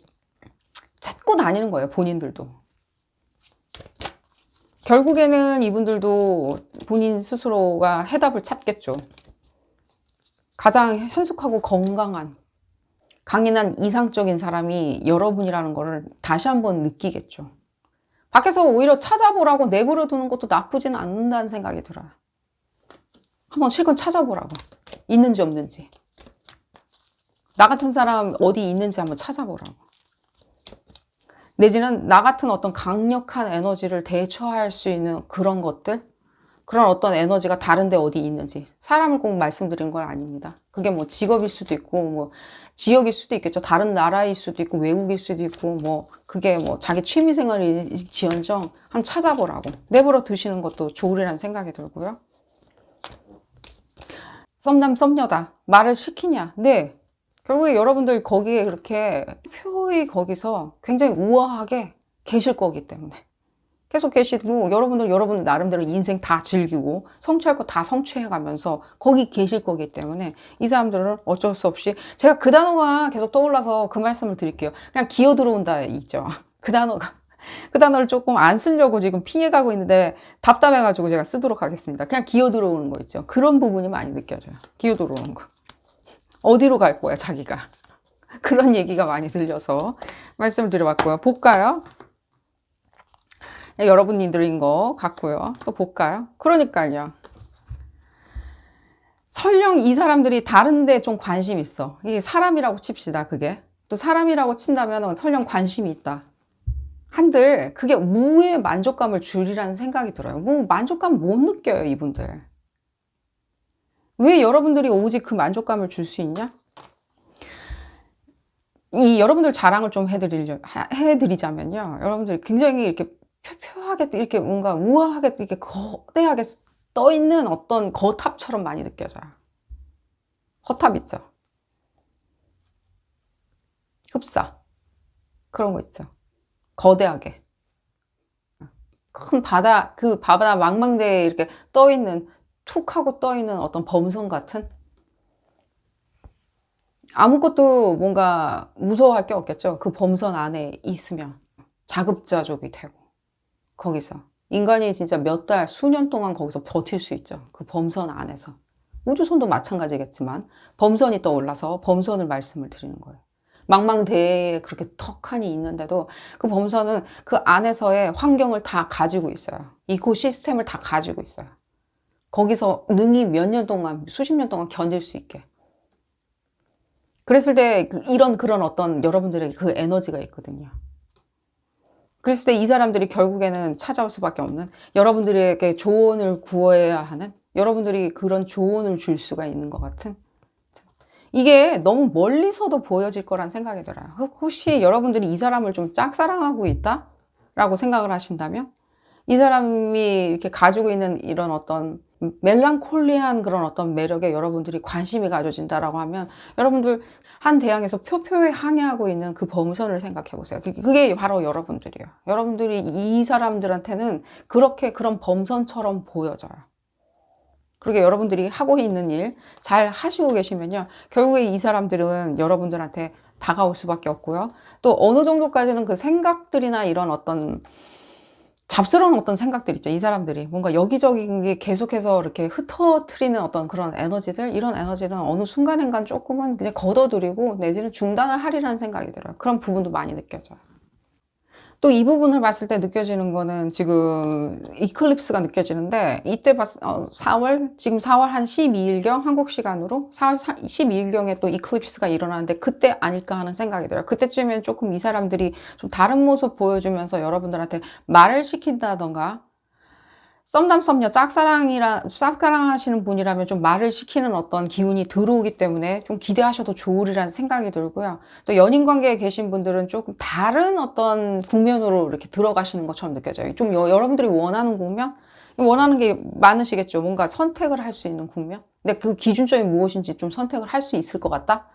찾고 다니는 거예요. 본인들도. 결국에는 이분들도 본인 스스로가 해답을 찾겠죠. 가장 현숙하고 건강한, 강인한 이상적인 사람이 여러분이라는 거를 다시 한번 느끼겠죠. 밖에서 오히려 찾아보라고 내버려 두는 것도 나쁘진 않는다는 생각이 들어요. 한번 실컷 찾아보라고. 있는지 없는지. 나 같은 사람 어디 있는지 한번 찾아보라고. 내지는 나 같은 어떤 강력한 에너지를 대처할 수 있는 그런 것들, 그런 어떤 에너지가 다른데 어디 있는지. 사람을 꼭 말씀드린 건 아닙니다. 그게 뭐 직업일 수도 있고, 뭐 지역일 수도 있겠죠. 다른 나라일 수도 있고, 외국일 수도 있고, 뭐 그게 뭐 자기 취미생활일지언정 한 찾아보라고. 내버려 두시는 것도 좋으리라는 생각이 들고요. 썸남 썸녀다. 말을 시키냐? 네. 결국에 여러분들 거기에 그렇게 표히 거기서 굉장히 우아하게 계실 거기 때문에. 계속 계시고 여러분들 나름대로 인생 다 즐기고 성취할 거 다 성취해 가면서 거기 계실 거기 때문에 이 사람들은 어쩔 수 없이 제가 그 단어가 계속 떠올라서 그 말씀을 드릴게요. 그냥 기어 들어온다 있죠. 그 단어를 조금 안 쓰려고 지금 피해가고 있는데 답답해가지고 제가 쓰도록 하겠습니다. 그냥 기어 들어오는 거 있죠. 그런 부분이 많이 느껴져요. 기어 들어오는 거. 어디로 갈 거야 자기가. 그런 얘기가 많이 들려서 말씀을 드려봤고요. 볼까요? 여러분이 드린 거 같고요. 또 볼까요? 그러니까요. 설령 이 사람들이 다른데 좀 관심 있어. 이게 사람이라고 칩시다. 그게. 또 사람이라고 친다면 설령 관심이 있다. 한들 그게 무의 만족감을 주리라는 생각이 들어요. 뭐 만족감 못 느껴요. 이분들. 왜 여러분들이 오직 그 만족감을 줄 수 있냐? 이 여러분들 자랑을 좀 해드리자면요. 여러분들이 굉장히 이렇게 표표하게 이렇게 뭔가 우아하게 이렇게 거대하게 떠 있는 어떤 거탑처럼 많이 느껴져요. 거탑 있죠. 흡사 그런 거 있죠. 거대하게 큰 바다 그 바다 망망대에 이렇게 떠 있는 툭 하고 떠 있는 어떤 범선 같은 아무것도 뭔가 무서워할 게 없겠죠. 그 범선 안에 있으면 자급자족이 되고 거기서 인간이 진짜 몇 달, 수년 동안 거기서 버틸 수 있죠. 그 범선 안에서. 우주선도 마찬가지겠지만 범선이 떠올라서 범선을 말씀을 드리는 거예요. 망망대해에 그렇게 턱하니 있는데도 그 범선은 그 안에서의 환경을 다 가지고 있어요. 이코시스템을 다 가지고 있어요. 거기서 능히 몇 년 동안, 수십 년 동안 견딜 수 있게. 그랬을 때 이런 그런 어떤 여러분들에게 그 에너지가 있거든요. 그랬을 때 이 사람들이 결국에는 찾아올 수밖에 없는 여러분들에게 조언을 구해야 하는 여러분들이 그런 조언을 줄 수가 있는 것 같은 이게 너무 멀리서도 보여질 거란 생각이 들어요. 혹시 여러분들이 이 사람을 좀 짝사랑하고 있다? 라고 생각을 하신다면 이 사람이 이렇게 가지고 있는 이런 어떤 멜랑콜리한 그런 어떤 매력에 여러분들이 관심이 가져진다라고 하면 여러분들 한 대양에서 표표에 항해하고 있는 그 범선을 생각해 보세요. 그게 바로 여러분들이에요. 여러분들이 이 사람들한테는 그렇게 그런 범선처럼 보여져요. 그렇게 여러분들이 하고 있는 일 잘 하시고 계시면요. 결국에 이 사람들은 여러분들한테 다가올 수밖에 없고요. 또 어느 정도까지는 그 생각들이나 이런 어떤 잡스러운 어떤 생각들 있죠. 이 사람들이 뭔가 여기저기 계속해서 이렇게 흩어트리는 어떤 그런 에너지들 이런 에너지는 어느 순간인간 조금은 그냥 걷어들이고 내지는 중단을 하리라는 생각이 들어요. 그런 부분도 많이 느껴져요. 또 이 부분을 봤을 때 느껴지는 거는 지금 이클립스가 느껴지는데 이때 4월 지금 4월 한 12일경 한국 시간으로 4월 12일경에 또 이클립스가 일어나는데 그때 아닐까 하는 생각이 들어요. 그때쯤엔 조금 이 사람들이 좀 다른 모습 보여주면서 여러분들한테 말을 시킨다던가 썸남 썸녀 짝사랑하시는 분이라면 좀 말을 시키는 어떤 기운이 들어오기 때문에 좀 기대하셔도 좋으리라는 생각이 들고요. 또 연인 관계에 계신 분들은 조금 다른 어떤 국면으로 이렇게 들어가시는 것처럼 느껴져요. 좀 여러분들이 원하는 국면? 원하는 게 많으시겠죠. 뭔가 선택을 할 수 있는 국면? 근데 그 기준점이 무엇인지 좀 선택을 할 수 있을 것 같다?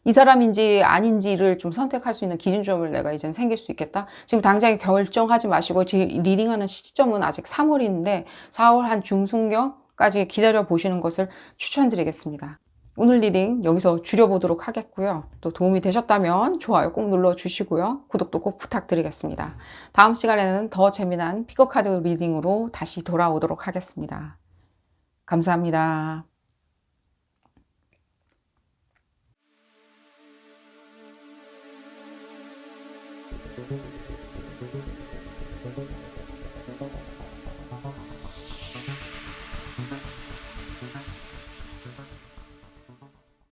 이 사람인지 아닌지를 좀 선택할 수 있는 기준점을 내가 이제는 생길 수 있겠다. 지금 당장 결정하지 마시고 지금 리딩하는 시점은 아직 3월인데 4월 한 중순경까지 기다려 보시는 것을 추천드리겠습니다. 오늘 리딩 여기서 줄여보도록 하겠고요. 또 도움이 되셨다면 좋아요 꼭 눌러주시고요. 구독도 꼭 부탁드리겠습니다. 다음 시간에는 더 재미난 피커카드 리딩으로 다시 돌아오도록 하겠습니다. 감사합니다. Thank you.